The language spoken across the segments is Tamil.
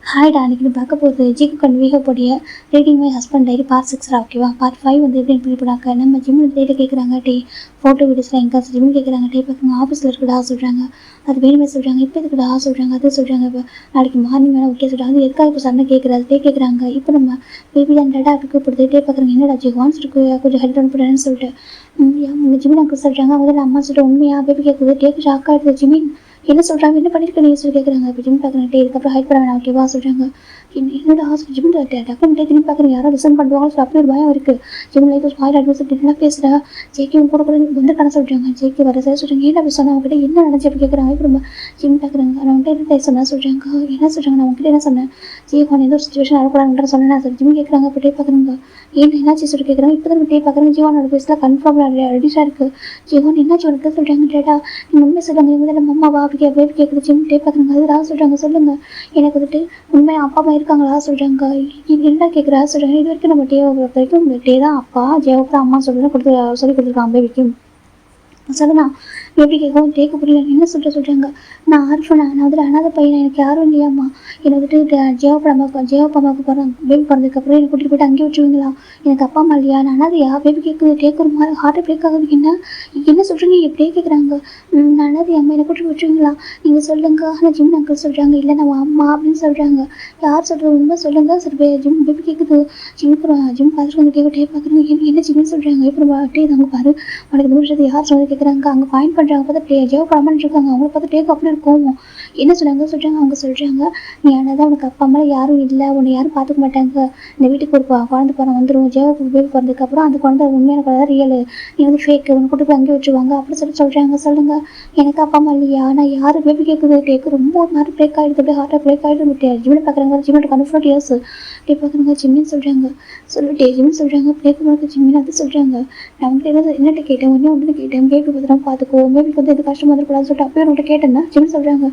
ஹாய்டா, அன்றைக்கி நீ பார்க்க போகிறது ஜிக்கு கன்வீகப்போடைய reading my husband diary part 6 ஓகேவா? பார்ட் 5 வந்து எப்படின்னு பிடிப்படாக்க நம்ம ஜிம்மில் டேட்டை கேட்குறாங்க. ஃபோட்டோ வீடியோஸ்லாம் எங்கே ஜிம்மில் கேட்குறாங்க. பார்க்குங்க ஆஃபீஸில் இருக்குடா சொல்கிறாங்க. அது வேணுமே சொல்கிறாங்க. இப்போ இருக்குடா சொல்கிறாங்க. அது சொல்கிறாங்க. இப்போ நாளைக்கு மார்னிங் வேணால் ஓகே சொல்கிறாங்க. அது எதுக்காக இப்போ சண்டை கேட்குறாரு கேட்குறாங்க. இப்போ நம்ம பேபி தான் டேட்டா அப்படி கொடுத்துட்டே பார்க்குறாங்க. என்னடா ஜிவான்ஸ் இருக்கு கொஞ்சம் ஹெல்ப் அனுப்புறேன்னு சொல்லிட்டு உங்கள் ஜிமின் அங்கிள் சொல்கிறாங்க. அவங்க அம்மா சொல்லிட்டு உண்மையாக பேபி கேட்குது. டேக்கு ஷாக்காக இருக்குது. ஜிமின் என்ன சொல்கிறாங்க, என்ன பண்ணியிருக்க நீங்கள் சொல்லி கேட்குறாங்க. இப்போ ஜிம் பார்க்குறேன். இதுக்கப்புறம் ஹைட் பண்ண வேணாம் ஓகேவா சொல்கிறாங்க. என்னோட ஹாஸ்பிட்டல் ஜிம் டக்குன்னு திரும்பி பார்க்குறேன். யாரும் லிசன் பண்ணுவாங்க சொல்லி அப்படி ஒரு பயம் இருக்குது. ஜிம் லைஃப் ஸ்பாயில் அட்வைஸ் என்ன பேசுகிறா ஜேகே கூட கூட வந்து கடை சொல்கிறாங்க. ஜேகே வர சார் சொல்கிறாங்க. ஏன் அப்படி சொன்னால் அவங்ககிட்ட என்ன நினச்சி அப்படி கேட்குறாங்க. இப்போ நம்ம ஜிம் பார்க்குறாங்க. நான் அவங்ககிட்ட என்ன சொன்னால் சொல்கிறாங்க. என்ன சொல்கிறாங்க, நான் அவங்ககிட்ட என்ன சொன்னேன், ஜீவான் எந்த ஒரு சுச்சுவேஷன் வரக்கூடாதுன்ற சொன்னேன் சார். ஜிம் கேட்குறாங்க. இப்போ பார்க்குறாங்க. ஏன் என்னாச்சு சொல்லி கேட்குறாங்க. இப்போ தான் பார்க்குறாங்க. ஜீவானோட பேஸில் கன்ஃபார்ம் ரெடிஷாக இருக்குது. ஜீவான் என்னாச்சு உனக்கு சொல்கிறாங்க. டேட்டா நீங்கள் உண்மை சொல்கிறாங்க. இவங்க நம்ம அம்மா பேபி கேட்குறது. ஜிம் பார்க்குறாங்க. அது ராக சொல்கிறாங்க. சொல்லுங்கள் எனக்கு வந்துட்டு உண்மை அப்பா அம்மா இருக்காங்களா சொல்கிறாங்க. இது என்ன கேட்குறா சொல்கிறாங்க. இது வரைக்கும் நம்ம டேவை பொறுத்த வரைக்கும் டே தான் அப்பா, ஜேவுக்கு தான் அம்மா சொல்லி கொடுத்துருக்காங்க பேபிக்கும் சொல்லுண்ணா. எப்படி கேட்கவும் டேக்கு புரியல. என்ன சொல்கிறாங்க. நான் ஆர்ஃபனா, நான் வந்துட்டு அனாத பையனா, எனக்கு யாரும் இல்லையாம்மா. என்னை வந்துட்டு ஜேவப்பாமாவுக்கு பேபி பிறந்ததுக்கப்புறம் என்னை கூட்டிகிட்டு போய்ட்டு அங்கேயே வச்சுருவீங்களா. எனக்கு அப்பா அம்மா இல்லையா, நான் அனாதையா. பேபி கேட்குது. டேக்கு ஒரு மாதிரி ஹார்ட் பிரேக் ஆகுது. என்ன சொல்கிறீங்க எப்படியே கேட்குறாங்க. நான் அனாதை அம்மா, என்னை கூட்டிகிட்டு வச்சுருவீங்களா நீங்கள் சொல்லுங்க. ஆனால் ஜிம் அங்கிள் சொல்கிறாங்க இல்லை நம்ம அம்மா அப்படின்னு சொல்கிறாங்க. யார் சொல்கிறது உண்மை சொல்லுங்கள் சார். ஜிம் பேபி கேட்குது. ஜிம் பார்த்துட்டு வந்து டே பார்க்குறாங்க. என்ன ஜிம்னு சொல்கிறாங்க. இப்போ நம்ம டே தாங்க பாரு உனக்கு இந்த விஷயத்தை யார் சொல்றது கேட்குறாங்க. அங்கே பாயிண்ட் பண்ணுறாங்க. பார்த்தா ஜெயோ படமான்னு இருக்காங்க. அவங்கள பார்த்து டேக்கு அப்படி இருக்கும். என்ன சொல்கிறாங்க அவங்க சொல்கிறாங்க. நீ ஆனால் உனக்கு அப்பா அம்மா யாரும் இல்லை, உன்னை யாரும் பார்த்துக்க மாட்டாங்க. இந்த வீட்டுக்கு ஒரு குழந்தை பிறந்த வந்துடும். ஜெயோ பேபி பிறந்ததுக்கப்புறம் அந்த குழந்தை உண்மையான குழந்தை ரியல், நீ வந்து ஃபேக்கு, உன்னை கூட்டு போய் அங்கே வச்சுருவாங்க அப்படி சொல்கிறாங்க. சொல்லுங்கள் எனக்கு அப்பா அம்மா இல்லையா. நான் யார் பேபி கேட்குது. டேக்கு ரொம்ப ஒரு மாதிரி பிரேக் ஆகிடுது. அப்படியே ஹார்ட்டாக பிரேக் ஆகிட்டு ஜிம்மில் பார்க்குறாங்க. ஜிம்மில் கன்ஃபர்ட் இயர்ஸ் டே பார்க்குறாங்க. ஜிம்மின்னு சொல்கிறாங்க. சொல்லிட்டு ஜிம்மின்னு சொல்கிறாங்க. கேட்கும்போது ஜிம்மின்னு அது சொல்கிறாங்க. நான் வந்து என்னட்ட கேட்டேன், ஒன்று கேட்டேன். பேபி பத்திரம் பார்த்துக்கோ, பேபிக்கு வந்து எது கஷ்டமாக இருக்கக்கூடாதுன்னு சொல்லிட்டு அப்பயே உங்கள்கிட்ட கேட்டேன்னா ஜிம்மின்னு சொல்கிறாங்க.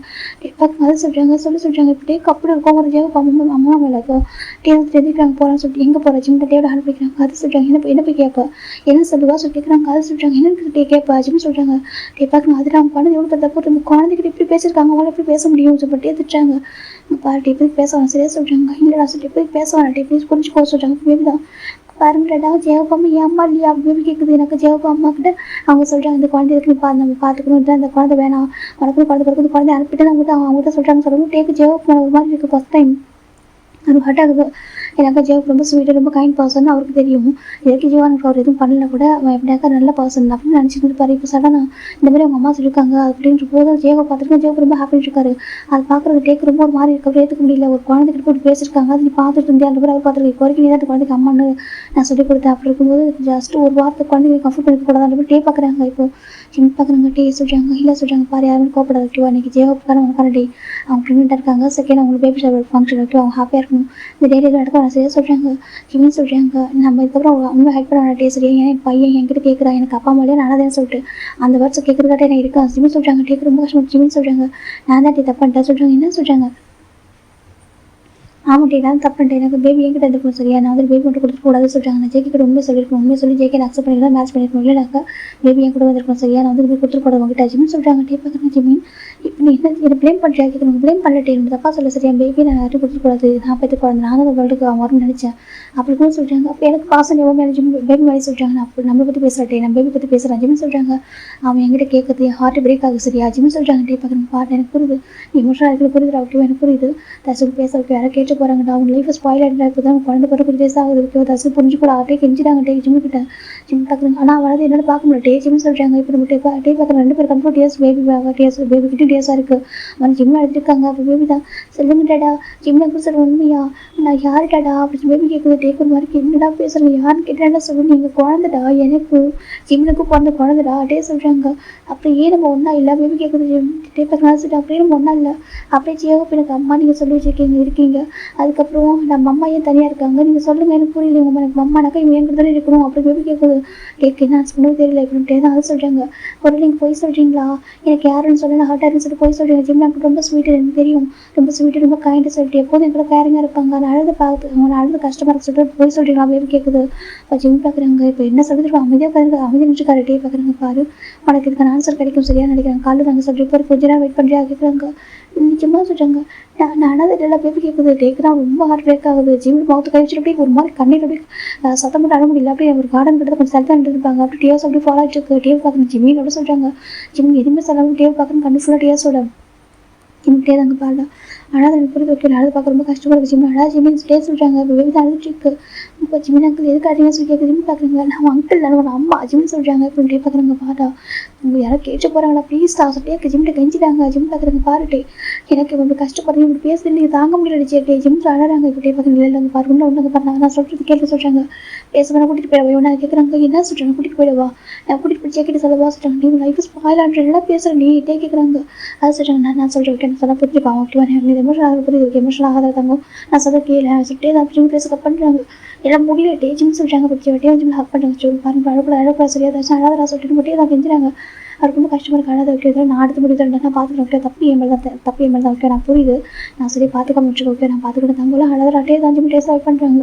பார்க்குங்க அது சொல்கிறாங்க. சொல்கிறாங்க. இப்போ டேக்கு அப்படி இருக்கும். ஒரு ஜேவ அம்மா மேலே இருக்கும். டே வந்து தெரிஞ்சுக்கிறாங்க போகிறான்னு சொல்லிட்டு எங்கே போகிற ஜிம்மில் டேவோட ஹேண்ட் பிடிக்கிறாங்க. அது சொல்கிறாங்க. என்ன போய் கேட்பா என்ன சொல்லுவா சொல்லி கேட்குறாங்க. அது சொல்கிறாங்க. என்னன்னு டே கேட்பா ஜிம்னு சொல்கிறாங்க. பார்க்குங்க அது அவங்க பண்ணது எவ்வளோ தப்பு. நம்ம குழந்தைகிட்ட இப்படி பேசியிருக்காங்க, அவங்கள எப்படி பேச முடியும் சொல்லிட்டு திட்டுறாங்க. பாரு எப்படி பேச வேணாம் சரியா சொல்கிறாங்க. இல்லைடா சொல்லிட்டு எப்படி பேச வேணாம் ப்ளீஸ் புரிஞ்சுக்கோ சொல்கிறாங்க. பேபி தான் பாருங்கடா ஜெயப்பா அம்மா ஏம்மா இல்லையா பேபி கேட்குது. எனக்கு ஜெயப்பா அம்மா கிட்ட அவங்க சொல்கிறாங்க இந்த குழந்தை இருக்கு நம்ம பார்த்துக்கணும், அந்த குழந்தை வேணாம் உனக்கு குழந்தை பிறகு குழந்தை அனுப்பிட்டு அவங்ககிட்ட சொல்கிறாங்க. சொல்லணும் டேக்கு ஜெயப்பா ஒரு மாதிரி இருக்குது. ஃபஸ்ட் டைம் அது ஹர்ட் ஆகுது. எனக்கு ஜெயப் ரொம்ப ஸ்வீட்டாக ரொம்ப கைண்ட் பர்சன் அவருக்கு தெரியும். இதுக்கு ஜீவானுக்கு அவர் எதுவும் பண்ணல கூட அவன் எப்படியாக்கா நல்ல பர்சன் அப்படின்னு நினச்சிட்டு இருப்பாரு. இப்போ சடனாக இந்த மாதிரி அவங்க அம்மா சொல்லியிருக்காங்க அப்படின்ற போது ஜெயவை பார்த்துருக்கேன். ஜெயப் ரொம்ப ஹாப்பியாக இருக்காரு. அது பார்க்குறது டேக்கு ரொம்ப ஒரு மாதிரி இருக்க அவர் ஏற்றுக்க முடியல. ஒரு குழந்தைகிட்ட போட்டு பேசியிருக்காங்க. அது நீ பார்த்துட்டு இருந்தே அந்த மாதிரி அவர் பார்த்துருக்கேன். இப்போ வரைக்கும் நீ தான் அந்த குழந்தைக்கு அம்மான்னு நான் சொல்லிக் கொடுத்தேன். அப்படி இருக்கும்போது ஜஸ்ட் ஒரு வார்த்தை குழந்தைங்க கம்ஃபர்ட் பண்ணிக்கூடாது. அந்த மாதிரி டே பார்க்குறாங்க. இப்போ ஜிம் பார்க்குறாங்க. டே சொல்கிறாங்க. இல்லை சொல்கிறாங்க. பாரு யாரும் கோப்படாது ஓகேவா. இன்றைக்கி ஜெயவுக்கான உனக்கான டே அவங்க ப்ரெக்னெண்ட்டாக இருக்காங்க. செகண்ட் அவங்களுக்கு பேபி ஷவர் ஃபங்க்ஷன் ஓகே அவங்க ஹாப்பியாக இருக்கணும். இந்த டேட்டு நடக்க நான் சரியாக சொல்கிறாங்க. ஜிம்னு சொல்கிறாங்க. நம்ம இதுக்கப்புறம் இன்னும் ஹெல்ப் பண்ண டே சரியா. என் பையன் என்கிட்ட கேட்குறான் எனக்கு அப்பா அம்மாலையே நான் தான் சொல்லிட்டு அந்த வருஷம் கேட்குறதாட்டே நான் இருக்கேன். ஜிம்னு சொல்கிறாங்க. டேக்கு ரொம்ப கஷ்டம். ஜிம்னு சொல்கிறாங்க. நான் தான் டே தப்புன்ட்டேன் சொல்கிறாங்க. என்ன சொல்கிறாங்க. ஆமாம் டே நான் தப்புன்ட்டேன். எனக்கு பேபி என்கிட்ட இருக்கணும் சரியா. நான் வந்து பேபி மட்டும் கொடுத்துக்கூடாது சொல்கிறாங்க. நான் ஜேகே கிட்ட உண்மை சொல்லியிருக்கணும். உண்மை சொல்லி ஜேகே நான் அக்செப்ட் பண்ணிக்கலாம் மேட்ச் பண்ணியிருக்கணும். இல்லைனாக்கா பேபி என் கூட வந்திருக்கணும் சரியா. நான் வந்து கொடுத்துக்கூடாது உங்ககிட்ட ஜிம்னு சொல்கிறாங்க. டே பார்க்குறேன். ஜிம்மின் இப்போ நீ என்ன ப்ளேம் பண்ணுறியா கேட்குறேன். ப்ளேம் பண்ணட்டே எனக்கு தப்பா சொல்ல சரியா. பேபி நான் யாரும் கொடுத்துக்கூடாது. நான் பார்த்து குழந்தை நான் தான் வேர்ல்டுக்கு அவன் வரும்னு நினச்சேன் அப்படி கூட சொல்கிறாங்க. அப்போ எனக்கு பாசம் எவ்வளோ மேலே ஜிம் பேபி மாதிரி சொல்கிறாங்க. நான் அப்படி நம்மளை பற்றி பேசுகிறேன். நான் பேபி பற்றி பேசுகிறேன். ஜிம்னு சொல்கிறாங்க. அவன் என்கிட்ட கேட்குறது என் ஹார்ட் பிரேக் ஆகுது சரியா. ஜிம்னு சொல்கிறாங்க. டே பார்க்குறேன். பாட்டு எனக்கு புரியுது. நீ இமோஷனாக இருக்கிற புரியுது ஓகே எனக்கு புரியுது. தசு பேச ஓகே யாரை கேட்டு போகிறாங்கடா அவங்க லைஃப் ஸ்பாயில் ஆகிட்டா. இப்போ தான் குழந்தை பிறகு கொஞ்சம் டேஸ் ஆகுது ஓகே. தசு புரிஞ்சுக்கூட ஆட்டே கெஞ்சிட்டாங்க. டே ஜிம்மு கிட்ட ஜிம் பார்க்குறாங்க. ஆனால் அவளாவது என்னென்னு பார்க்க முடியல. டே ஜிம்னு சொல்கிறாங்க. இப்போ நம்ம டே பார்க்குறேன். 2 பேர் கம்ஃபர்ட் இயர்ஸ் பேபி பேபி கிட்டே டேஸாக இருக்குது. அவன் ஜிம்மில் எடுத்துருக்காங்க. அப்போ பேபி தான் சொல்லுங்க டேடா ஜிம்மில் கூட சொல்ல உண்மையா நான் யார் டேடா அப்படி பேபி கேட்குது. டேக்கு ஒரு மாதிரி என்னடா பேசுகிறேன் யாருன்னு கேட்டேன்டா சொல்லுங்க. நீங்கள் குழந்தைடா எனக்கு ஜிம்முக்கும் பிறந்த குழந்தைடா டே சொல்கிறாங்க. அப்புறம் ஏன் நம்ம ஒன்றா இல்லை பேபி கேட்குது. டே பார்க்க அப்படியே நம்ம ஒன்றா இல்லை அப்படியே ஜியோக்கு எனக்கு அம்மா நீங்கள் சொல்லி இருக்கீங்க. அதுக்கப்புறம் நம்ம அம்மா ஏன் தனியாக இருக்காங்க நீங்கள் சொல்லுங்கள் எனக்கு புரியல. உங்கள் எனக்கு அம்மானாக்கா இவங்க என் கூட தானே இருக்கணும் அப்படி பேபி கேட்குது. கேட்க என்ன சொன்னது தெரியல இப்படின்ட்டே தான் அது சொல்கிறாங்க. ஒரு நீங்கள் போய் சொல்கிறீங்களா எனக்கு யாருன்னு சொல்ல நான் ஹார்ட்டாக சொல்லிட்டு போய் சொல்கிறீங்க. ஜிம் எனக்கு ரொம்ப ஸ்வீட்டு எனக்கு தெரியும். ரொம்ப ஸ்வீட்டு ரொம்ப கைண்டு சொல்லிட்டு எப்போதும் என் கூட கேரிங்காக இருப்பாங்க. நான் அழுது பார்த்து அவங்க அழுது கஷ்டமாக இருக்க சொல்லிட்டு போய் சொல்கிறீங்களா பேபி கேட்குது. இப்போ ஜிம் பார்க்குறாங்க. இப்போ என்ன சொல்லிட்டு அமைதியாக பார்க்குறாங்க. அமைதியாக நினச்சிக்காரு. டே பார்க்குறாங்க. பாரு உனக்கு இதுக்கான ஆன்சர் கிடைக்கும் சரியா நினைக்கிறாங்க. காலையில் நாங்கள் சொல்கிறேன் இப்போ கொஞ்ச நேரம் வெயிட் பண்ணுறியா கேட்குறாங்க. நிஜமாக சொல்கிறாங்க. நான் இதெல்லாம் பேபி கேட்குது கேட்குறான். ரொம்ப ஹார்ட் பிரேக் ஆகுது. ஜிம் மவுத்து கை வச்சுட்டு அப்படியே ஒரு மாதிரி கண்ணீர் அப்படியே சத்தம் போட்டு அட முடியல. அப்படியே ஒரு கார்டன் கிட்ட கொஞ்சம் சத்தம் இருப்பாங்க. அப்படி டிஎஸ் அப்படி ஃபாலோ ஆகிட்டு இருக்கு. டிவி பார்க்குறேன் ஜிம்மியோட சொல்கிறாங்க. ஜிம் எதுவுமே சொல்லாமல் டிவி பார்க்குறேன். கண்ணு ஃபுல்லாக டிஎஸோட ஜிம்கிட்டே தாங்க பாடா. ஆனால் எனக்கு புரியுது. ஓகே அழுது பார்க்க ரொம்ப கஷ்டப்படுது. ஜிம் அழகா ஜிம்மின்னு சொல்லியே சொல்கிறாங்க. இப்போ பேபி தான் அழுதுட்டு இருக்கு. இப்போ ஜிமின் அங்கிள் எதுக்கு அடிங்க சொல்லி கேட்குது. ஜிம் பார்க்குறீங்க நான் அங்கிள் இல்லை உன் அம்மா ஜிம்னு சொல்கிறாங்க. இப்போ இப்படியே பார்க்குறாங்க பாடா. உங்கள் யாரும் கேட்டு போகிறாங்களா ப்ளீஸ் தான் சொல்லிட்டு ஜிம்கிட்ட கெஞ்சிட்டாங்க. ஜிம் பார்க்குறங்க பாருட்டு எனக்கு இப்படி கஷ்டப்படுறீங்க இப்படி பேசுறது நீங்கள் தாங்க முடியல சேட்டே ஜிம்மில் அழறாங்க. இப்படியே பார்க்குறீங்க இல்லை அங்கே பாருங்க ஒன்று பாருங்க நான் சொல்கிறது கேட்க சொல்கிறாங்க. பேசுகிறேன் கூட்டிகிட்டு போயிடுவா. இவனை கேட்குறாங்க என்ன சொல்கிறாங்க கூட்டிகிட்டு போயிடுவா. நான் கூட்டிகிட்டு போய் சேக்கிட்டு சொல்லவா சொல்கிறாங்க. நீ லைஃப் ஸ்பாயில் ஆன்ற எல்லாம் பேசுகிறேன் நீ இதே கேட்குறாங்க. அது சொல்கிறாங்க நான் சொல்கிறேன் ஓகே நான் சொன்னால் புரிஞ்சுப்பா ஓகேவா நீ எமோஷன் ஆக புரியுது ஓகே எமோஷன் ஆகாத தங்கும் நான் சொல்ல கேளு சொல்லிட்டே தான் ஜிம் பேச கட் பண்ணுறாங்க. எல்லாம் முடியல டேஜின்னு சொல்கிறாங்க. பிடிச்சி வட்டியே ஜிம் ஹக் பண்ணுறாங்க. சொல்லி பாருங்க அழக்கூட சரியாக தான் அழகாக சொல்லிட்டு மட்டும் தான் கெஞ்சுறாங்க. அவருக்கு ரொம்ப கஷ்டமாக இருக்கு. அழகாக வைக்கிறது நான் அடுத்து முடிவு நான் பார்த்துக்கிறேன் ஓகே தப்பு என் தான் ஓகே நான் புரியுது நான் சரி பார்த்துக்க முடிச்சு ஓகே நான் பார்த்துக்கிட்டேன் தங்கலாம் அழகாக அட்டையே தான் ஜிம் டேஸ்ட் வைப் பண்ணுறாங்க.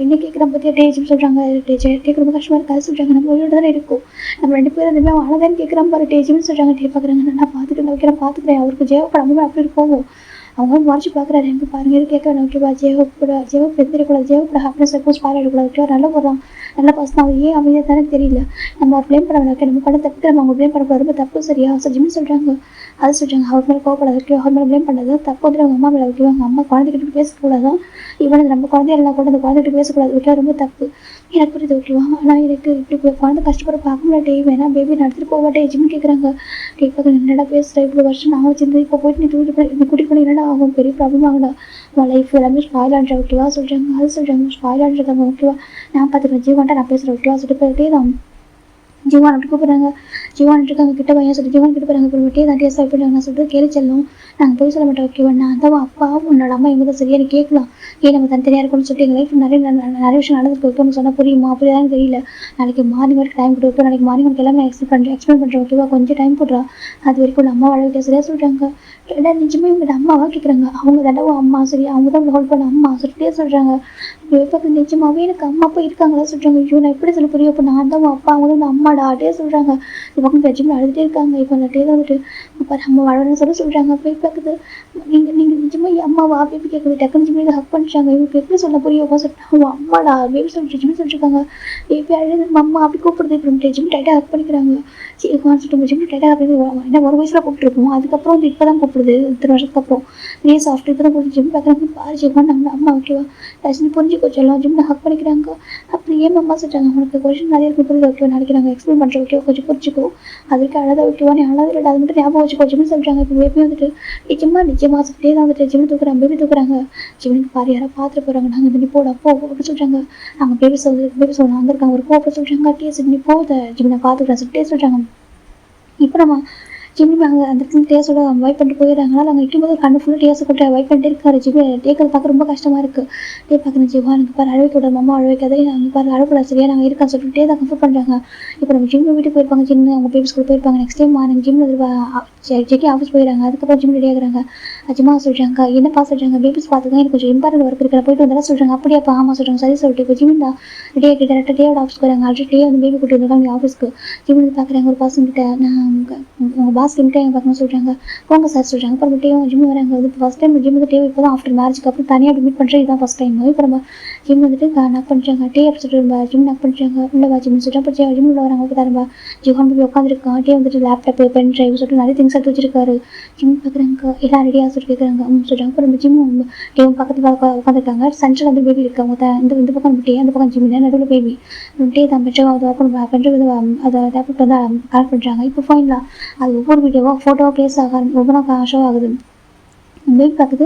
என்ன கேட்குற பற்றி டேஜிம் சொல்கிறாங்க. கேட்க ரொம்ப கஷ்டமாக இருக்குது. அது சொல்கிறாங்க நம்ம உயிரோட தானே இருக்கும் நம்ம 2 பேரும் எதுவுமே அழகான்னு கேட்குறான் பாரு டேஜிம்னு சொல்கிறாங்க. டே பார்க்குறாங்க நான் பார்த்துக்கிறேன் அவருக்கு ஜெயப்படாமல் அப்படி போகும். அவங்க மறைச்சு பார்க்குறாரு. எங்கே பாருங்க எது கேட்க வேணும் ஓகேவா. ஜெயப் தெரிவிக்கூடாது. ஜெயப்போட ஹாப்பினஸ் எப்போ ஸ்பாயில் ஆகிடக்கூடாது ஓகேவா. நல்ல போகிறான் நல்ல பர்சன். அவர் ஏன் அமைதியாக தானே தெரியல. நம்ம அவர் ப்ளேம் பண்ண வேணாம் நம்ம பண்ண தப்பு நம்ம அவங்க ப்ளேம் பண்ணக்கூடாது ரொம்ப தப்பு சரியா ஜிம்னு சொல்கிறாங்க. அது சொல்கிறாங்க அவர் மேலே கோவப்படாது ஓகே அவர் மேலே ப்ளேம் பண்ணது தப்பு வந்து அவங்க அம்மா மேலே ஓகேவா. அவங்க அம்மா குழந்தைகிட்ட பேசக்கூடாதான் இவனை நம்ம குழந்தைய எல்லாம் கூட அந்த குழந்தைகிட்ட பேசக்கூடாது ஓகே ரொம்ப தப்பு எனக்கு புரியுது ஓகேவா. ஆனால் எனக்கு இப்படி குழந்தை கஷ்டப்பட பார்க்க முடியாட்டே வேணா பேபி நடத்திட்டு போவாட்டே ஜிம் கேட்குறாங்க. இப்போ என்னடா பேசுகிறேன் இப்படி வருஷம் நான் வச்சிருந்து இப்போ போயிட்டு நீ கூட்டிகிட்டு போய் என்னடா ஆகும் பெரிய ப்ராப்ளம் ஆகுடா உன் லைஃப் எல்லாமே ஸ்பாயில் ஆகிற ஓகேவா சொல்கிறாங்க. அது சொல்கிறாங்க ஸ்பாயில் ஆகிடுறாங்க ஓகேவா. நான் பார்த்துக்கிறேன் ஜீவான்ட்ட நான் பேசுகிறேன் ஓகேவா சொல்லிட்டு போயிட்டே தான் ஜீவான் அப்படி கூப்பிட்றாங்க. ஜீவான் இருக்காங்க கிட்ட பையன் சொல்லி ஜீவான் கிட்ட போகிறாங்க. அப்புறம் விட்டே தான் டேஸ்ட் பண்ணுறாங்க. நான் சொல்லிட்டு கேள்வி செல்லும் நாங்கள் போய் சொல்ல மாட்டோம் ஓகேவா. நான் தான் அப்பா உன்னோட அம்மா இவங்க தான் சரியா நீ கேட்கலாம் ஏன் நம்ம தனித்தனியாக இருக்கணும்னு சொல்லிட்டு எங்கள் லைஃப் நிறைய விஷயம் நடந்துருக்கு ஓகே சொன்னால் புரியுமா புரியாதான்னு தெரியல. நாளைக்கு மார்னிங் வரைக்கும் டைம் கொடுக்கும். நாளைக்கு மார்னிங் வரைக்கும் எல்லாமே எக்ஸ்பிளைன் பண்ணுறேன் ஓகேவா. கொஞ்சம் டைம் போடுறா அது வரைக்கும் அம்மா வாழ வைக்க சரியாக சொல்கிறாங்க. நிஜமே இவங்க அம்மாவாக கேட்குறாங்க. அவங்க தடவை அம்மா சரி அவங்க தான் ஹோல்ட் பண்ண அம்மா சொல்லிட்டே சொல்கிறாங்க. இப்போ நிஜமாவே எனக்கு அம்மா அப்பா இருக்காங்களா சொல்கிறாங்க. ஐயோ நான் எப்படி சொல்ல புரியும். இப்போ நான் தான் அப்பா அவங்க தான் அம்மாடா அட்டே சொல்கிறாங்க. இப்போ பிரச்சனை அழுதுகிட்டே இருக்காங்க. இப்போ அந்த டே வந்துட்டு இப்போ அம்மா வாழன்னு சொல்கிறாங்க. போய் பார்க்குது நீங்கள் நிஜமாக அம்மாவா பேபி கேட்குது டக்குனு ஜிம்மில் ஹக் பண்ணிட்டாங்க. இவங்களுக்கு எப்படி சொல்ல புரியும் சொல்லிட்டு அவங்க அம்மாடா பேபி சொல்லிட்டு ஜிம்மி சொல்லிருக்காங்க. பேபி அழுது அம்மா அப்படி கூப்பிடுது. இப்போ ஜிம் டைட்டாக ஹக் பண்ணிக்கிறாங்க. சொல்லிட்டு ஜிம் டைட்டாக அப்படி என்ன ஒரு வயசில் கூப்பிட்டுருக்கோம். அதுக்கப்புறம் வந்து இப்போ தான் கூப்பிடுது இத்தனை வருஷத்துக்கு அப்புறம் ரேஸ் ஆஃப்டர் இப்போ தான் கூப்பிட்டு ஜிம் பார்க்குறாங்க. பாரு ஜிம்மா நம்ம அம்மா ஓகேவா ரஜினி புரிஞ்சுக்கோ சொல்லலாம் ஜிம்மில் ஹக் பண்ணிக்கிறாங்க. அப்படி ஏன் அம்மா சொல்லிட்டாங்க உனக்கு கொஷின் நிறைய இருக்கு புரியுது ஓகேவா நாளைக்கு நாங்கள் எக்ஸ்பிளைன் பண்ணுறோம் ஓகேவா கொஞ்சம் புரிஞ்சுக்கோ அதுக்கு அழகாக ஓகேவா நீ அழகாக இல்லை அது மட்டும் ஞாபகம் வச்சுக்கோ ஜிம்னு சொல்கிறாங்க. இப்போ பேபி வந்துட்டு நிஜமாக சொல்லிட்டே தான் வந்துட்டு ஜிம் தூக்குறாங்க பேபி தூக்குறாங்க. ஜிம்னுக்கு பாரு யாராவது பார்த்துட்டு போகிறாங்க. நாங்கள் இந்த நீ போட அப்போ அப்படி சொல்கிறாங்க. நாங்கள் பேபி சொல்லுவாங்க அங்கே இருக்காங்க ஒரு அப்படி சொல்கிறாங்க. டீஸ் நீ போத ஜிம்னை பார்த்துக்கிறேன் சொல்லிட்டே சொல்கிறாங்க. இப்போ நம்ம ஜிம்மி அங்கே அந்த இடத்துல டேஸோட வைப் பண்ணிட்டு போயிடுறாங்க. நாங்கள் இருக்கும்போது கண்ணு ஃபுல்லாக டேஸை கொண்டு வைப் பண்ணிட்டு இருக்காரு. ஜிம்மி டேக்கிறது பார்க்க ரொம்ப கஷ்டமாக இருக்குது. டே பார்க்குறேன் ஜிவா எனக்கு பாரு அழவைக்கூட அம்மா அழவைக்காதே நாங்கள் பாரு அழக்கூடாது சரியா நாங்கள் இருக்கான்னு சொல்லிட்டு தான் கம்ஃபர்ட் பண்ணுறாங்க. இப்போ நம்ம ஜிம்மி வீட்டுக்கு போயிருப்பாங்க. ஜிம்மு அவங்க பேபி ஸ்கூல் போயிருப்பாங்க. நெக்ஸ்ட் டைம் மார்னிங் ஜிம்மில் ஜெக்கி ஆஃபீஸ் போயிடுறாங்க. அதுக்கப்புறம் ஜிம் ரெடி ஆகுறாங்க. அஜிமா சொல்கிறாங்க என்னப்பா சொல்கிறாங்க பேபிஸ் பார்த்துக்க எனக்கு கொஞ்சம் இம்பார்ட்டன்ட் ஒர்க் இருக்கிற போயிட்டு வந்தாலும் சொல்கிறாங்க. அப்படியாப்பா ஆமாம் சொல்கிறாங்க சரி சொல்லிட்டு இப்போ ஜிம்மின் தான் ரெடி ஆகிட்டு டேரக்டாக டேவோட ஆஃபீஸ்க்கு வராங்க. ஆல்ரெடி டே வந்து பேபி கூட்டி வந்துருக்காங்க ஆஃபீஸ்க்கு. ஜிம்மில் பார்க்குறாங்க ஒரு பர்சன்கிட்ட நான் உங்கள் பாஸ் கிட்ட எங்கள் பார்க்கணும் சொல்கிறாங்க. போங்க சார் சொல்கிறாங்க. அப்புறம் டேவும் ஜிம் வராங்க. வந்து ஃபஸ்ட் டைம் ஜிம் வந்து டே இப்போ தான் ஆஃப்டர் மேரேஜ்க்கு அப்புறம் தனியாக அப்படி மீட் பண்ணுறது இதுதான் ஃபஸ்ட் டைம். இப்போ நம்ம ஜிம் வந்துட்டு நாக் பண்ணுறாங்க. டே அப்படி சொல்லிட்டு ஜிம் நாக் பண்ணுறாங்க. உள்ளவா ஜிம்னு சொல்லிட்டு அப்புறம் ஜிம் உள்ள வராங்க. ஓகே தரம்பா ஜிஹான் போய் உட்காந்துருக்கான். டே வந்துட்டு லேப்டாப்பு பென் ட்ரைவ் சொல்லிட்டு நிறைய திங்ஸ் எடுத்து வச்சிருக்காரு. ஜிம் பார்க்குறாங்க எல்லாம் ரெடியாக சொல்லிட்டு கேட்குறாங்க சொல்கிறாங்க. அப்புறம் நம்ம ஜிம் டேவும் பக்கத்தில் உட்காந்துருக்காங்க. சென்ட்ரல் வந்து பேபி இருக்காங்க. இந்த பக்கம் டே அந்த பக்கம் ஜிம் நடுவில் பேபி டே தான் பெற்ற அதை அப்புறம் அதை லேப்டாப் வந்து கலெக்ட் பண்ணுறாங்க. இப்போ ஃபைனலாக அது ஒவ்வொரு வீடியோவாக ஃபோட்டோவாக ப்ளேஸ் ஒவ்வொன்றா ஷோ ஆகுது. பேபி பார்க்குது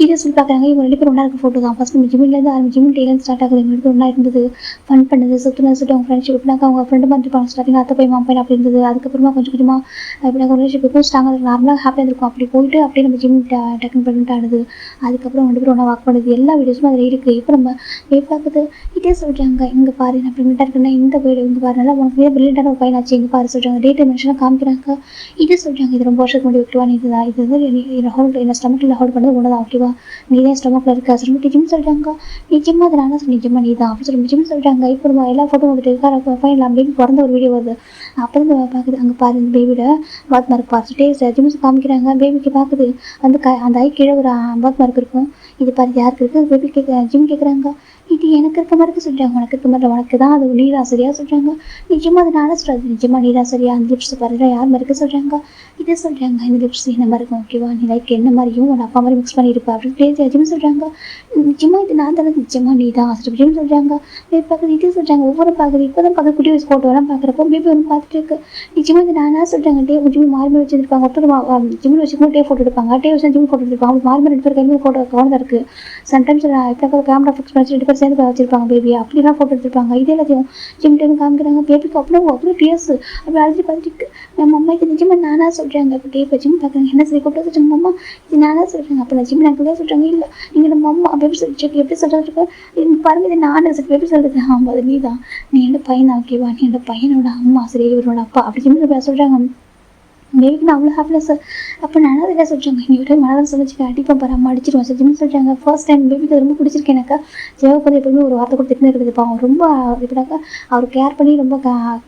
இதே சொல்லி பார்க்குறாங்க. இவங்க 2 பேரும் ஒன்றா இருக்க ஃபோட்டோ தான். ஃபஸ்ட் நம்ம ஜிம்மிலேருந்து ஜிம் டேலேருந்து ஸ்டார்ட் ஆகுது. இவங்க 2 பேரும் ஒன்றா இருந்தது ஃபன் பண்ணது சுற்றுனா சொல்லிட்டு அவங்க ஃப்ரெண்ட்ஷிப் எப்படினாக்கா அவங்க ஃப்ரெண்டு மாதிரி இருப்பாங்க. ஸ்டார்டிங் அத்தை போய் மாம்பையன் அப்படி இருந்தது. அதுக்கப்புறமா கொஞ்சம் கொஞ்சமாக எப்படின்னா ரிலேஷன்ஷிப் எப்பவும் ஸ்ட்ராங்காக நார்மலாக ஹாப்பியாக இருக்கும். அப்படி போயிட்டு அப்படியே நம்ம ஜிம் டக்குன்னு ப்ரெக்னென்ட் ஆனது. அதுக்கப்புறம் 2 பேரும் ஒன்றா வாக் பண்ணுது. எல்லா வீடியோஸும் அதில் இருக்குது. இப்போ நம்ம பேபி பார்க்குது இதே சொல்கிறாங்க. இங்கே பாரு நான் ப்ரெக்னென்ட்டாக இருக்குன்னா இந்த வீடு இங்கே பாரு நல்லா உனக்கு பிரில்லியண்டான ஒரு பையனாச்சு இங்கே பாரு சொல்கிறாங்க. டேட் மென்ஷனாக காமிக்கிறாங்க. இதே சொல்கிறாங்க இது ரொம்ப வருஷத்துக்கு முன்னாடி விட்டுவான் இதுதான் இது வந்து ஹோல் என்ன ஸ்டமக் ஸ்டொமக்கில் ஹோல்ட் பண்ணது ஒன்று ஓகேவா, நீ தான் ஸ்டொமக்கில் இருக்க சொல்லி நிஜம்னு சொல்கிறாங்க. நிஜமா அது நான் தான் நிஜமா நீ தான் அப்படின்னு சொல்லி நிஜம்னு சொல்கிறாங்க. இப்போ நம்ம எல்லா ஃபோட்டோ வந்துட்டு இருக்கா ஃபைனல் பேபி பிறந்த ஒரு வீடியோ வருது. அப்போ தான் பார்க்குது, அங்கே பாரு இந்த பேபியோட பாத் மார்க் பார்த்துட்டே ஜிம்ஸ் காமிக்கிறாங்க. பேபிக்கு பார்க்குது அந்த ஐ கீழே ஒரு பாத் மார்க் இருக்கும். இது பாரு யாருக்கு இருக்குது பேபி ஜிம் கேட்குறாங்க. இது எனக்கு இருக்க மாதிரி சொல்கிறாங்க, உனக்கு இருக்க மாதிரி உனக்கு தான் அது நீதான் சரியா சொல்கிறாங்க. நிஜமா அது நானே சொல்கிறது, நிஜமா நீதான் சரியா அந்த லிப்ஸ் பாருங்க யார் மாதிரி இருக்க சொல்கிறாங்க. இதே சொல்கிறாங்க இந்த லிப்ஸ் என்ன மாதிரி இருக்கும் ஓகேவா, நீ லைக் என்ன மாதிரியும் உன் அப்பா மாதிரி மிக்ஸ் பண்ணியிருப்பா அப்படின்னு ஜிம் சொல்கிறாங்க. நிஜமா இது நான் தானே, நிஜமா நீ தான் ஜிம் சொல்கிறாங்க. பேபி பார்க்குறது இதே சொல்கிறாங்க. ஒவ்வொரு பார்க்குது இப்போ தான் பார்க்க குட்டி வயசு ஃபோட்டோலாம் பார்க்குறப்போ பேபி வந்து பார்த்துட்டு இருக்கு. நிஜமா இது நானா சொல்கிறாங்க. ஜிம் மாறி வச்சுருப்பாங்க. ஒருத்தர் ஜிம்மில் வச்சுக்கணும் டே ஃபோட்டோ எடுப்பாங்க. டே வச்சு ஜிம் ஃபோட்டோ எடுப்பாங்க. மாறி 2 பேர் கையில் ஃபோட்டோ கவனம் இருக்குது. சம்டைம்ஸ் இப்போ கேமரா ஃபிக்ஸ் பண்ணி 2 பேர் சேர்ந்து வச்சிருப்பாங்க பேபி அப்படிலாம் ஃபோட்டோ எடுத்துருப்பாங்க. இதே எல்லாத்தையும் ஜிம் டைம் காமிக்கிறாங்க. பேபிக்கு அவ்வளோ டியர்ஸ் அப்படி அழுது பார்த்துட்டு நம்ம அம்மா இது நிஜமாக நானாக சொல்கிறாங்க. அப்போ இப்போ ஜிம் பார்க்குறாங்க. என்ன சரி கூப்பிட்டு சொல்கிறாங்க, அம்மா இது நானாக சொல்கிறாங்க. அப்போ நான் ஜிம் எனக்கு தான் சொல்கிறாங்க. இல்லை நீங்கள் நம்ம அம்மா பேபி சொல்லி எப்படி சொல்கிறதுக்கு பாருங்க இது நானே சொல்லி பேபி சொல்கிறது. ஆமாம் அது நீ தான், நீ என்ன பையன் ஓகேவா, நீ என்னோட பையனோட அம்மா சரி இவரோட அப்பா அப்படி ஜிம் சொல்கிறாங்க. பேபிக்கு நான் அவ்வளோ ஹாப்பினஸ். அப்போ நான் என்ன சொல்கிறாங்க, நீ விட மனதான் சொல்லிச்சு அடிப்பேன் பாரு அம்மா அடிச்சிருவேன் சார் ஜிம் சொல்கிறாங்க. ஃபர்ஸ்ட் டைம் பேபிக்கு ரொம்ப பிடிச்சிருக்கு எனக்கு. ஜெயப்பதி எப்பவுமே ஒரு வார்த்தை கூட திட்டு இருக்குது. அவன் ரொம்ப எப்படினாக்கா அவர் கேர் பண்ணி ரொம்ப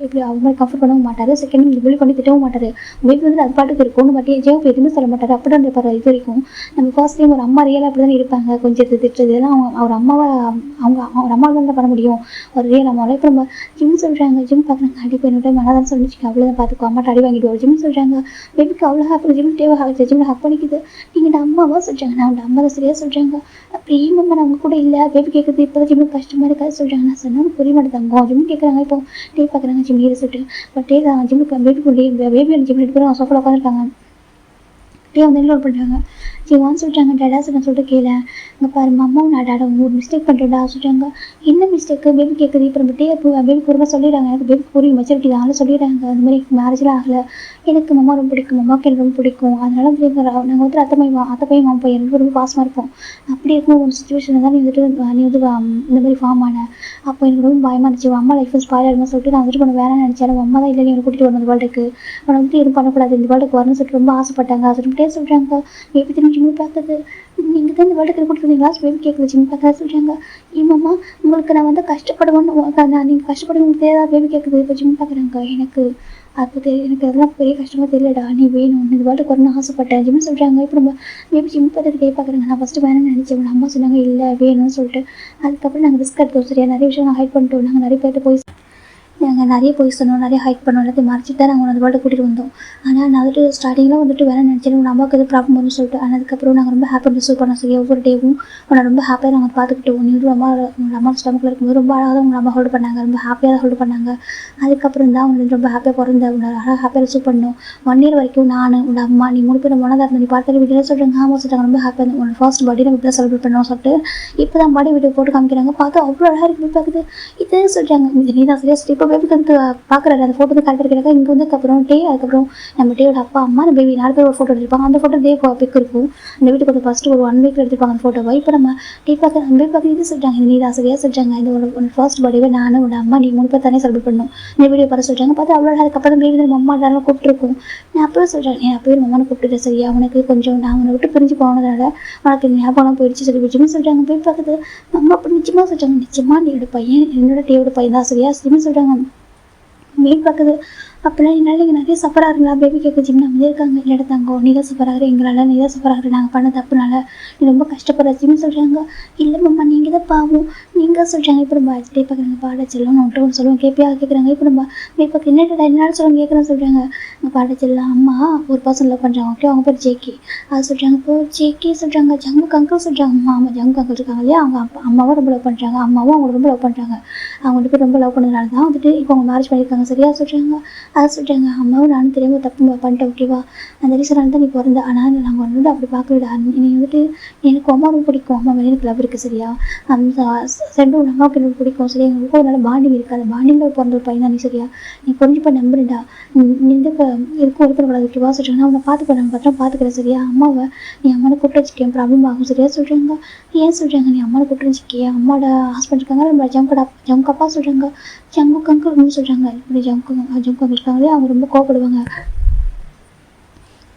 எப்படி அவங்க மாதிரி கம்ஃபர்ட் பண்ணவும் மாட்டார். செகண்ட் புள்ளி பண்ணி திட்டவும் மாட்டார். பேபி வந்து அது பாட்டுக்கு இருக்கும் பட் ஜெயப்பதி எதுவுமே சொல்ல மாட்டார். அப்படிதான் இருப்பார் இது வரைக்கும். நம்ம ஃபர்ஸ்ட் டைம் ஒரு அம்மா ரியலாக அப்படி தான் இருப்பாங்க. கொஞ்சம் திட்டுறது இதெல்லாம் அவர் அம்மாவை அவர் அம்மாவை தான் பண்ண முடியும் ஒரு ரியல் அம்மாவில். இப்போ நம்ம ஜிம் சொல்கிறாங்க. ஜிம் பார்க்குறாங்க அடிப்பேன் என்னோட மனதான் சொல்லிச்சு அவ்வளோதான் பார்த்துக்கோ அம்மாட்ட அடி வாங்கிட்டு ஜிம் சொல்கிறாங்க. பேபிக்கு அவ்வளோ ஹாப்பி. ஜிம் ஜிம்மில் ஹக் பண்ணிக்குது. நீங்கள் இந்த அம்மாவா சொல்கிறாங்க. நான் உங்கள் அம்மா தான் சரியாக சொல்கிறாங்க. அப்படி அம்மா நான் அவங்க கூட இல்லை பேபி கேட்குறது இப்போ தான் ஜிம்மில் கஷ்டமாக இருக்காது சொல்கிறாங்க. நான் சொன்னாலும் புரிய மாட்டேதாங்க. ஜிம் கேட்குறாங்க. இப்போ டே பார்க்குறாங்க ஜிம் நீரை சொல்லிட்டு பட் டே ஜிம்முக்கு பேபி ஜிம் 2 பேரும் சோஃபாவில் உட்காந்துருக்காங்க. டே வந்து இன்க்ளோட் பண்ணுறாங்க. ஜிவான்னு சொல்கிறாங்க. டேடா சொல்லிட்டு கேளு இங்கே பாரு அம்மா நான் டேடா ஒரு மிஸ்டேக் பண்ணுறேன்டா சொல்கிறாங்க. என்ன மிஸ்டேக்கு பேபி கேட்குது. இப்போ நம்ம டே பேபிக்கு ஒரு மாதிரி சொல்லிடுறாங்க. எனக்கு பேபி புரியும் மெச்சூரிட்டி அதனால சொல்லிடுறாங்க. அந்த மாதிரி மேரேஜ்லாம் ஆகலை. எனக்கு அம்மா ரொம்ப பிடிக்கும், அம்மாவுக்கு எனக்கு ரொம்ப பிடிக்கும். அதனால நாங்கள் வந்து அத்தை பையன் மாமா பையன் எனக்கு ரொம்ப பாசமாக இருப்போம். அப்படி இருக்கும் ஒரு சுச்சுவேஷனில் தான் நீ வந்து இந்த மாதிரி ஃபார்ம் ஆன. அப்போ எனக்கு ரொம்ப பயமாக இருந்துச்சு. அம்மா லைஃப் ஸ்பாயில் ஆகிடுமா சொல்லிட்டு நான் வந்துட்டு பண்ண வேணாம்னு நினச்சேன். அம்மா தான் இல்லை நீங்கள் கூட்டிகிட்டு வரணும் இந்த வேர்ல்டுக்கு உன்னை வந்துட்டு எதுவும் பண்ணக்கூடாது இந்த வேர்ல்டுக்கு வரணும்னு சொல்லிட்டு ரொம்ப ஆசைப்பட்டாங்க. சொல்லிட்டே சொல்கிறாங்க. பேபி திரும்பி ஜிம்மி பார்க்குது. நீங்கள் தான் இந்த வேர்ல்டுக்கு கூட்டிட்டு வந்தீங்களா பேபி கேட்குது. ஜிம்மி பார்க்க சொல்கிறாங்க. ஏமாம்மா உங்களுக்கு நான் வந்து கஷ்டப்படுவேன்னு நீங்கள் கஷ்டப்படுவேன் உங்களுக்கு தெரியாதா பேபி கேட்குது. இப்போ ஜிம்மி பார்க்குறாங்க. எனக்கு அப்போ எனக்கு அதெல்லாம் பெரிய கஷ்டமாக தெரியலடா நீ வேணும் இந்த வேர்ல்டுக்கு வரணும்னு ஆசைப்பட்டேன் ஜிம்மி சொல்கிறாங்க. இப்போ நம்ம பேபி ஜிம்மி பார்த்துட்டு டே பார்க்குறாங்க. நான் ஃபஸ்ட்டு வேணும்னு நினச்சேன். உங்கள் அம்மா சொன்னாங்க இல்லை வேணும்னு சொல்லிட்டு. அதுக்கப்புறம் நாங்கள் ரிஸ்க் எடுத்தோம் சரியா. நிறைய விஷயம் நாங்கள் ஹைட் பண்ணிட்டோம். நாங்கள் நிறைய பேர்கிட்ட போய் சொன்னோம், நிறைய ஹைட் பண்ணோம். எல்லாத்தையும் மறைச்சிட்டு தான் நாங்கள் அந்த வேர்ல்டு கூட்டிகிட்டு வந்தோம். ஆனால் நான் வந்துட்டு ஸ்டார்டிங்கில் வந்துட்டு வேலை நினச்சேன் உங்கள் அம்மாவுக்கு எது ப்ராப்ளம் வரும்னு சொல்லிட்டு. அதுக்கப்புறம் நாங்கள் ரொம்ப ஹாப்பியாக ரிசீவ் பண்ணோம் சரியா. ஒவ்வொரு டேவும் உன்னை ரொம்ப ஹாப்பியாக நாங்கள் பார்த்துக்கிட்டோம். நீ வந்து உங்கள் அம்மா ஸ்டமக்கில் இருக்கும்போது ரொம்ப அழகாக தான் உங்கள் அம்மா ஹோல்டு பண்ணாங்க. ரொம்ப ஹாப்பியாக தான் ஹோல்டு பண்ணாங்க. அதுக்கப்புறம் தான் உங்களுக்கு ரொம்ப ஹாப்பியாக பிறந்த உங்களை அழகாக ஹாப்பியாக ரிசீவ் பண்ணோம். 1 year வரைக்கும் நான் உங்கள் அம்மா நீ 3 பேரும் ஒன்றா இருந்தோம். நீ பார்த்தாலும் வீடியோ சொல்கிறாங்க. ஆமாம் சொல்கிறாங்க ரொம்ப ஹாப்பியாக இருந்தோம். உன்னோட ஃபர்ஸ்ட் பர்த்டே நம்ம இப்படி செலிப்ரேட் பண்ணோம் சொல்லிட்டு இப்போ தான் பர்த்டே வீடியோ போட்டு காமிக்கிறாங்க. பார்த்தா அவ்வளோ அழகாக இருக்குது பார்க்குது. இதே சொல்கிறாங்க இது நீ தான் சரியா. இப்போ பேபிக்கு வந்து பார்க்குறாரு அந்த ஃபோட்டோ வந்து கரெக்டாக இருக்கிறாங்க. இங்கே வந்ததுக்கப்புறம் அதுக்கப்புறம் நம்ம டேயோட அப்பா அம்மா அந்த பேபி 4 பேர் ஒரு ஃபோட்டோ எடுத்துருப்பாங்க. அந்த ஃபோட்டோ பிக் இருக்கும். அந்த வீட்டுக்கு வந்து ஃபஸ்ட்டு ஒரு 1 week எடுத்துருப்பாங்க அந்த ஃபோட்டோவை. இப்போ நம்ம பார்க்க இது சொல்கிறாங்க இது நீ தான் சரியா சொல்கிறாங்க. இந்த ஒரு ஃபர்ஸ்ட் பர்த்டே நான் உன்னோட அம்மா நீ 3 பேர் தானே செலிப்ரேட் பண்ணணும். இந்த வீடியோ பார்த்து சொல்கிறாங்க. பார்த்தா அவ்வளோ அதுக்கப்புறம் தான் பேபி நம்ம அம்மா எல்லாரும் கூப்பிட்டுருக்கோம். நான் அப்பவே சொல்கிறேன் நீ அப்பவே அம்மாவை கூப்பிட்டுட்டு சரியா. உனக்கு கொஞ்சம் நான் உன்னை விட்டு பிரிஞ்சு போனதால உனக்கு ஞாபகம் போயிடுச்சு சொல்லி நிஜமாக சொல்கிறாங்க. போய் பார்க்குது அம்மா அப்போ நிச்சயமாக சொல்கிறாங்க. நிச்சயமாக நீ பையன் என்னோட டேயோட பையன் தான் சரியா நிச்சயமாக சொல்கிறாங்க. மீன் பார்க்குது. அப்போல்லாம் என்னால் நீங்கள் நிறைய சஃபர் ஆகுறீங்களா பேபி கேட்க ஜிம் நம்ம இருக்காங்க இல்லை தாங்கோ நீ தான் சஃபர் ஆகுற எங்களால் நீ தான் சஃபர் ஆகுற நாங்கள் பண்ண தப்புனால நீ ரொம்ப கஷ்டப்படுற ஜிம் சொல்கிறாங்க. இல்லை மாமா நீங்கள் தான் பாவம் நீங்கள் சொல்கிறாங்க. இப்போ நம்ம டே பார்க்குறாங்க பாட செல்லம் நான் ஒன்று சொல்லுவோம் கேட்பியா கேட்குறாங்க. இப்போ நம்ம பேப்பாக்கு என்னடா என்னால் சொல்லுவாங்க கேட்குறேன்னு சொல்கிறாங்க. பாட செல்லம் அம்மா ஒரு பர்சன் லவ் பண்ணுறாங்க ஓகே அவங்க பேர் ஜேகே அது சொல்கிறாங்க. இப்போ ஜேகே சொல்கிறாங்க. ஜங்கு அங்கிள் சொல்கிறாங்க. ஆமாம் ஜங்கு அங்கிள் இருக்காங்க இல்லையா அவங்க அம்மாவும் ரொம்ப லவ் பண்ணுறாங்க. அம்மாவும் அவங்க ரொம்ப லவ் பண்ணுறாங்க. அவங்க 2 பேர் ரொம்ப லவ் பண்ணதுனால தான் வந்துட்டு இப்போ அவங்க மேரேஜ் பண்ணியிருக்காங்க சரியா சொல்கிறாங்க. அதை சொல்கிறாங்க. அம்மாவும் நானும் தெரியாமல் தப்பு பண்ணிட்டேன் ஓகேவா. அந்த ரீசனால தான் நீ பிறந்த. ஆனால் நாங்கள் வந்து அப்படி பார்க்கலடா. நீ வந்துட்டு எனக்கு அம்மாவும் பிடிக்கும். அம்மா மேலே எனக்கு லவ் இருக்குது சரியா. அந்த செண்டும் அம்மாவுக்கு எனக்கு பிடிக்கும் சரியா. எங்களுக்கு ஒரு நல்ல பாண்டிங் இருக்குது. அந்த பாண்டிங்கில் பிறந்த ஒரு பையன் தான் நீ சரியா. நீ கொஞ்சம் நம்புறேன்டா. நீ இந்த இருக்கும் இருக்கக்கூடாது ஓகேவா சொல்கிறாங்க. அவனை பார்த்துக்கிறேன் நான் பத்திரம் பார்த்துக்கிறேன் சரியா. அம்மாவை நீ அம்மாவை கூப்பிட்டு வச்சுக்கேன் ப்ராப்ளம் ஆகும் சரியா சொல்கிறாங்க. ஏன் சொல்கிறாங்க நீ அம்மாவை கூப்பிட்டு வச்சுக்கேன் அம்மாவோட ஹஸ்பண்ட் இருக்காங்க நம்ம ஜங்கு அப்பா சொல்கிறாங்க. ஜங்கு அங்கிள் சொல்கிறாங்க. இப்படி ஜங்கு இருக்காங்களே அவங்க ரொம்ப கோவப்படுவாங்க.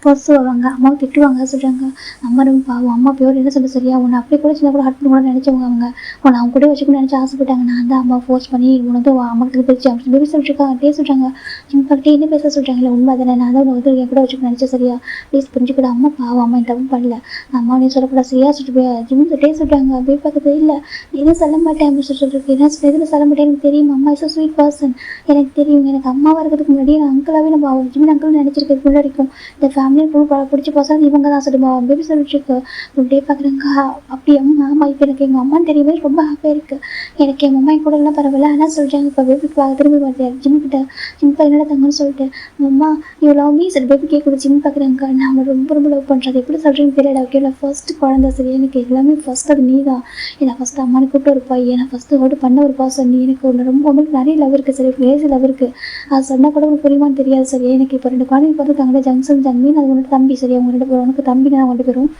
பொசுவாங்க. அம்மாவை திட்டுவாங்க. சொல்கிறாங்க, அம்மா ரொம்ப பாவம், அம்மா பேர் என்ன சொல்ல சரியா, உன்னை அப்படியே கூட சின்ன கூட ஹர்ட் பண்ண கூட நினச்சவங்க அவங்க. உன்னை அவங்க கூட வச்சுக்கணும்னு நினச்சி ஆசைப்பட்டாங்க. நான் தான் அம்மா ஃபோர்ஸ் பண்ணி உன்னை வந்து அம்மாவுக்கு பிரிச்சு அப்படின்னு பேபி சொல்லிட்டுருக்காங்க. டே சொல்கிறாங்க, சிம்பிள்கிட்டே என்ன பேச சொல்கிறாங்களே, உண்மை தானே, நான் தான் உன்னை வந்து என் கூட வச்சுக்கணும்னு நினச்சேன் சரியா, ப்ளீஸ் புரிஞ்சுக்கூட, அம்மா பாவம், அம்மா தப்பு பண்ணல, அம்மா நீ சொல்லக்கூடாது சரியா சொல்லிட்டு ஜிம் டே சொல்கிறாங்க. அப்படியே பார்க்குறது இல்லை, எதுவும் சொல்ல மாட்டேன் அப்படின்னு சொல்லிட்டு என்ன எதுவும் சொல்ல மாட்டேன், எனக்கு தெரியும், அம்மா இஸ் ஸ்வீட் பர்சன், எனக்கு தெரியும், எனக்கு அம்மாவாக இருக்கிறதுக்கு முன்னாடி நான் அங்கிளாவே நம்ம ஜிமின் அங்கிள் நினச்சிருக்கிறதுக்கு முன்னாடி இருக்கும் இந்த ஃபேமிலி பிடிச்ச பசங்க இவங்க தான் சொல்லுமா பேபி சொல்லிட்டு இருக்கு. அப்படியே பார்க்குறாங்க. அப்படி அம்மா ஆமாம், இப்போ எனக்கு எங்கள் அம்மான்னு தெரியவே ரொம்ப ஹாப்பியாக இருக்குது. எனக்கு எங்கள் அம்மா கூட எல்லாம் பரவாயில்ல. ஆனால் சொல்கிறாங்க இப்போ பேபி திரும்பி பார்த்தேன் ஜிம்கிட்ட, ஜிம் என்னடா தங்கன்னு சொல்லிட்டு, அம்மா இவ்வளோ லவ் மீ சரி பேபி கேட்குது. ஜிம் பார்க்குறாங்க, நான் அவனை ரொம்ப ரொம்ப லவ் பண்ணுறது எப்படி சொல்கிறேன்னு தெரியல. ஓகே நான் ஃபர்ஸ்ட் குழந்தை சரி, எனக்கு எல்லாமே ஃபர்ஸ்ட் அது நீ தான். ஏன்னா ஃபஸ்ட்டு அம்மானு கூப்பிட்டு ஒரு பையன், ஃபஸ்ட்டு ஓட்டு பண்ண ஒரு பர்சன் நீ. எனக்கு ஒன்று ரொம்ப உங்களுக்கு நிறைய லவ் இருக்குது சரி, கிரேசி லவ் இருக்குது. அது சொன்னால் கூட உங்களுக்கு புரியுமான்னு தெரியாது சரி. எனக்கு இப்போ 2 குழந்தைங்க பிறந்துருக்காங்களே, ஜங்ஷன் ஜங்மீன், அது உன்னோட தம்பி சரி, அவங்க 2 பேரும் உனக்கு தம்பி தான் 2 பேரும்.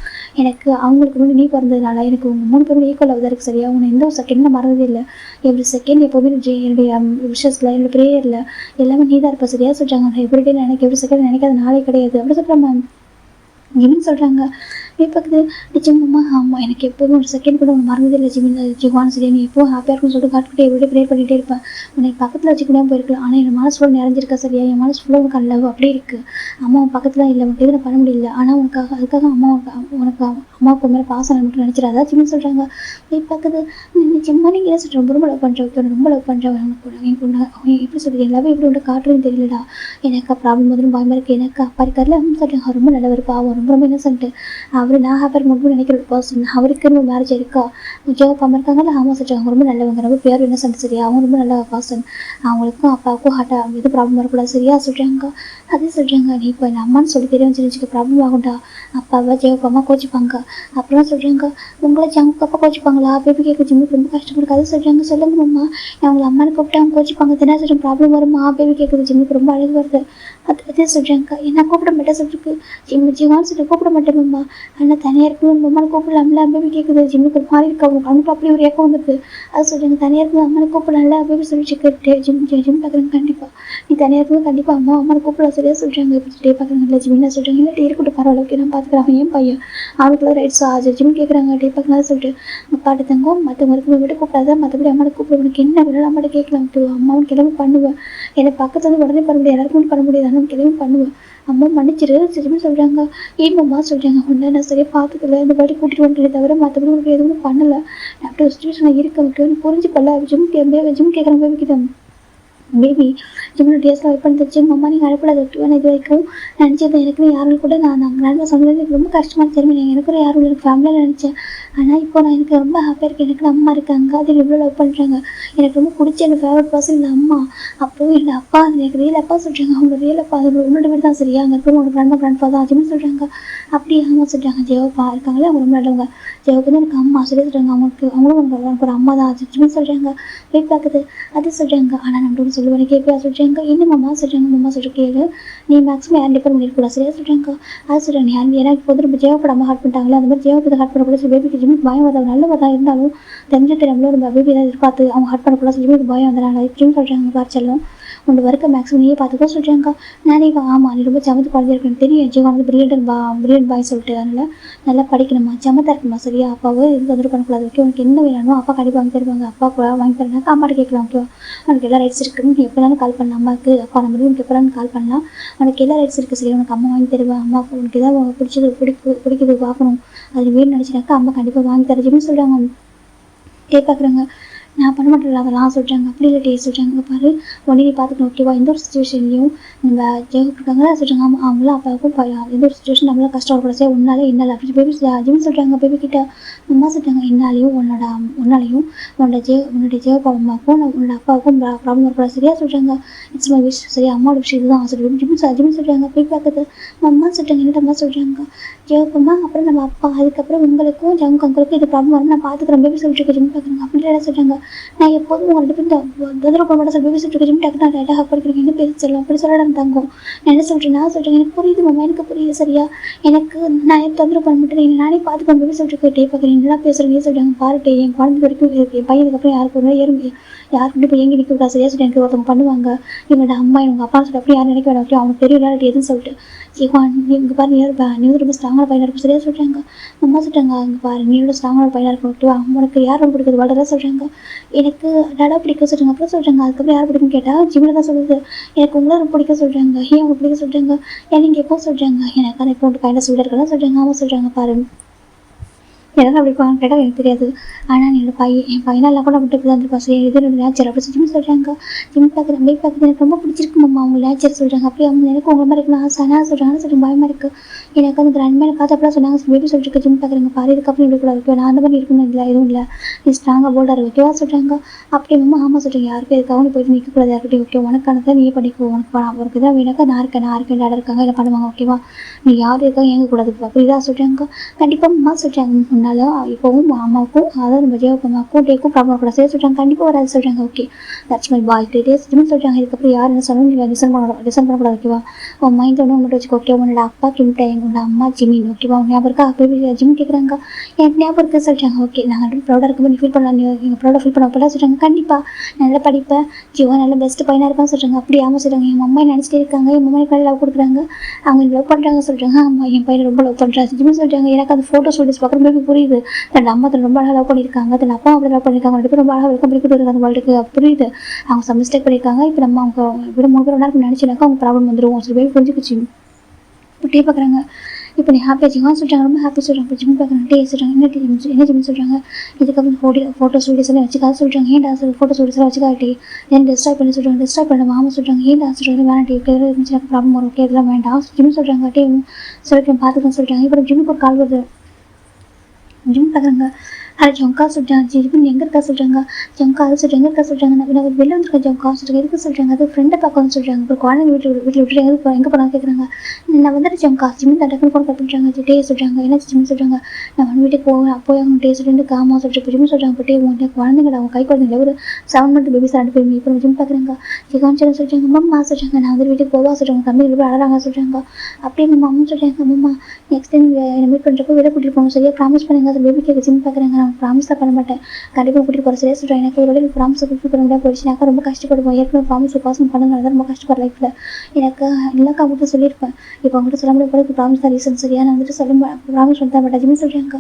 எனக்கு அவங்களுக்கு முன்னாடி நீ பிறந்ததுனால எனக்கு உங்கள் 3 பேரும் ஈக்குவல் லவ் தான் இருக்குது சரியா. உன்னை எந்த ஒரு செகண்ட் மறந்ததே இல்லை. எவ்ரி செகண்ட் எப்போவுமே என்னுடைய விஷஸில் என்னோட ப்ரேயரில் எல்லாமே நீ தான் இருப்ப சரியா சொல்கிறாங்க. நான் எவ்ரிடே எனக்கு எவ்ரி செகண்ட் நினைக்காத நாளே கிடையாது அப்படி சொல்கிறேன் மேம். என்னன்னு சொல்கிறாங்க. பார்க்குது நிச்சயமா ஆமாம், எனக்கு எப்போதும் ஒரு செகண்ட் கூட ஒன்று மறந்ததே இல்லை ஜிமின் ஜிவான்னு சரி, நீ எப்போ ஹாப்பியாக இருக்குன்னு சொல்லிட்டு காட்டுக்கிட்டே எவ்வளோ ப்ரேயர் பண்ணிகிட்டே இருப்பேன். உனக்கு பக்கத்தில் வச்சுக்கூட போயிருக்கலாம், ஆனால் என் மனசு ஃபுல்லாக நிறைஞ்சிருக்கா சரியா, என் மனசு ஃபுல்லாக உனக்கு அல்லவு அப்படியே இருக்குது. அம்மா உன் பக்கத்தில் இல்லை, உனக்கு எதுவும் பண்ண முடியல, ஆனால் அதுக்காக அம்மா உனக்கு அம்மாவுக்கு மேலே பாசம் மட்டும் நினச்சிடாதா ஜிமின் சொல்கிறாங்க. பார்க்குது நிச்சயமா நீங்கள் என்ன சொல்கிற, ரொம்ப லவ் பண்ணுற ஓகே, ரொம்ப லவ் பண்ணுறேன் எனக்கு எப்படி சொல்கிறது, எல்லாமே எப்படி உன்னை காட்டுறதுன்னு தெரியலடா, எனக்கு ப்ராப்ளம் முதலும் பயமாக இருக்குது, எனக்கு அப்பா இருக்கார்ல சொல்கிறாங்க, ரொம்ப நல்லவர் பாவம், ரொம்ப ரொம்ப இன்னசென்ட்டு அவர், நான் ஹாப்பர் மட்டும் நினைக்கிற ஒரு பர்சன், அவருக்கு ரொம்ப மேரேஜ் இருக்கா ஜோப் அம்மா இருக்காங்கல்ல, ஆமாம் சொல்கிறாங்க, ரொம்ப நல்லவங்க, ரொம்ப பேர் இன்னசென்ட் சரியா, அவங்க ரொம்ப நல்ல பர்சன், அவங்களுக்கும் அப்பாவுக்கும் ஹார்ட்டாக எதுவும் ப்ராப்ளம் வரக்கூடாது சரியா சொல்கிறாங்க. அதே சொல்கிறாங்க, நீ இப்போ என் அம்மான்னு சொல்லி தெரியும் தெரிஞ்சுக்க ப்ராப்ளம் ஆகும்டா, அப்பாவை ஜோப் அம்மா கோச்சிப்பாங்க அப்படிலாம் சொல்கிறாங்க. உங்களை ஜங்கு அப்பா கோச்சிப்பாங்களா பேபி கேட்க ஜிம்முக்கு ரொம்ப கஷ்டப்படுது. அது சொல்கிறாங்க, சொல்லுங்க அம்மா, அவங்களை அம்மானு கூப்பிட்டு அவங்க கோச்சிப்பாங்க தினா சொல்கிறேன், ப்ராப்ளம் வருமா பேபி கேட்குறது ஜிம்முக்கு ரொம்ப அழகு வருது. அதே சொல்கிறாங்க, என்ன கூப்பிட மாட்டேன் சொல்லிருக்கு ஜிவான்னு சொல்லி கூப்பிட மாட்டேங்கம்மா, ஆனால் தனியாக இருக்கும்போது அம்மானு கூப்பிடலாம்ல பேபி கேட்குது ஜிம்முக்கு ஒரு மாதிரி இருக்கு, அவங்க கண்ணுக்கு அப்படி ஒரு ஏக்கம் வந்துருக்கு. அது சொல்கிறாங்க, தனியாக இருக்கும்போது அம்மானு கூப்பிடலாம்ல பேபி சொல்லிட்டு கேட்டு ஜிம் பார்க்குறாங்க. கண்டிப்பாக நீ தனியாக இருக்கும்போது கண்டிப்பாக அம்மானு கூப்பிடலாம் சரியா சொல்கிறாங்க. இப்படி டே பார்க்குறாங்க. இல்லை ஜிம் என்ன சொல்கிறாங்க, இல்லை இருக்கட்டும் பரவாயில்ல ஓகே நான் பார்த்துக்கிறேன், என் பையன் அவனுக்குள்ள ரைட்ஸ் ஆச்சு ஜிம் கேட்குறாங்க. டே பார்க்கலாம் சொல்லிட்டு அப்பாட்ட தங்கம் மற்றவங்களுக்கு விட்டு கூப்பிடாத, மற்றபடி அம்மாட்ட கூப்பிட, உனக்கு என்ன வேணும் அம்மாட்ட கேட்கலாம், அம்மாவும் கிளம்பி பண்ணுவேன், என்னை பக்கத்துல வந்து உடனே பண்ண முடியாது, எல்லாருக்கும் பண்ண முடியாது, ஆனால் கிளம்பி பண்ணுவேன், அம்மா மன்னிச்சிரு சரின்னு சொல்கிறாங்க. ஏமாம்மா சொல்கிறாங்க, ஒன்று நான் சரியாக பார்த்துக்கல, இந்த வாட்டி கூட்டிகிட்டு வந்துட்டே தவிர மற்றபடி உங்களுக்கு எதுவும் பண்ணலை, அப்படி ஒரு சுச்சுவேஷன் இருக்க புரிஞ்சுக்கல. ஜிம் கேட்குறாங்க பேபிக்கிட்ட, பேபி ஜிம்மில் டேஸில் ஒர்க் பண்ணிச்சு, அம்மா நீங்கள் அழைப்படாத விட்டுவேன், இது வரைக்கும் நினச்சது எனக்கு யாரும் கூட நான் நடந்த சொன்னது எனக்கு ரொம்ப கஷ்டமாக தெரியும், நீங்கள் எனக்கு யாரும் எனக்கு ஃபேமிலியில் நினச்சேன், ஆனால் இப்போ நான் எனக்கு ரொம்ப ஹாப்பியாக இருக்கேன், எனக்கு அம்மா இருக்காங்க, அது எவ்வளோ லவ் பண்ணுறாங்க, எனக்கு ரொம்ப பிடிச்ச எனக்கு ஃபேவரட் பர்சன் இந்த அம்மா, அப்போது என்னோட அப்பா அது எனக்கு ரியல் அப்பா சொல்கிறாங்க, அவங்க ரியல் அப்பா அது உன்னோட வீடு தான் சரியா, அங்கே இருக்கிற உங்களோட கிராண்ட் ஃபாதர் அதுன்னு சொல்கிறாங்க. அப்படி அம்மா சொல்கிறாங்க, ஜெயப்பா இருக்காங்களே அவங்க ரொம்ப நல்லவங்க, ஜெயப்பு தான் எனக்கு அம்மா சொல்லி சொல்கிறாங்க, அவங்களும் எனக்கு ஒரு அம்மா தான் அதுன்னு சொல்கிறாங்க. போய் பார்க்குது அது சொல்கிறாங்க, ஆனால் நம்மளோட சொல்லுவேன் கேட்பா சொல்கிறாங்க. என்ன மாமா சொல்கிறாங்க, மாமா சொல்கிற கேளு, நீ மேக்ஸிமம் யாரும் டிபெண்ட் பண்ணிருக்கூடாது சரியா சொல்கிறாங்க. அது சொல்கிறாங்க, யாரும் ஏன்னா இப்போ வந்து நம்ம ஜெயப்பட அம்மா ஹார்ட் பண்ணிட்டாங்களே, அந்த மாதிரி ஜெயப்பதை ஹார்ட் பண்ணக்கூடாது சொல்லி பேபிக்கு ஜிம்முக்கு பயம் வந்தால் நல்லவதாக இருந்தாலும் தெரிஞ்ச தெரியாமலோ நம்ம பேபி ஏதாவது பார்த்து அவங்க ஹார்ட் பண்ணக்கூடாது சொல்லி ஜிம்முக்கு பயம் வந்தனால இப்படின்னு சொல்கிறாங்க. பார்ச்செல்லாம் உன்னோட ஒர்க்கை மேக்ஸிமம் நீயே பார்த்துக்கோ சொல்கிறாங்க. நானே ஆமாம் நீ ரொம்ப சமத்து குழந்தைய இருக்குன்னு தெரியும், ஜீவா வந்து பிரில்லியன்ட் பாய் சொல்லிட்டு, அதனால் நல்லா படிக்கணுமா சமத்தாக இருக்கணுமா சரியா, அப்பாவை எதுவும் தொந்தரவு பண்ணக்கூடாது ஓகே, உனக்கு என்ன வேணுமோ அப்பா கண்டிப்பாக வாங்கி தருவாங்க, அப்பா கூட வாங்கி தரனாக்கா அம்மாட்ட கேட்கலாம் ஓகே, உனக்கு எல்லா ரைட்ஸ் இருக்குன்னு நீ எப்போனாலும் கால் பண்ணலாம், அம்மாவுக்கு அப்பா நம்பருக்கு உனக்கு எப்போனாலும் கால் பண்ணலாம், உனக்கு எல்லா ரைட்ஸ் இருக்குது சரி, உனக்கு அம்மா வாங்கி தருவேன், அம்மாவுக்கு உனக்கு ஏதாவது பிடிக்குது பார்க்கணும் அது வேணும்னு நினச்சினாக்கா அம்மா கண்டிப்பாக வாங்கி தரச்சுன்னு சொல்கிறாங்க. பார்க்குறாங்க, நான் பண்ண மாட்டேன் அதெல்லாம் சொல்கிறாங்க. அப்படி இல்லை டே சொல்கிறாங்க, பாரு உடனே நீ பார்த்துக்கணும் ஓகேவா, எந்த ஒரு சுச்சுவேஷன்லையும் நம்ம ஜெயப் இருக்காங்களா சொல்கிறாங்க, ஆமாம் அவங்களும் அப்பாவுக்கும் எந்த ஒரு சுச்சுவேஷன் நம்மளாம் கஷ்டம் வரக்கூடாது சார், உன்னாலே என்னால் அப்படி பேபி ஜிம் சொல்கிறாங்க. பேபி கிட்ட அம்மா சொல்கிறாங்க, என்னாலையும் உன்னாலையும் உன்னோட ஜெயப் அம்மாவுக்கும் உன்னோட அப்பாவுக்கும் ப்ராப்ளம் வரக்கூடாது சரியா சொல்கிறாங்க. இட்ஸ் மை விஷ் சரி, அம்மாவோட விஷயம் இதுதான் சொல்லி ஜிம் சொல்கிறாங்க. போய் பார்க்குது அம்மா சொல்கிறாங்க, என்னட்டு அம்மா சொல்கிறாங்க, ஜெயப் அம்மா அப்புறம் நம்ம அப்பா அதுக்கப்புறம் உங்களுக்கும் ஜங்கு அங்களுக்கும் இது ப்ராப்ளம் வரும் நான் பார்த்துக்கிறேன் பேபி சொல்லிட்டு ஜிம் பார்க்குறாங்க. அப்படி எல்லாம் சொல்கிறாங்க, நான் எப்போதும் உங்கள் 2 பேரும் தொந்தரவு பண்ண மாட்டேன் சார். பேபி சிட்டருக்கு ஜிம் டக்குனு லைட்டாக ஹக் படிக்கிறீங்க என்ன பேச சொல்லலாம் அப்படி சொல்லலாம் தங்கும். நான் என்ன சொல்கிறேன் நான் சொல்கிறேன் எனக்கு புரியுது மாமா எனக்கு புரியுது சரியா. எனக்கு நான் என் தொந்தரவு பண்ண மாட்டேன் நானே பார்த்துப்பேன். பேபி சிட்டருக்கு டே பார்க்குறேன் நல்லா பேசுகிறேன் சொல்கிறாங்க பாருட்டே என் குழந்தை வரைக்கும் என் பையனுக்கு அப்புறம் யாருக்கு ஒரு ஏறும் யாருக்கிட்ட இப்போ எங்கே நிற்க கூடாது சரியா சொல்லிட்டு எனக்கு ஒருத்தவங்க பண்ணுவாங்க இவங்களோட அம்மா இவங்க அப்பா சொல்லிட்டு அப்படி யாரும் நினைக்க வேண்டாம் அவனுக்கு தெரியல எதுன்னு சொல்லிட்டு இங்கே பாரு நீ ரொம்ப ஸ்ட்ராங்கான பையனாக இருக்கும் சரியா சொல்கிறாங்க. அம்மா சொல்லிட்டாங்க அங்கே பாரு நீயோட ஸ்ட்ராங்கான பையனாக இருக்கும் அவனுக்கு யார் ரொம்ப பிடிக்குது வளர சொல்கிறாங்க. எனக்கு டாடா பிடிக்க சொல்கிறாங்க அப்புறம் சொல்கிறாங்க அதுக்கப்புறம் யார் பிடிக்குன்னு கேட்டால் ஜிம்மில் தான் சொல்லுது எனக்கு உங்களை ரொம்ப பிடிக்க சொல்கிறாங்க ஏன் அவங்க பிடிக்க சொல்கிறாங்க ஏன் நீங்கள் எப்போ சொல்கிறாங்க எனக்கு அந்த இப்போ கையில் சொல்லிட்டு இருக்கலாம் சொல்கிறாங்க ஆமாம் சொல்கிறாங்க பாரு எதாவது அப்படி இருப்பாங்கன்னு கேட்டால் எனக்கு தெரியாது. ஆனால் என்னோட என் பையனெல்லாம் கூட விட்டு தான் இருப்பா சரி இது என்னோட நேச்சர் அப்படி சொல்லி சொல்கிறாங்க. ஜிம் பார்க்குறேன் பேபி பார்க்குறது எனக்கு ரொம்ப பிடிச்சிருக்கு மாமா அவங்க நேச்சர் சொல்கிறாங்க அப்படியே அவங்க எனக்கு உங்களை மாதிரி இருக்கணும் ஆசை ஆனால் சொல்கிறாங்கன்னு சொல்லிட்டு பயமாக இருக்குது. எனக்கு அந்த கிராண்ட்மேனை பார்த்து அப்படிலாம் சொன்னாங்க பேபி சொல்லிட்டு ஜிம் பார்க்குறீங்க பாரு இதுக்கப்புறம் இப்படி கூட வைக்கோ நான் அந்த மாதிரி இருக்கணும் இல்லை எதுவும் இல்லை நீ ஸ்ட்ராங்காக போல்டாக வைக்கவா சொல்கிறாங்க. அப்படியே மாமா ஆமாம் சொல்கிறீங்க யாருக்கும் எதுக்காக நீ போயிட்டு நிற்கக்கூடாது யாருக்கிட்டே ஓகே உனக்கானதான் நீ பண்ணிக்கோ உனக்கு தான் வேணாக்கா நான் இருக்கேன் டாடா இருக்காங்க இல்லை பண்ணுவாங்க ஓகேவா நீ யாரும் இருக்காங்க இயங்கக்கூடாது அப்படிதான் சொல்கிறாங்க. கண்டிப்பாக அம்மா சொல்கிறாங்க முன்னால் இப்போவும் அம்மாவுக்கும் அதாவது நம்ம ஜெயப்பாவுக்கும் டேக்கும் ப்ராப்ளம் கூட சரி சொல்கிறாங்க கண்டிப்பாக வராது சொல்கிறாங்க ஓகே தட்ஸ் மை பாய் டே சிம்னு சொல்கிறாங்க. இதுக்கப்புறம் யார் என்ன சொல்லணும் நீங்கள் டிசைன் பண்ணக்கூடாது ஓகேவா உன் மைண்ட் ஒன்று மட்டும் வச்சுக்கோ ஓகே உன்னோட அப்பா கிட்ட எங்களோட அம்மா ஜிமின் ஓகேவா உன் ஞாபகம் இருக்கா பேபி ஜிம் கேட்குறாங்க எனக்கு ஞாபகம் இருக்குது சொல்கிறாங்க ஓகே நாங்கள் ப்ரௌடாக இருக்கும்போது ஃபீல் பண்ணலாம் எங்கள் ப்ரௌடாக ஃபீல் பண்ண அப்போ சொல்கிறாங்க கண்டிப்பாக நல்லா படிப்பேன் ஜீவா நல்ல பெஸ்ட்டு பையனாக இருப்பான்னு சொல்கிறாங்க அப்படி ஆமாம் சொல்கிறாங்க என் அம்மா நினச்சிட்டே இருக்காங்க என் அம்மா எனக்கு லவ் கொடுக்குறாங்க அவங்க லவ் பண்ணுறாங்க சொல்கிறாங்க ஆமாம் என் பையனை ரொம்ப லவ் பண்ணுறாங்க ஜிம்னு சொல்கிறாங்க எனக்கு அந்த ஃபோட்டோ ஸ்டூடியோஸ் பார்க்குற பேபி புரியுது தன் அம்மா தன் ரொம்ப அழகாக லவ் பண்ணியிருக்காங்க தன் அப்பா அப்படி லவ் பண்ணியிருக்காங்க 2 பேரும் ரொம்ப அழகாக வெல்கம் பண்ணி கொடுத்துருக்காங்க அந்த வேர்ல்டுக்கு புரியுது அவங்க சம் மிஸ்டேக் பண்ணியிருக்காங்க இப்போ நம்ம அவங்க விட 3 பேர் ஒன்றா நினச்சினாக்கா அவங்க ப்ராப்ளம் வந்துடும் சொல்லி பேபி புரிஞ்சுக்கிச்சு இப்படி பார்க்குறாங்க. இப்போ நீ ஹாப்பியாக ஜிம்மா சொல்கிறாங்க ரொம்ப ஹாப்பி சொல்கிறாங்க ஜிம் பார்க்குறாங்க டே சொல்கிறாங்க என்ன ஜிம்னு சொல்கிறாங்க இதுக்கப்புறம் ஃபோட்டோ ஸ்டூடியோஸ் எல்லாம் வச்சுக்காது சொல்கிறாங்க ஏன் டான்ஸ் ஃபோட்டோ ஸ்டூடியோஸ் எல்லாம் வச்சுக்காட்டி ஏன் டிஸ்ட்ராக்ட் பண்ணி சொல்கிறாங்க டிஸ்ட்ராக்ட் பண்ண மாமா சொல்கிறாங்க ஏன் டான்ஸ் சொல்கிறாங்க வேணாம் டே இருந்துச்சு எனக்கு ப்ராப்ளம் வரும் ஓகே இதெல்லாம் வேண்டாம் ஜிம் சொல்கிறாங்க டே சொல்லிட்டு பார்த்துக்கன்னு சொல்கிறாங்க. இப்போ ஜிம்முக்கு ஒரு கால் வருது ஜிம் பார்க்குறாங்க அது ஜொங்கா சொல்கிறாங்க ஜிம் எங்கே இருக்கா சொல்கிறாங்க ஜொங்கா அது சொல்கிறாங்க எங்கே இருக்கா சொல்கிறாங்க நான் வெளில வந்துருக்கேன் ஜொங்கா சொல்கிறாங்க எதுக்கு சொல்கிறாங்க அது ஃப்ரெண்டை பார்க்கணும்னு சொல்கிறாங்க அப்புறம் குழந்தைங்க வீட்டில் விட்டுட்டு எங்கே போனாலும் கேட்குறாங்க நான் வந்துட்டு ஜொங்கா ஜிம் டக்குன்னு ஃபோன் பண்ணுறாங்க டே சொல்கிறாங்க என்ன ஜிம் சொல்கிறாங்க நான் வீட்டுக்கு போய் அவங்க டே சொல்லிட்டு காமா சொல்லிட்டு ஜிம் சொல்கிறாங்க இப்போ டே உங்க குழந்தைங்க அவங்க கை குழந்தைங்கள ஒரு 7 month பேபிஸ் 2 பேரும் இப்போ ஜிம் பார்க்குறாங்க ஜிகான் சொல்கிறாங்க அம்மா சொல்கிறாங்க நான் வந்து வீட்டுக்கு போவா சொல்கிறாங்க தம்பி ரொம்ப அழகாங்க சொல்கிறாங்க அப்படியே எங்கள் அம்மா சொல்கிறாங்க அம்மா நெக்ஸ்ட் டைம் என்னை மீட் பண்ணுறப்போ வெளியே கூட்டிகிட்டு போகணும் சரியா ப்ராமிஸ் பண்ணுங்க அது பேபி கேட்க ஜிம் பார்க்குறாங்க நான் ப்ராமிஸ் தான் பண்ண மாட்டேன் கண்டிப்பாக கூட்டிகிட்டு போகிற சரியா சொல்கிறேன் எனக்கு ஒரு ப்ராமிஸ் ஃபுல்ஃபில் பண்ண முடியாது போயிடுச்சுனாக்கா ரொம்ப கஷ்டப்படுவோம் ஏற்கனவே ப்ராமிஸ் பாசம் பண்ணதுனால தான் ரொம்ப கஷ்டப்படுற லைஃப்பில் எனக்கு இல்லைக்கா அவங்கள்ட்ட சொல்லியிருப்பேன் இப்போ அவங்கள்ட்ட சொல்ல முடியாது ப்ராமிஸ் தான் ரீசன் சரியா நான் வந்துட்டு சொல்ல ப்ராமிஸ் பண்ண தான் மாட்டேன் ஜிம் சொல்கிறாங்க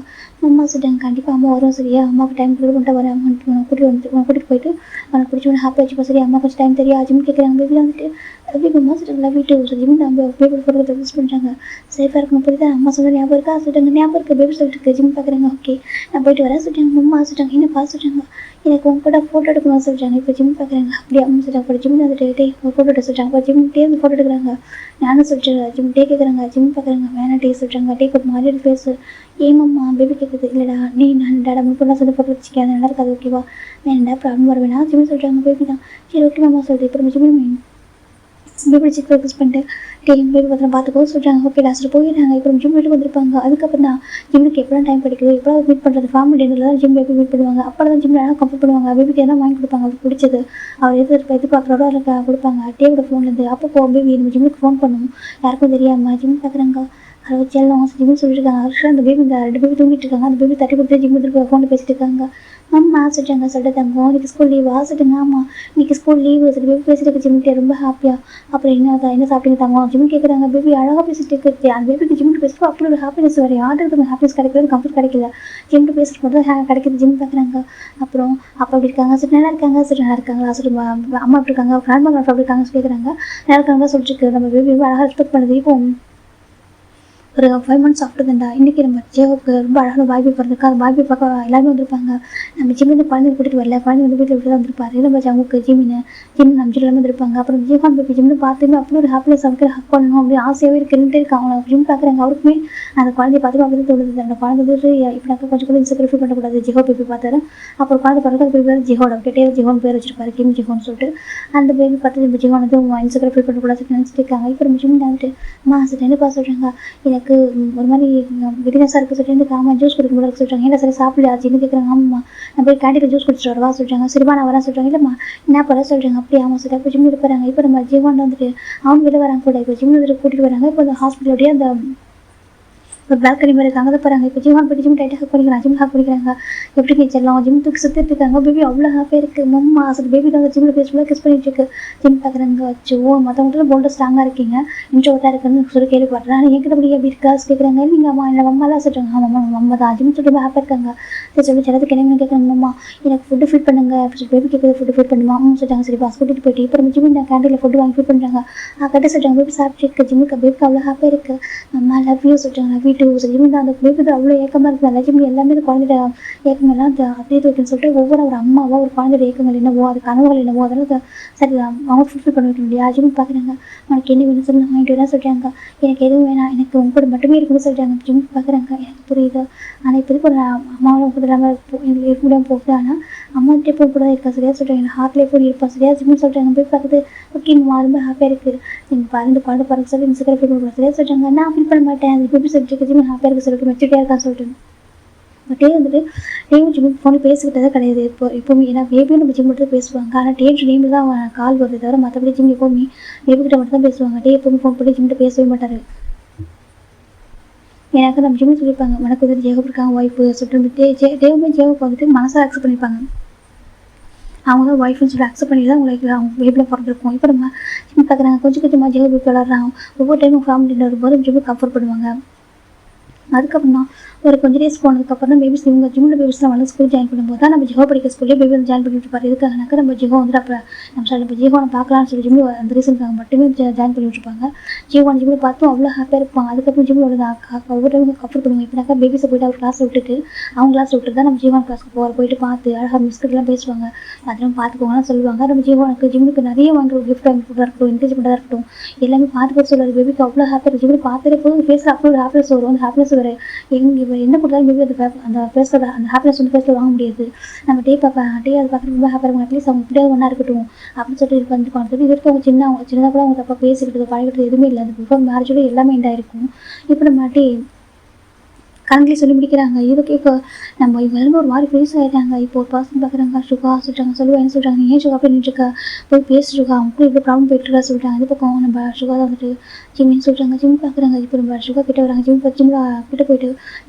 அம்மா சொல்கிறாங்க கண்டிப்பாக அம்மா வரும் சரியா அம்மாவுக்கு டைம் கொடுத்து வரேன் கூட்டிகிட்டு போயிட்டு உனக்கு பிடிச்சவன ஹாப்பியாக வச்சுப்போம் சரி அம்மா கொஞ்சம் டைம் தெரியா ஜிம் கேட்குறாங்க பேபியில் வந்துட்டு பேபி அம்மா சொல்கிறாங்க வீட்டு ஜிம் நம்ம பேபி ஃபோட்டோ யூஸ் பண்ணுறாங்க சேஃபாக இருக்கணும் புரியுதா அம்மா சொல்கிற ஞாபகம் இருக்கா சொல்லிட்டாங்க ஞாபகம் இருக்குது பேபி சொல்லிட்டு ஜிம் பார்க்குறாங்க ஓகே நான் போயிட்டு வரேன் சொல்லிட்டாங்க அம்மா சொல்லிட்டாங்க என்ன பார்த்து சொல்கிறாங்க எனக்கு உங்க கூட ஃபோட்டோ எடுக்கணும்னு சொல்கிறாங்க இப்போ ஜிம் பார்க்குறாங்க அப்படியே அம்மா சொல்கிறாங்க இப்போ ஜிம் வந்துட்டு ஒரு ஃபோட்டோ எடுக்க சொல்கிறாங்க இப்போ ஜிம் டே ஃபோட்டோ எடுக்கிறாங்க நானும் சொல்லிட்டு ஜிம் டே கேட்குறாங்க ஜிம் பார்க்குறாங்க வேணா டே சொல்கிறாங்க டே ஒரு மாதிரி பேசு ஏமாம்மா பேபி கேட்குது இல்லைடா நீ நான் டாடா முப்பெல்லாம் சொல்லி ஃபோட்டோ வச்சுக்கேன் நல்லா இருக்காது ஓகேவா வேணா ப்ராப்ளம் வர வேணா ஜிம் சொல்கிறாங்க பேபி தான் சரி ஓகே மாமா சொல்லிட்டு இப்போ நம்ம ஜிம் பேபி சிக் ஃபோக்கஸ் பண்ணிட்டு டேம் பேபி பத்திரம் பார்த்துக்கோ சொல்கிறாங்க ஓகே லாஸ்ட்டில் போயிட்டாங்க இப்போ ஜிம் வீட்டுக்கு வந்திருப்பாங்க அதுக்கப்புறம் தான் ஜிம்முக்கு எப்போலாம் டைம் கிடைக்குது எப்போ மீட் பண்ணுறது ஃபேமிலி டேனில் தான் ஜிம் பேபி மீட் பண்ணுவாங்க அப்போ தான் ஜிம் நல்லா கம்ப்ளீட் பண்ணுவாங்க பேபிக்கு எல்லாம் வாங்கி கொடுப்பாங்க அவருக்கு பிடிச்சது அவர் எதிர்பார்க்குறோட அதில் கொடுப்பாங்க டேவோட ஃபோன்லேருந்து அப்போ பேபி நம்ம ஜிம்முக்கு ஃபோன் பண்ணுவோம் யாருக்கும் தெரியாமல் ஜிம் பார்க்குறாங்க அதை வச்சு எல்லாம் ஜிம்னு சொல்லியிருக்காங்க ஆக்சுவலாக அந்த பேபி இந்த 2 பேபி தூங்கிட்டு இருக்காங்க அந்த பேபி தட்டி கொடுத்து ஜிம் எடுத்து ஃபோனில் பேசிட்டு இருக்காங்க அம்மா சொல்லிட்டாங்க சொல்லிட்டு தங்கம் இன்னைக்கு ஸ்கூல் லீவ் சொல்லிட்டுங்க ஆமாம் இன்னைக்கு ஸ்கூல் லீவு சொல்லி பேபி பேசிட்டு ஜிம்மிட்டு ரொம்ப ஹாப்பியாக அப்புறம் என்ன சாப்பிட்டீங்க தங்கம் ஜிம் கேட்குறாங்க பேபி அழகாக பேசிட்டு இருக்கு அந்த பேபிக்கு ஜிம்மிட்டு பேசுகிறப்போ அப்படி ஒரு ஹாப்பினஸ் வரும் யாருக்கு ஹாப்பினஸ் கிடைக்கிறது கம்ஃபர்ட் கிடைக்கல ஜிம்மிட்டு பேசுகிற மட்டும் கிடைக்கிது ஜிம் பார்க்குறாங்க அப்புறம் அப்போ அப்படி இருக்காங்க சரி நல்லா இருக்காங்க சரி நல்லா இருக்காங்களா சரி அம்மா எப்படி இருக்காங்க கிராண்ட்மா அப்படி இருக்காங்க கேட்குறாங்க நல்லா இருக்காங்க சொல்லிட்டு இருக்கு நம்ம பேபி அழகாக ரெஸ்பெக்ட் பண்ணுது இப்போ ஒரு 5 months ஆஃப்டர் தான்டா இன்றைக்கி நம்ம ஜேவுக்கு ரொம்ப அழகான பாய்பி பிறந்திருக்கா அந்த பாய்பி பார்க்க எல்லாருமே வந்திருப்பாங்க நம்ம ஜிம்மிருந்து குழந்தை கூட்டிகிட்டு வரல குழந்தை வந்து வீட்டில் விட்டு தான் வந்திருப்பாரு நம்ம ஜவுக்கு ஜிம் நம்ம எல்லாமே வந்திருப்பாங்க அப்புறம் ஜீவான் பேபி ஜிம்னு பார்த்துமே அப்படி ஒரு ஹாப்பினஸ் அவருக்கு ஹக் பண்ணணும் அப்படி ஆசையாகவே இருக்குன்ட்டு இருக்காங்க அவங்க ஜிம் பார்க்குறாங்க அவருக்குமே அந்த குழந்தைய பார்த்து அப்படி தோணுது அந்த குழந்தை வந்து இப்படினாக்கா கொஞ்சம் கூட இன்செக்யூரிஃபை பண்ணக்கூடாது ஜிஹோ பேபி பார்த்தாரு அப்புறம் குழந்தை பிறகு பேபி பேர் ஜிஹோட கிட்டே ஜிஹோன் பேர் வச்சிருப்பாரு கிம் ஜிஹோன்னு சொல்லிட்டு அந்த பேபி பார்த்து நம்ம ஜிஹோன் வந்து இன்செக்யூரிஃபை பண்ணக்கூடாதுன்னு நினச்சிட்டு இருக்காங்க இப்போ நம்ம ஜிம் வந்துட்டு அம்மா சரி என்ன பார்த்து சொல்கிறாங்க எனக்கு எனக்கு ஒரு மாதிரி விதினஸாக இருக்குது சொல்லிட்டு ஆமாம் ஜூஸ் குடிக்க முடியாது சொல்கிறாங்க. ஏன்னா சரி சாப்பிடாச்சின்னு கேட்குறாங்க. ஆமாம்மா நான் போய் கேண்டீனில் ஜூஸ் குடிச்சிட்டு வரவா சொல்கிறாங்க. சரிமா நான் வரேன் சொல்கிறாங்க. இல்லைம்மா என்ன பண்ண சொல்கிறாங்க. அப்படி ஆமாம் சொல்லிட்டு இப்போ ஜிம் இருப்பாங்க. இப்போ நம்ம ஜீவன் வந்துட்டு அவங்க வெளில வராங்க கூட. இப்போ ஜிம் வந்துட்டு கூட்டிகிட்டு வராங்க. இப்போ அந்த ஹாஸ்பிட்டலோடய அந்த ஒரு பால்கனி மாதிரி இருக்காங்க. அதை பாருங்க. இப்போ ஜீவன் போய்ட்டு ஜிம் டைட்டாக பண்ணிக்கிறாங்க. ஜிம் ஹாக் பண்ணிக்கிறாங்க. எப்படி நீச்சல்லாம் ஜிம் தூக்கி சுற்றிட்டு இருக்காங்க. பேபி அவ்வளோ ஹாப்பியாக இருக்குது. மம்மா அசல் பேபி தான் ஜிம்மில் பேசும்போது கிஸ் பண்ணிட்டு இருக்கு. ஜிம் பார்க்குறாங்க. வச்சு மற்றவங்கள்ட்ட போல்டு ஸ்ட்ராங்காக இருக்கீங்க இன்ட்ரோவர்ட்டாக இருக்குன்னு சொல்லி கேள்விப்படுறேன். ஆனால் என்கிட்ட அப்படி எப்படி இருக்காஸ் கேட்குறாங்க. நீங்கள் அம்மா இல்லை மம்மாலாம் சொல்கிறாங்க. ஆமாம் மம்மா தான் ஜிம் சொல்லி ஹாப்பியாக இருக்காங்க. சரி சொல்லி சிலதுக்கு என்னங்கன்னு கேட்குறாங்க. அம்மா எனக்கு ஃபுட்டு ஃபீட் பண்ணுங்க அப்படி சொல்லி பேபி கேட்குறது ஃபுட்டு ஃபீட் பண்ணுமா அம்மா சொல்லிட்டாங்க. சரி பாஸ் கூட்டிகிட்டு போயிட்டு இப்போ நம்ம ஜிம் கேண்டீனில் ஃபுட்டு வாங்கி ஃபீட் பண்ணுறாங்க. கட்ட சொல்கிறாங்க. பேபி சாப்பிட்டு இருக்கு. ஜிம்முக்கு பேபிக்கு அவ்வளோ ஹாப்பியாக இருக்குது. அம்மா லவ் யூ சொல்கிறாங்க. Love you too. ஜிம் தான் அந்த பேபி அவ்வளோ ஏக்கமாக இருக்குது. நல்லா ஜிம் எல்லாமே இந்த குழந்தைய ஏக்கங்கள்லாம் அப்படியே இருக்குன்னு சொல்லிட்டு ஒவ்வொரு ஒரு அம்மாவோ ஒரு குழந்தைய ஏக்கங்கள் என்னவோ அது கனவுகள் என்னவோ அதெல்லாம் சரி அவங்க ஃபுல்ஃபில் பண்ண வைக்க முடியாது. ஜிம் பார்க்குறாங்க. உனக்கு என்ன வேணும் சொல்லி வாங்கிட்டு வரேன் சொல்கிறாங்க. எனக்கு எதுவும் வேணாம் எனக்கு உங்க கூட மட்டுமே இருக்குன்னு சொல்கிறாங்க. ஜிம் பார்க்குறாங்க. எனக்கு புரியுது. ஆனால் இப்போதைக்கு ஒரு அம்மாவோட கூட இல்லாமல் எங்களுக்கு இருக்க முடியாமல் போகுது. ஆனால் அம்மாக்கிட்டே போய் கூட இருக்கா சரியா சொல்கிறாங்க. எனக்கு ஹார்ட்லேயே போய் இருப்பா சரியா ஜிம்னு சொல்கிறாங்க. போய் பார்க்குது. ஓகே ரொம்ப ஹாப்பியாக இருக்குது. நீங்கள் பறந்து குழந்தை பிறகு சொல்லி சீக்கிரம் ஃபீல் பண்ண சரியா சொல்கிறாங்க. நான் ஃபீல் பண்ண மாட்டேன். அது எப்படி சொல்லிட்டு ஜிம் ஹாப்பியாக இருக்குது சொல்லிட்டு மெச்சூரிட்டியாக இருக்கான்னு சொல்லிட்டு டே வந்துட்டு டேவும் ஜிம்முக்கு ஃபோனில் பேசிக்கிட்டதே கிடையாது. எப்போவுமே ஏன்னா பேபியும் நம்ம ஜிம் மட்டும் தான் பேசுவாங்க. ஆனால் டேமில் தான் அவன் கால் வருது தவிர மற்றபடி ஜிம் எப்போவுமே பேபிக்கிட்ட மட்டும் தான் பேசுவாங்க. டே எப்போவுமே ஃபோன் பண்ணி ஜிம்கிட்ட பேசவே மாட்டார். எனக்கு நம்ம ஜிம்னு சொல்லியிருப்பாங்க. உனக்கு வந்துட்டு ஜேகப் இருக்காங்க ஒய்ஃபு சொல்லிட்டு டேவுமே ஜேகப் வந்துட்டு மனசாக அக்செப்ட் பண்ணியிருப்பாங்க. அவங்க தான் ஒய்ஃப்னு சொல்லி அக்செப்ட் பண்ணி தான் உங்களுக்கு அவங்க பேபியில் பிறந்திருக்கும். இப்போ நம்ம ஜிம் பார்க்குறாங்க. கொஞ்சம் கொஞ்சமாக ஜேகப் பேபி விளாட்றாங்க. ஒவ்வொரு டைமும் ஃபேமிலியில் வரும்போது ஜிம்முக்கு கம்ஃபர்ட் பண்ணுவாங்க. அதுக்கப்புறம் தான் ஒரு கொஞ்சம் டேஸ் போனதுக்கப்புறம் தான் பேபிஸ் இவங்க ஜிம்மில் பேபிஸ்லாம் வந்து ஸ்கூல் ஜாயின் பண்ணும்போது தான் நம்ம ஜிஹோ படிக்க ஸ்கூல்லேயே பேபி வந்து ஜாயின் பண்ணிட்டு இருப்பாரு. இதுக்காகனாக்கா நம்ம ஜிஹோ வந்துட்டு அப்போ நம்ம ஜிஹோனை பார்க்கலாம்னு சொல்லி ஜிம்மில் அந்த ரீசனுக்காக மட்டுமே ஜாயின் பண்ணி விட்டுருப்பாங்க. ஜிஹோன் ஜிம்மில் பார்த்தும் அவ்வளோ ஹாப்பியாக இருப்பாங்க. அதுக்கப்புறம் ஜிம்மில் ஒரு ஒவ்வொரு டைமும் கஃபர் பண்ணுவாங்க. இப்போனாக்கா பேபிஸை போய்ட்டு அவர் கிளாஸில் விட்டுட்டு அவங்க கிளாஸில் விட்டுட்டு தான் நம்ம ஜிஹோன் கிளாஸ்க்கு போயிட்டு பார்த்து அழகாக மிஸ்கட்லாம் பேசுவாங்க. அதெல்லாம் பார்த்துக்கோங்கலாம் சொல்லுவாங்க. நம்ம ஜிஹோனுக்கு ஜிம்முக்கு நிறைய வாங்குற கிஃப்ட் வாங்கி கொடுத்தா இருக்கட்டும் என்கரேஜ்மெண்ட்டாக இருக்கட்டும் எல்லாமே பார்த்து சொல்லுவார். பேபிக்கு அவ்வளோ ஹாப்பியாக ஜிம்மில் பார்த்துட்டே போதும் ஃபேஸில் அவ்வளோ ஒரு ஹாப்பினஸ் வரும். அந்த ஹாப்பினஸ் வர எங்கே என்ன கொடுத்தாலும் பேபி அந்த ஃபேஸில் அந்த ஹாப்பினஸ் வந்து ஃபேஸில் வாங்க முடியாது. நம்ம டே பார்ப்பேன் டே அதை பார்க்குறது ரொம்ப ஹாப்பியாக இருக்கும். அட்லீஸ்ட் அவங்க இப்படியாவது ஒன்றா இருக்கட்டும் அப்படின்னு சொல்லிட்டு வந்து இது வரைக்கும் அவங்க சின்னதாக கூட அவங்க தப்பாக பேசிக்கிட்டு பழகிட்டு எதுவுமே இல்லை. அந்த பிஃபோர் மேரேஜோட எல்லாமே எண்ட் ஆயிருக்கும். இப்போ நம்ம கரண்ட்லி சொல்லி முடிக்கிறாங்க. இதை கேட்க நம்ம இவங்க எல்லாமே ஒரு மாதிரி ஃபேஸ் ஆகிட்டாங்க. இப்போ ஒரு பர்சன் பார்க்குறாங்க. சுகா சொல்கிறாங்க. சொல்லுவா என்ன சொல்கிறாங்க. நீ ஏன் சுகா பண்ணிட்டு இருக்கா போய் பேசிட்டுருக்கா அவங்களுக்கும் இவ்வளோ ப்ராப்ளம் போயிட்டுருக்கா சொல்லிட்டாங்க. இது பக்கம் நம்ம சுகா தான் வந்துட்டு ஜிம்மின்னு சொல்கிறாங்க. ஜிம் பார்க்குறாங்க. இப்போ நம்ம சுகா கிட்ட வராங்க. ஜிம்மில் கிட்ட போயிட்டு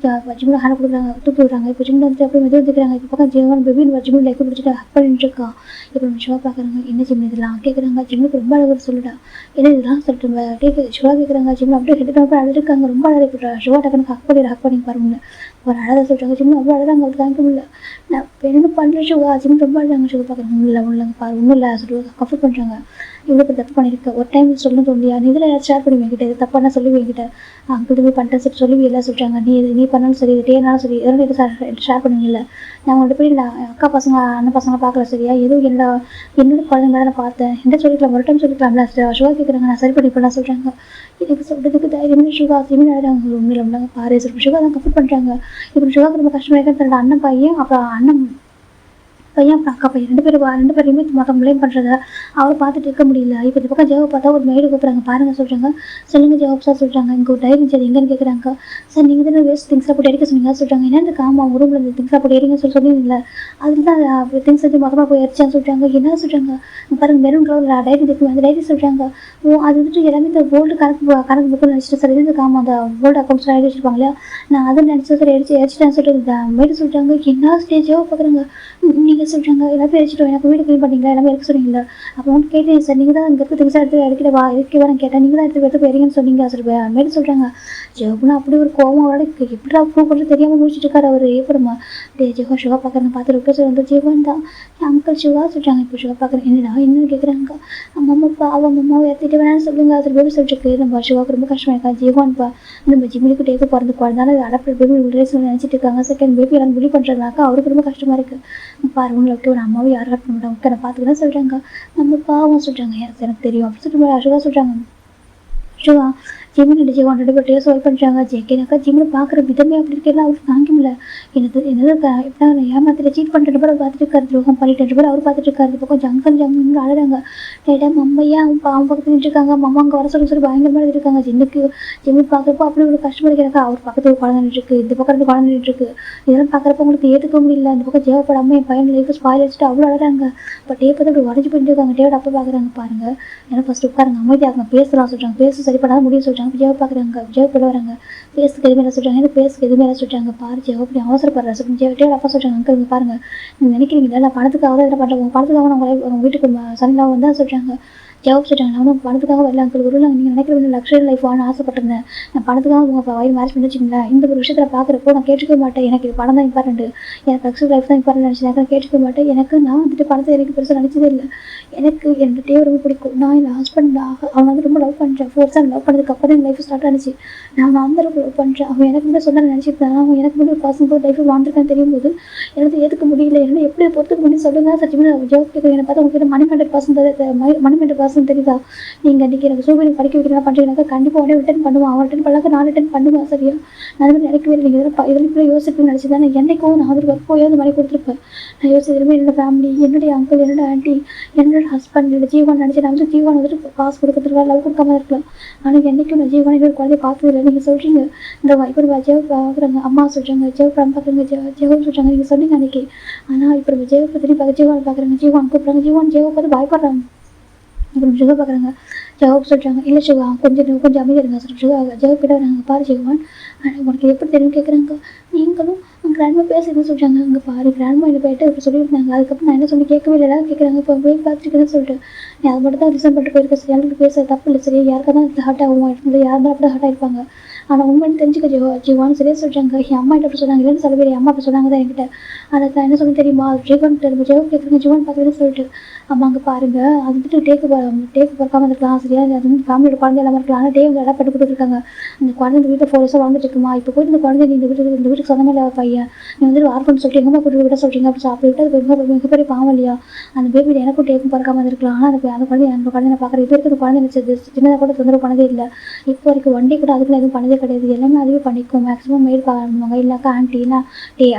ஜிம்மில் ஹேண்ட் கொடுக்குறாங்க தூக்கி விடுறாங்க. இப்போ ஜிம்மில் வந்துட்டு அப்படியே மெது வந்துக்கிறாங்க. இப்போ பக்கம் ஜிம்மில் பேபி ஜிம்மில் லைஃப் பிடிச்சிட்டு ஹக் பண்ணிட்டு இருக்கா. இப்போ நம்ம சுகா பார்க்குறாங்க. என்ன ஜிம் இதெல்லாம் கேட்குறாங்க. ஜிம்முக்கு ரொம்ப அழகாக சொல்லிட்டா என்ன இதெல்லாம் சொல்லிட்டு சுகா கேட்குறாங்க. ஜிம்மில் அப்படியே ஹெட்டு அழுதுருக்காங்க. ரொம்ப அழகாக சுகா டக்குனு ஹக் பண்ணி பாருங்க ஒரு அழகாக சொல்கிறாங்க. ஜிம்மில் அவ்வளோ அழகாக அவங்களுக்கு காமிக்க முடியல. நான் இப்போ என்ன பண்ணுறேன் சுகா ஜிம் ரொம்ப அழகாங்க சுகா பார்க்குறாங்க. உள்ளங்க பாரு ஒன்றும் இல்லை சொல்லுவாங்க. கஃபர் பண்ணுறாங்க. இவ்வளோ பேர் தப்பு பண்ணியிருக்கேன். ஒரு டைம் சொல்லணும் தோண்டியா நீ இதில் ஷேர் பண்ணி வைக்கிட்ட இது தப்பானா சொல்லி வைக்கிட்ட அங்கிட்ட போய் பண்ணிட்டேன் சரி சொல்லி எல்லாம் சொல்கிறாங்க. நீ பண்ணாலும் சரி இது டேனாலும் சரி எதனால இது ஷேர் பண்ணுவீங்கல்ல நான் உங்கள்கிட்ட போய் அக்கா பசங்க அண்ணன் பசங்க பார்க்கல சரியா எதுவும் என்னோட குழந்தைங்க தான் நான் பார்த்தேன் என்ன சொல்லிக்கலாம் ஒரு டைம் சொல்லிக்கலாம்ல சுகா கேட்குறாங்க. நான் சரி பண்ணிப்பேன் சொல்கிறாங்க. எனக்கு சொல்கிறதுக்கு தைரியமே சுகா ஜிம்மில் ஆகிடாங்க உண்மையில் அப்படின்னாங்க பாரு சொல்லி சுகா தான் கஃபர் பண்ணுறாங்க. இப்போ சுகாக்கு ரொம்ப கஷ்டமாக இருக்கிறது தன்னோட அண்ணன் பையன் அப்புறம் அண்ணன் பையன் அப்புறம் அக்கா பையன் ரெண்டு பேருமே மொத்தம் ப்ளேம் பண்ணுறத அவரை பார்த்துட்டு இருக்க முடியல. இப்போ இந்த பக்கம் ஜவாப் பார்த்தா ஒரு மெய்டு கூப்பிட்றாங்க. பாருங்கள் சொல்கிறாங்க. சொல்லுங்கள் ஜவாப் சார் சொல்கிறாங்க. இங்கே ஒரு டைரி இருந்துச்சு எங்கன்னு கேட்குறாங்க. சார் நீங்கள் தானே வேஸ்ட் திங்ஸாக போட்டு எடுக்க சொன்னீங்க சொல்கிறாங்க. என்ன இந்த காமா ரூமில் இந்த திங்ஸாக போட்டு எடுங்க சொல்லியிருந்தீங்களா அதில் தான் திங்ஸ் வந்து மொத்தமாக போய் எரிச்சான்னு சொல்கிறாங்க. என்ன சொல்கிறாங்க பாருங்கள் மெரூன் கலர் டைரி இருக்கு அந்த டைரி சொல்கிறாங்க. அது வந்துட்டு எல்லாமே இந்த வேர்ல்டு கணக்கு புக்கு நினச்சிட்டு சார் இது காமா அந்த வேர்ல்டு அக்கௌண்ட்ஸ்லாம் எழுதி வச்சிருப்பாங்க இல்லையா நான் அதை நினச்சா சார் எரிச்சிட்டேன்னு சொல்லிட்டு மெய்டு சொல்கிறாங்க. என்ன ஸ்டேஜோ பார்க்குறாங்க. நீங்கள் சொல்கிறாங்க எல்லாத்தையும் எரிச்சிட்டோம் எனக்கு வீடு க்ளீன் பண்ணிங்களா எல்லாமே எடுக்க சொன்னீங்களா அப்போ வந்து கேட்டேன் சார் நீங்கள் தான் இங்கே இருக்க திங்ஸாக எடுத்து எடுக்கவா இருக்கவான்னு கேட்டேன் நீங்கள் தான் எடுத்து போயிருங்கன்னு சொன்னீங்க சொல்லுவேன் அதுமாரி சொல்கிறாங்க. ஜெகப்னா அப்படி ஒரு கோவம் அவரோட எப்படா ப்ரூவ் பண்ணுறது தெரியாமல் முடிச்சுட்டு இருக்காரு அவர் ஏற்படுமா ஜெகா சுகா பார்க்குறேன் பார்த்து ரிப்ளேஸ் வந்து ஜெகன் தான் அங்கிள் சுகா சொல்கிறாங்க. இப்போ சுகா பார்க்குறேன் என்னடா என்னன்னு கேட்குறாங்க. அம்மாப்பா அவன் அம்மாவை ஏற்றிட்டு வேணான்னு சொல்லுங்க அது பேபி சொல்லிட்டு நம்ம சுகாவுக்கு ரொம்ப கஷ்டமாக இருக்கா ஜெகன்ப்பா நம்ம ஜிம்மிலுக்கு டேக்கு பிறந்து குழந்தாலும் அடப்பட பேபி ரிலேஸ் நினச்சிட்டு இருக்காங்க. செகண்ட் பேபி எல்லாம் பிலி பண்ணுறதுனாக்கா அவருக்கு ரொம்ப கஷ்டமாக இருக்குது பாரு உங்களை விட்டு ஒரு அம்மாவை யாரும் கட் பண்ண மாட்டாங்க உட்கார பார்த்துக்கலாம் சொல்கிறாங்க. நம்ம பாவம் சொல்கிறாங்க எனக்கு தெரியும் அப்படின்னு சொல்லிட்டு சுகா சொல்கிறாங்க. சுகா ஜிம்மின் அண்ட் ஜீவான் 2 பேரும் டேஸ் ஒர்க் பண்ணுறாங்க. ஜேகேனாக்கா ஜிம்மில் பார்க்குற விதமே அப்படி இருக்கிறதா அவருக்கு தாங்க முடியல. என்னது எப்படின்னா ஏமாத்திர சீட் பண்ணிட்டு பேர் அவர் பார்த்துட்டு இருக்காரு, துரோகம் பண்ணிட்டு பேர் அவர் பார்த்துட்டு இருக்காரு. இந்த பக்கம் ஜங்கன் ஜம்முன்னு அழுறாங்க. லேட்டாக மம்மையா அவன் பக்கத்தில் நின்றுருக்காங்க. மம்மா அங்கே வர சொல்லி பயங்கரமாக இருக்காங்க. ஜிம்மில் பார்க்குறப்போ அப்படி ஒரு கஷ்டப்படுகிறாங்க. அவர் பக்கத்தில் ஒரு குழந்தை நின்றுருக்கு, இந்த பக்கம் 2 குழந்தை நின்றுருக்கு. இதெல்லாம் பார்க்குறப்ப உங்களுக்கு ஏற்றுக்க முடியல. இந்த பக்கம் தேவைப்படாமல் என் பையன் லைஃப் ஸ்பாயில் வச்சுட்டு அவ்வளோ அழகாங்க. இப்போ டேப் வந்து அப்படி உடஞ்சி பண்ணிட்டு இருக்காங்க. டேவோட அப்போ பார்க்குறாங்க பாருங்க. ஏன்னா ஃபஸ்ட்டு உட்காருங்க, அமைதியாங்க, பேசலாம் சொல்கிறாங்க. பேச சரி பண்ணாலும் முடிய சொல்கிறாங்க. ஜெவ பார்க்குறாங்க, ஜெவ போட வராங்க. பேசுக்கு எதுவுமே சொல்கிறாங்க, எனக்கு பேசுக்கு எதுவுமே சொல்கிறாங்க. பாரு ஜெவ அப்படி அவசரப்படுற சொல்லி டேவோட அப்பா சொல்கிறாங்க. அங்கே இங்கே பாருங்க, நீங்கள் நினைக்கிறீங்களா நான் பணத்துக்காக தான் இதில் பண்ணுறேன், உங்கள் பணத்துக்காக நான் உங்கள் வீட்டுக்கு சனிலாக வந்தால் சொல்கிறாங்க. ஜவாப் சொல்லிட்டாங்க, நான் பணத்துக்காக வரல அங்கிள், ஒரு நீங்கள் நினைக்கிற லக்ஸரி லைஃப் வாழ ஆசைப்பட்டிருந்தேன். நான் பணத்துக்காக உங்கள் வயிறு மேரேஜ் பண்ணி வச்சுங்களேன். இந்த ஒரு விஷயத்தில் பார்க்குறப்போ நான் கேட்டுக்க மாட்டேன். எனக்கு இது பணம் தான் இம்பார்ட்டன்ட்டு, எனக்கு லக்ஸரி லைஃப் தான் இம்பார்ட்டன் நினச்சேன். நான் கேட்டுக்க மாட்டேன். நான் வந்துட்டு பணத்தை எனக்கு பெருசாக நினச்சதே இல்லை. எனக்கு டே ரொம்ப பிடிக்கும். நான் என் ஹஸ்பண்ட் அவன் வந்து ரொம்ப லவ் பண்ணுறேன். ஃபோர்ஸாக லவ் பண்ணதுக்கு அப்போ தான் என் லைஃப் ஸ்டார்ட் ஆனிச்சு. நான் அந்த அளவுக்கு லவ் பண்ணுறேன். அவன் எனக்கு மட்டும் சொன்ன நினச்சிருந்தேன். அவன் எனக்கு மட்டும் ஒரு பர்சன் போது லைஃப் வாழ்ந்துருக்கான்னு தெரியும் போது எனக்கு ஏற்றுக்க முடியல. என்ன எப்படி பொறுத்துக்க முடியும் சொல்லுங்கள். சத்தியமாக ஜோப் கேட்குறேன். என்னை பார்த்தா உங்களுக்கு மணி பர்சன் தெரியுதா? நீங்கள் இன்றைக்கி எனக்கு சூப்பர் படிக்க வைக்கிறதா பண்ணுறீங்கன்னாக்கா கண்டிப்பாக உடனே ரிட்டன் பண்ணுவான். அவன் ரிட்டன் பண்ணாக்க நான் ரிட்டன் பண்ணுவேன். சரியா? நான் அது மாதிரி நினைக்கவே இல்லை. நீங்கள் இதில் இப்படி யோசிப்பேன்னு நினச்சிதான் நான் என்றைக்கும் நான் வந்து ஒர்க் போய் அந்த மாதிரி கொடுத்துருப்பேன். நான் யோசிச்சிருமே என்னோட ஃபேமிலி, என்னுடைய அங்கிள், என்னோட ஆண்டி, என்னோட ஹஸ்பண்ட், என்னோட ஜீவன் நினச்சி நான் வந்து ஜீவன் வந்துட்டு காசு கொடுக்கறதுக்கு லவ் கொடுக்காம இருக்கலாம். ஆனால் என்றைக்கும் நான் ஜீவன் என்னோட குழந்தைய பார்த்ததில்லை. நீங்கள் சொல்கிறீங்க இந்த இப்போ ஜெவ் பார்க்குறாங்க, அம்மா சொல்கிறாங்க, ஜெவ் படம் பார்க்குறாங்க, ஜெவ் சொல்கிறாங்க, நீங்கள் சொன்னீங்க அன்றைக்கி. ஆனால் இப்போ நம்ம ஜெவ் பற்றி பார்க்க ஜீவன் பார்க்குறாங்க, ஜீவன் கூப்பிட்றாங்க, ஜீவன் ஜெவ் பார்த்து பயப்படுறாங்க. அப்புறம் சுகா பார்க்குறாங்க, ஜவாப் சொல்கிறாங்க, இல்லை சிவா கொஞ்சம் அமைதியாக இருங்க சார். ஜவாப் கிட்ட வராங்க, பாரு சிவான் உனக்கு எப்படி தெரியும் கேட்குறாங்க. நீங்களும் கிராண்ட்மா பேசுறதுன்னு சொல்கிறாங்க. அங்கே பாரு கிராண்ட்மா என்ன போயிட்டு அப்படி சொல்லியிருந்தாங்க. அதுக்கப்புறம் நான் என்ன சொல்லி கேட்கவே இல்லை. கேட்குறாங்க, இப்போ போய் பார்த்துருக்கேன்னு சொல்லிட்டு நீ அது மட்டும் தான் ரிசன் பண்ணிட்டு போயிருக்க. சரி, யாருக்கு பேசுறது தப்பு இல்லை. சரி, யாருக்காக தான் ஹார்ட் ஆகும், யார் தான் அப்படி ஹார்ட் ஆகிருப்பாங்க. ஆனால் உண்மைன்னு தெரிஞ்சுக்க ஜீவான்னு சரியாக சொல்கிறாங்க. என் அம்மா கிட்ட அப்படி சொன்னாங்க, இல்லைன்னு சில பேர் என் அம்மா அப்படி சொன்னாங்க தான் என்கிட்ட. அதை என்ன சொல்ல தெரியுமா? ஜீவன் ஜெவ் கேட்குறாங்க, ஜீவன் பார்க்குறேன்னு சொல்லிட்டு அம்மா அங்கே பாருங்கள், அது வந்துட்டு டேக்கு பிறக்காமல் இருக்கலாம். சரியா? அது வந்து ஃபேமிலியோட குழந்தை எல்லாமே இருக்கலாம். ஆனால் டே வந்து இடம் பண்ணி கொடுத்துருக்காங்க. அந்த குழந்தை இந்த வீட்டில் 4 வருஷம் வாழ்ந்துட்டு இருக்குமா? இப்போ போய்ட்டு இந்த குழந்தை நீ இந்த வீட்டுக்கு சொந்தமே இல்லை பையன், நீ வந்து ஆர்ஃபன் சொல்லிட்டு எங்கம்மா கூட்டு விட சொல்கிறீங்க. அப்படி விட்டு அது மிகப்பெரிய பாவம் இல்லையா? அந்த பேபி எனக்கும் டேக்கும் பிறக்காமல் இருக்கலாம். ஆனால் அந்த குழந்தை அந்த குழந்தை பார்க்குறேன். இப்போ இருக்கிற குழந்தை நினச்சது சின்னதாக கூட தொந்தரவு பண்ணதே இல்லை. இப்போ வரைக்கும் வண்டி கூட அதுக்குள்ள எதுவும் பண்ணதே கிடையாது. எல்லாமே அதுவே பண்ணிக்கும். மேக்ஸிமம் மெயில் பண்ணுவாங்க, இல்லைக்கா ஆண்ட்டினா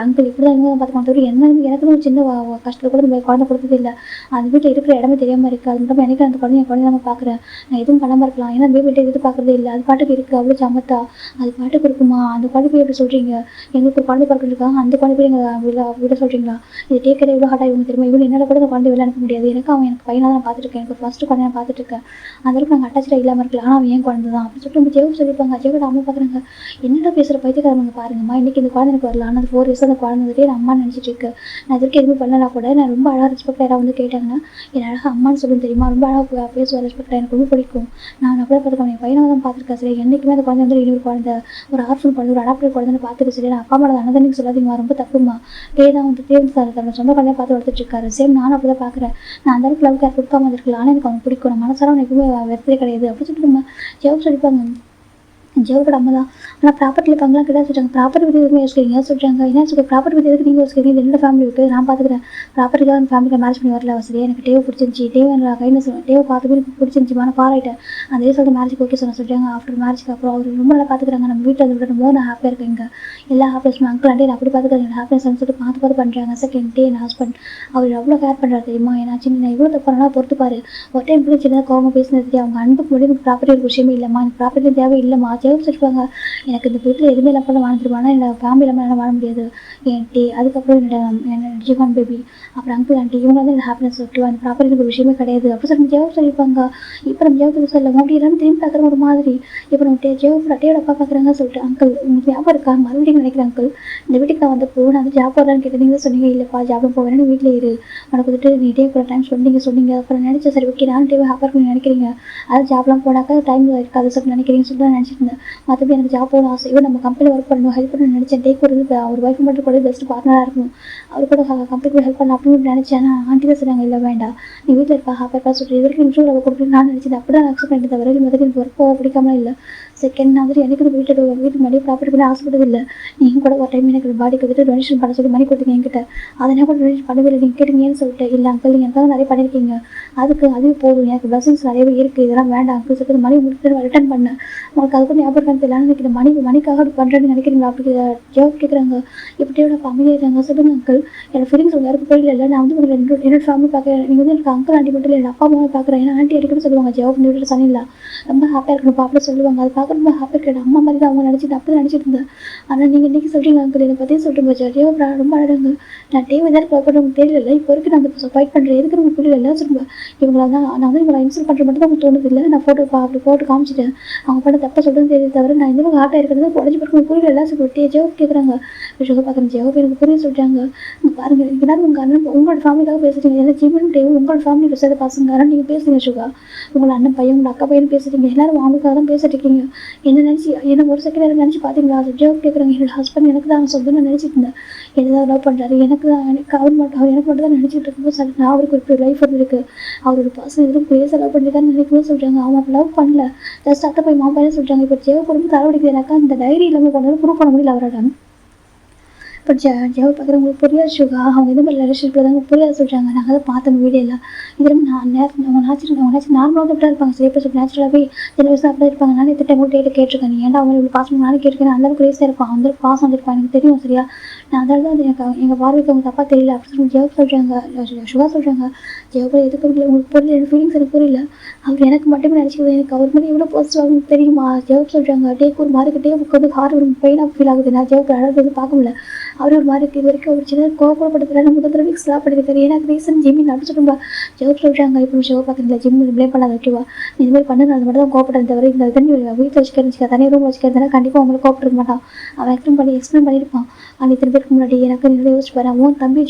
அங்கிள் இப்படி தான் இவங்க பார்த்துக்கணும். தவிர எனக்கு ஒரு சின்ன கஷ்டத்தில் கூட இந்த குழந்தை கொடுத்தது இல்லை. அந்த வீட்டில் இருக்கிற இடமே தெரியாமல் இருக்குது. அது மட்டும் எனக்கு அந்த குழந்தை நம்ம பார்க்குறேன். நான் எதுவும் பண்ணாமல் இருக்கலாம். ஏன்னா அந்த வீட்டை எதுவும் பார்க்குறதே இல்லை. அது பாட்டுக்கு இருக்குது, அவ்வளோ சமத்தா அது பாட்டுக்கு இருக்குமா? அந்த குழந்தை போய் எப்படி சொல்கிறீங்க? எங்களுக்கு ஒரு குழந்தை பார்க்குறதுக்காக அந்த குழந்தை போய் எங்கள் விட சொல்கிறீங்களா? இது டேக்கரே இவ்வளோ ஹார்ட்டாக இவங்க தெரியுமா? இவ்வளோ என்னால் கூட அந்த குழந்தை வெளில அனுப்ப முடியாது. எனக்கு பையனாக தான் பார்த்துருக்கேன். எனக்கு ஃபஸ்ட்டு குழந்தை நான் பார்த்துட்டு அதற்கு நாங்கள் அட்டாச்சாக இல்லாமல் இருக்கலாம். ஆனால் அவன் என் குழந்தை தான் அப்படின்னு சொல்லிட்டு நம்ம ஜெவ் சொல்லியிருப்பாங்க. ஜெவோட அம்மா பார்க்குறாங்க, என்னடா பேசுகிற பைத்தியக்காரங்க பாருங்கம்மா, இன்றைக்கி இந்த குழந்தை எனக்கு வரல. ஆனால் அது 4 வயசு அந்த குழந்தை வந்துட்டு என் அம்மா நினச்சிட்டு இருக்கு. நான் இதுக்கு எதுவுமே பண்ணலாம் கூட நான் ரொம்ப அழகாக ரெஸ்பெக்டாக யாராவது வந்து கேட்டாங்கன்னா என் அழகாக அம்மான்னு சொல்லணும் தெரியுமா? ரொம்ப அழகாக பேசுவார், ரெஸ்பெக்டாக எனக்கு ரொம்ப பிடிக்கும். நான் அப்படியே பார்த்துக்கேன். என் பையனாக தான் பார்த்துருக்கேன். சரி, என்றைக்குமே அந்த குழந்தை வந்து இன்னொரு குழந்தை, ஒரு ஆர்ஃபன் குழந்தை, ஒரு அடாப்டர் குழந்தைன்னு பார்த்துட்டு சரி, நான் அப்பா அம்மா அனதனிக்கு சொல்லாதீங்க, ரொம்ப தப்புமா. தான் வந்து சார் தன்னோட சொந்த குழந்தைய பார்த்து வளர்த்துட்டு இருக்காரு. சேம் நானும் அப்படி தான் பார்க்குறேன். நான் அந்த அளவுக்கு லவ் கேர் கொடுக்காம இருக்கலாம். ஆனால் எனக்கு அவனுக்கு பிடிக்கும். நான் மனசார அவனுக்கு எப்பவுமே வெறுத்தே கிடையாது அப்படின்னு சொல்லிட்டு நம்ம ஜெவ் சொல்லிப்பாங்க. ஜெவோட அம்மா தான். ஆனால் ப்ராப்பர்ட்டியில் பங்கெலாம் கிட்ட சொல்கிறாங்க. ப்ராப்பர்ட்டி பற்றி எதுவுமே யோசிக்கிறீங்க சொல்கிறாங்க. என்ன சொல்லுங்கள், ப்ராப்பர்ட்டி பற்றி எதுக்கு நீங்கள் யோசிக்கிறீங்க? இது என்னோட ஃபேமிலி இருக்குது, நான் பார்த்துக்கிறேன். ப்ராப்பர்ட்டிக்காக அந்த ஃபேமிலிக்கு மேரேஜ் பண்ணி வரல. சரியா? எனக்கு டேவை பிடிச்சிருந்துச்சி, கைண்ட்னஸ் டேவை பார்த்துட்டு எனக்கு பிடிச்சிருந்துச்சி, ஆனால் பாராயிட்டேன். அதே சொல்லிட்டு மேரேஜ் ஓகே சொல்கிறாங்க. ஆஃப்டர் மேரேஜ்க்கு அப்புறம் அவர் ரொம்ப நல்லா பார்த்துக்கிறாங்க. நம்ம வீட்டில் அதை விட நான் ஹாப்பியாக இருக்கேன். இங்கே எல்லா ஹாப்பினஸ் அங்கிள் ஆண்டி அப்படி பார்த்துக்கிறேன். ஹாப்பினஸ் சொல்லிட்டு பார்த்து பண்ணுறாங்க. செகண்ட் டே என் ஹஸ்பண்ட் அவர் எவ்வளோ கேர் பண்ணுறாரு தெரியுமா? ஏன்னா சின்ன இவ்வளோ தப்பானா பொறுத்துப்பாரு. ஒரு டைம் இப்படி சின்னதாக கோவமாக பேசினது அவங்க அன்புக்கு முன்னாடி எனக்கு ப்ராப்பர்ட்டி ஒரு விஷயமே இல்லைம்மா, எனக்கு ப்ராப்பர்ட்டி தேவை இல்லைம்மா. ஜெவ் சொல்லிப்பாங்க, எனக்கு இந்த வீட்டில் எதுவுமே இல்லாமல் கூட வாழ்ந்துருவானா, என்னோட ஃபேமிலி இல்லாமல் என்னால் வாழ முடியாது. என் டே அதுக்கப்புறம் என்னோட ஜீவன் பேபி அப்புறம் அங்கிள் ஆண்டி இவங்க வந்து எனக்கு ஹாப்பினஸ் சொல்லிட்டு அந்த ப்ராப்பர்ட்டி ஒரு விஷயமே கிடையாது அப்படி சொல்லி ஜெவ் சொல்லியிருப்பாங்க. இப்போ நம்ம ஜெவத்துக்கு சொல்லலாம் அப்படி எல்லாரும் திரும்பி பார்க்குற ஒரு மாதிரி. இப்போ நம்ம ஜெவ் டேயோட அப்பா பார்க்குறாங்க சொல்லிட்டு அங்கிள் உங்களுக்கு ஞாபகம் இருக்கா? மறுபடியும் நினைக்கிறேன் அங்கிள், இந்த வீட்டுக்கு நான் வந்தப்போ நான் வந்து ஜாப் போடலான்னு கேட்டு நீங்கள் சொன்னீங்க, இல்லைப்பா ஜாப்லாம் போவேன்னு வீட்டில் இரு, உனக்கு வந்துட்டு நீ டே கூட டைம் சொன்னீங்க. அப்புறம் நினச்சேன் சரி ஓகே நான் டேவை ஹாப்பாக இருக்குன்னு நினைக்கிறீங்க, அது ஜாப்லாம் போனாக்கா டைம் இருக்காது சொல்லி நினைக்கிறீங்கன்னு சொல்லிட்டு நான் நினச்சிருந்தேன். மற்றபடி எனக்கு ஜாப் போகணும் ஆசை, இவன் நம்ம கம்பெனியில் ஒர்க் பண்ணணும், ஹெல்ப் பண்ணணும்னு நினச்சேன். டேக் ஒரு ஒய்ஃப் மட்டும் கூட பெஸ்ட் பார்ட்னராக இருக்கும், அவர் கூட கம்பெனியில் ஹெல்ப் பண்ண அப்படின்னு நினச்சேன். ஆண்டி தான் சொன்னாங்க, இல்லை வேண்டாம் நீ வீட்டில் இருப்பா ஹாப்பியாக சொல்லிட்டு இது வரைக்கும் இன்ட்ரூவ் கொடுக்குறேன்னு நான் நினச்சேன். அப்படி தான் அக்செப்ட் பண்ணிட்டு தவிர எனக்கு ஒர்க் போக பிடிக்காமலாம் இல்லை. செகண்ட் நான் வந்துட்டு எனக்கு வீட்டுக்கு மணி ப்ராப்பர்ட்டி பண்ணி ஆசைப்பட்டது இல்லை. நீங்கள் கூட ஒரு டைம் எனக்கு பாடிக்கு வந்துட்டு டொனேஷன் பண்ண சொல்லி மணி கொடுத்தீங்க என்கிட்ட. அதை நான் கூட டொனேஷன் பண்ணவே இல்லை. நீங்கள் கேட்டீங்கன்னு சொல்லிட்டு இல்லை அங்கிள் நீங்கள் எனக்காக நிறைய பண்ணியிருக்கீங்க, அதுவே போதும், எனக்கு பிளஸிங்ஸ் நிறையவே இருக்குது, இதெல்லாம் வேண்டாம் அங்கிள் சொல்லிட்டு மணி முடிச்சுட்டு ரிட்டர்ன் பண்ணேன். உங்களுக்கு அதுக்கு ஞாபகம் தெரியல நினைக்கிறேன். மணிக்காக பண்ணுறேன்னு நினைக்கிறீங்களா அப்படி ஜவாப் கேட்குறாங்க. இப்படியோட அமைதியாகிறாங்க. சொல்லுங்க அங்கிள், என்னோட ஃபீலிங்ஸ் யாருக்கும் புரியல. நான் வந்து உங்களை என்னோட ஃபேமிலி பார்க்குறேன். நீங்கள் வந்து எனக்கு அங்கிள் ஆண்டி மட்டும் இல்லை, என் அப்பா அம்மாவை பார்க்குறேன். ஏன்னா ஆண்டி அடிக்கடி சொல்லுவாங்க ஜவாப் இந்த வீட்டில் சனியில்லை ரொம்ப ஹாப்பியாக இருக்கணும் அப்படி சொல்லுவாங்க. அது பார்க்க ரொம்ப ஹாப்பியாக இருக்கேன். அம்மா மாதிரி தான் அவங்க நினச்சிட்டு அப்படி நினச்சிட்டு இருந்தேன். ஆனால் நீங்கள் இன்றைக்கி சொல்கிறீங்க அங்கிள் என்னை பற்றி சொல்லிட்டு ஜவாப் ரொம்ப அழகாங்க. நான் டேவ் எதாவது ப்ராப்பர்ட்டி உங்களுக்கு தெரியல, இப்போ வரைக்கும் நான் அந்த ஃபைட் பண்ணுறேன் எதுக்கு உங்களுக்கு புரியல சொல்லுவேன். இவங்களை தான் நான் வந்து இவங்களை இன்சல்ட் பண்ணுற மட்டும் தான் உங்களுக்கு தோணுது இல்லை. நான் அப்படி போட்டு காமிச்சிட்டேன். அவங்க பண்ண தப்பாக சொல்கிறது தெரியுது தவிர நான் இந்த மாதிரி ஹாப்பியாக இருக்கிறது உடஞ்சி பிறகு உங்களுக்கு புரியல சொல்லிட்டு ஜவாப் கேட்குறாங்க. பார்க்குறேன் ஜவாப் எனக்கு புரிய சொல்லிட்டாங்க. பாருங்கள் எனக்கு நேரம் உங்கள் அண்ணன் உங்களோட ஃபேமிலிக்காக பேசுகிறீங்க. ஏன்னா ஜீவன் டேவ் உங்களோட ஃபேமிலி பேசுகிறத பசங்க ஆனால் நீங்கள் பேசுகிறீங்க சுகா. உங்களை அண்ணன் பையன் உங்கள் அக்கா பையன் பேசுகிறீங்க. எல்லாரும் அவங்களுக்காக தான் பேசிட்டு இருக்கீங்க. என்ன நினச்சி என்ன ஒரு செகண்ட் நினச்சி பார்த்தீங்களா ஜவாப் கேட்குறாங்க. என்னோட ஹஸ்பண்ட் எனக்கு தான் சொந்தம் நான் நினச்சிட்டு இருந்தேன். என்னதான் லவ் பண்ணுறாரு எனக்கு தான் அவர் எனக்கு மட்டும் தான் நினச்சிட்டு இருக்கும்போது சார் நான் அவருக்கு ஒரு லைஃப் வந்துருக்கு, அவர் ஒரு பர்சன் எதுவும் பேச லவ் பண்ணிருக்காருன்னு நினைக்கும்போது சொல்கிறாங்க. அவன் லவ் பண்ணல ஜஸ்ட் அத்தை போய் மாம்பையன் சொல்கிறாங்க. இப்போ ஜெவ குடும்பம் தலைவடிக்குது. எனக்கு அந்த டைரி இல்லாமல் கொண்டாலும் ப்ரூவ் பண்ண முடியல அவரோட. இப்போ ஜெவ பார்க்குறவங்களுக்கு புரியாது சுகா. அவங்க இந்த மாதிரி ரிலேஷன்ஷிப்பில் தான் புரியாது சொல்கிறாங்க. நாங்கள் அதை பார்த்தோம் வீடியோவில். இதில் நான் அவங்க நார்மலாக வந்து இப்படி இருப்பாங்க. சரி இப்போ சொல்லி நேச்சுரலாகவே சில வயசு அப்படி இருப்பாங்க. நானே எத்தனை டைம் டேட்டு கேட்டிருக்கேன். நீ ஏன்டா அவங்க இவ்வளோ பாசம் நானே கேட்டிருக்கேன். அந்தளவுக்கு ரேஸாக இருப்பான், அந்தளவுக்கு பாசம் வந்துருப்பான் எனக்கு தெரியும் சரியா. நான் அதனால தான் எனக்கு எங்கள் பார்வைக்கு அவங்க தப்பாக தெரியல அப்படின்னு சொல்லி ஜெவ சொல்கிறாங்க. சுகா சொல்கிறாங்க ஜெவ எதுக்கு உங்களுக்கு புரியல, எனக்கு ஃபீலிங்ஸ் எனக்கு புரியல. அவர் எனக்கு மட்டுமே நினச்சிக்குது. எனக்கு அவர் மாதிரி எவ்வளோ பாசிட்டிவாக தெரியுமா ஜெவ சொல்கிறாங்க. டேக்கு ஒரு மாறிக்கிட்டே அவருக்கு வந்து ஹார்ட் ஒரு பெயினாக ஃபீல் ஆகுது. நான் ஜெவக்கு அழகு வந்து பார்க்க முடியல. அவர் ஒரு மாதிரி இது வரைக்கும் ஒரு சின்ன கோவப்படுறதுல நான் முதல் தடவை ஸ்லாப் பண்ணியிருக்காரு. எனக்கு ரீசன் ஜிம்மின் அப்படி சொல்லுவா ஜெவ் சொல்கிறாங்க. இப்போ ஷோ பார்க்குறதுல ஜிம் ப்ளேம் பண்ணாத ஓகேவா. இது மாதிரி பண்ணது அது மட்டும் தான் கோவப்படுறது தவிர இந்த தண்ணி வீட்டில் வச்சுக்கிறேன் தனியாக ரூம் வச்சுக்கிறதுனா கண்டிப்பாக அவங்களுக்கு கோவப்பட மாட்டான். அவன் எக்ஸ்பிளைன் பண்ணியிருப்பான். அந்த இத்தனை பேருக்கு முன்னாடி எனக்கு நிறைய யோசிச்சு பாரு. உன் தம்பி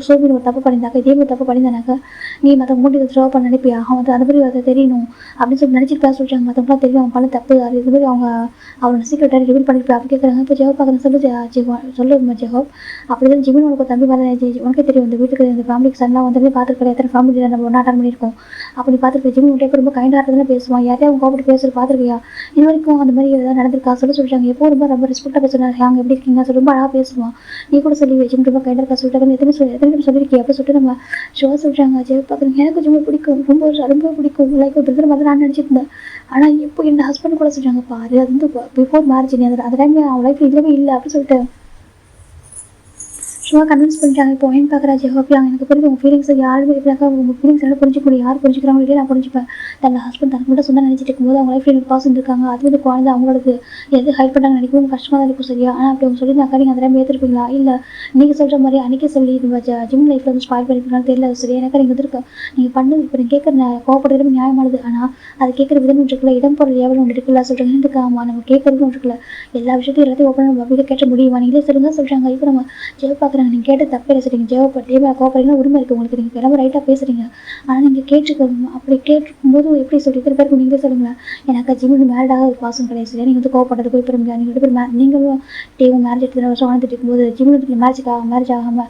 சோபின் ஒரு தப்பு பண்ணியிருந்தாக்கா இதே ஒரு தப்பு பண்ணியிருந்தானாக்கா நீ மற்றவங்க மூட்டி த்ரோ பண்ண நினைப்பியா. அவன் வந்து அந்த மாதிரி அதை தெரியணும் அப்படின்னு சொல்லி நினச்சிட்டு சொல்கிறாங்க. மற்றவங்களாம் தெரியும் அவன் பண்ண தப்பு அது இது மாதிரி அவங்க அவனை சீக்கிரட்டாக ரிவீல் பண்ணிருப்பா அப்படி கேட்குறாங்க. இப்போ ஜெவ் பார்க்குறேன் சொல்லு ஜெகோப் அப்படி தான் ஜிமின் உனக்கு தம்பி மாதிரி உனக்கே தெரியும். இந்த வீட்டுக்கு இந்த ஃபேமிலிக்கு சன்லாம் வந்து பார்த்துருக்கேன். எத்தனை ஃபேமிலி நம்ம ஒன்றா அட்டன் பண்ணியிருக்கோம். அப்படி பார்த்துருக்கேன். ஜிமின் உன்ட்டே ரொம்ப கைண்டாக தான் பேசுவான். யாரையும் அவங்க கோபப்பட்டு பேசுறது பார்த்துருக்கியா. இது வரைக்கும் அந்த மாதிரி ஏதாவது நடந்திருக்கா சொல்லிட்டாங்க. எப்போ ரொம்ப ரெஸ்பெக்டாக பேசுகிறாங்க. அவங்க எப்படி இருக்கீங்க சொல்லி ரொம்ப அழகாக பேசுவான். நீ கூட சொல்லி ஜிம் ரொம்ப கைண்டாக இருக்கா சொல்லிட்டாங்க. எத்தனை பேர் சொல்லியிருக்கேன் அப்படி சொல்லிட்டு நம்ம ஷோ சொல்கிறாங்க. ஜெய் பார்க்குறேன் எனக்கு ரொம்ப பிடிக்கும், ரொம்ப பிடிக்கும். லைக் ஒரு பிரதர் மாதிரி நான் நினச்சிட்டு இருந்தேன். ஆனால் இப்போ என் ஹஸ்பண்ட் கூட சொல்கிறாங்க பாரு அது வந்து பிஃபோர் மேரேஜ் நீ அந்த டைமில் அவன் லைஃப் இல்லவே இல்லை அப்படின்னு சொல்லிட்டு சும்மா கன்வின்ஸ் பண்ணிட்டாங்க. இப்போ ஏன் பார்க்குறா ஜெகோப் எனக்கு புரியுது உங்கள் ஃபீலிங்ஸ் யாருமே எப்படினாக்கா உங்கள் ஃபீலிங்ஸ் எல்லாம் புரிஞ்சிக்க முடியும். யார் புரிஞ்சுக்கிறாங்க இல்லையா நான் புரிஞ்சுப்பேன். தன் ஹஸ்பண்ட் தனக்கு மட்டும் சொன்னால் நினச்சிட்டு இருக்கும்போது அவங்க லைஃப் எனக்கு பாசம் இருக்காங்க. அது வந்து குழந்தை அவங்களுக்கு எது ஹெல்ப் பண்ணாங்க நினைக்கும் கஷ்டமாக தான் இருக்கும் சரியா. ஆனால் அப்படி அவங்க சொல்லியிருந்தாக்கா நீங்கள் அந்த டைம் ஏற்றுருப்பீங்களா இல்லை நீங்கள் சொல்கிற மாதிரி அன்றைக்கே சொல்லி ஜிம் லைஃப்பில் வந்து ஸ்பாயில் பண்ணிருக்கீங்களான்னு தெரியல சரியா. எனக்கு நீங்கள் வந்துருக்கு நீங்கள் பண்ணது இப்போ நீங்கள் கேட்குற கோவப்படுறது நியாயமானது. ஆனால் அது கேட்குற விதம் ஒன்று இருக்குல்ல, இடம் போகிற எவ்வளோ ஒன்று இருக்குல்ல சொல்கிறாங்க. இருக்காமா நம்ம கேட்குறது ஒன்று இருக்குல்ல, எல்லா விஷயத்தையும் எல்லாத்தையும் ஓப்பன் நம்ம அப்படியே கேட்ட முடியுமா நீங்களே சொல்கிறாங்க. இப்போ நம்ம ஜெவ் பார்க்குறாங்க. நீங்கள் கேட்ட தப்பே சரிங்க ஜெவப்பட்டே கோவப்படுறீங்கன்னா உரிமை இருக்குது உங்களுக்கு. நீங்கள் கிளம்ப ரைட்டாக பேசுகிறீங்க. ஆனால் நீங்கள் கேட்டுருக்கணும். அப்படி கேட்டுருக்கும்போது எப்படி சொல்லி இத்தனை பேருக்கு நீங்களே சொல்லுங்களேன். எனக்கு ஜிம்மின் மேரேஜாக ஒரு பாசம் கிடையாது சரியா. நீங்கள் வந்து கோவப்படுறது போய் போயிருங்க. நீங்கள் 2 பேர் நீங்களும் டேவும் மேரேஜ் எடுத்து வருஷம் வாழ்ந்துட்டு இருக்கும்போது ஜிம்முக்கு மேரேஜ் ஆகாமல்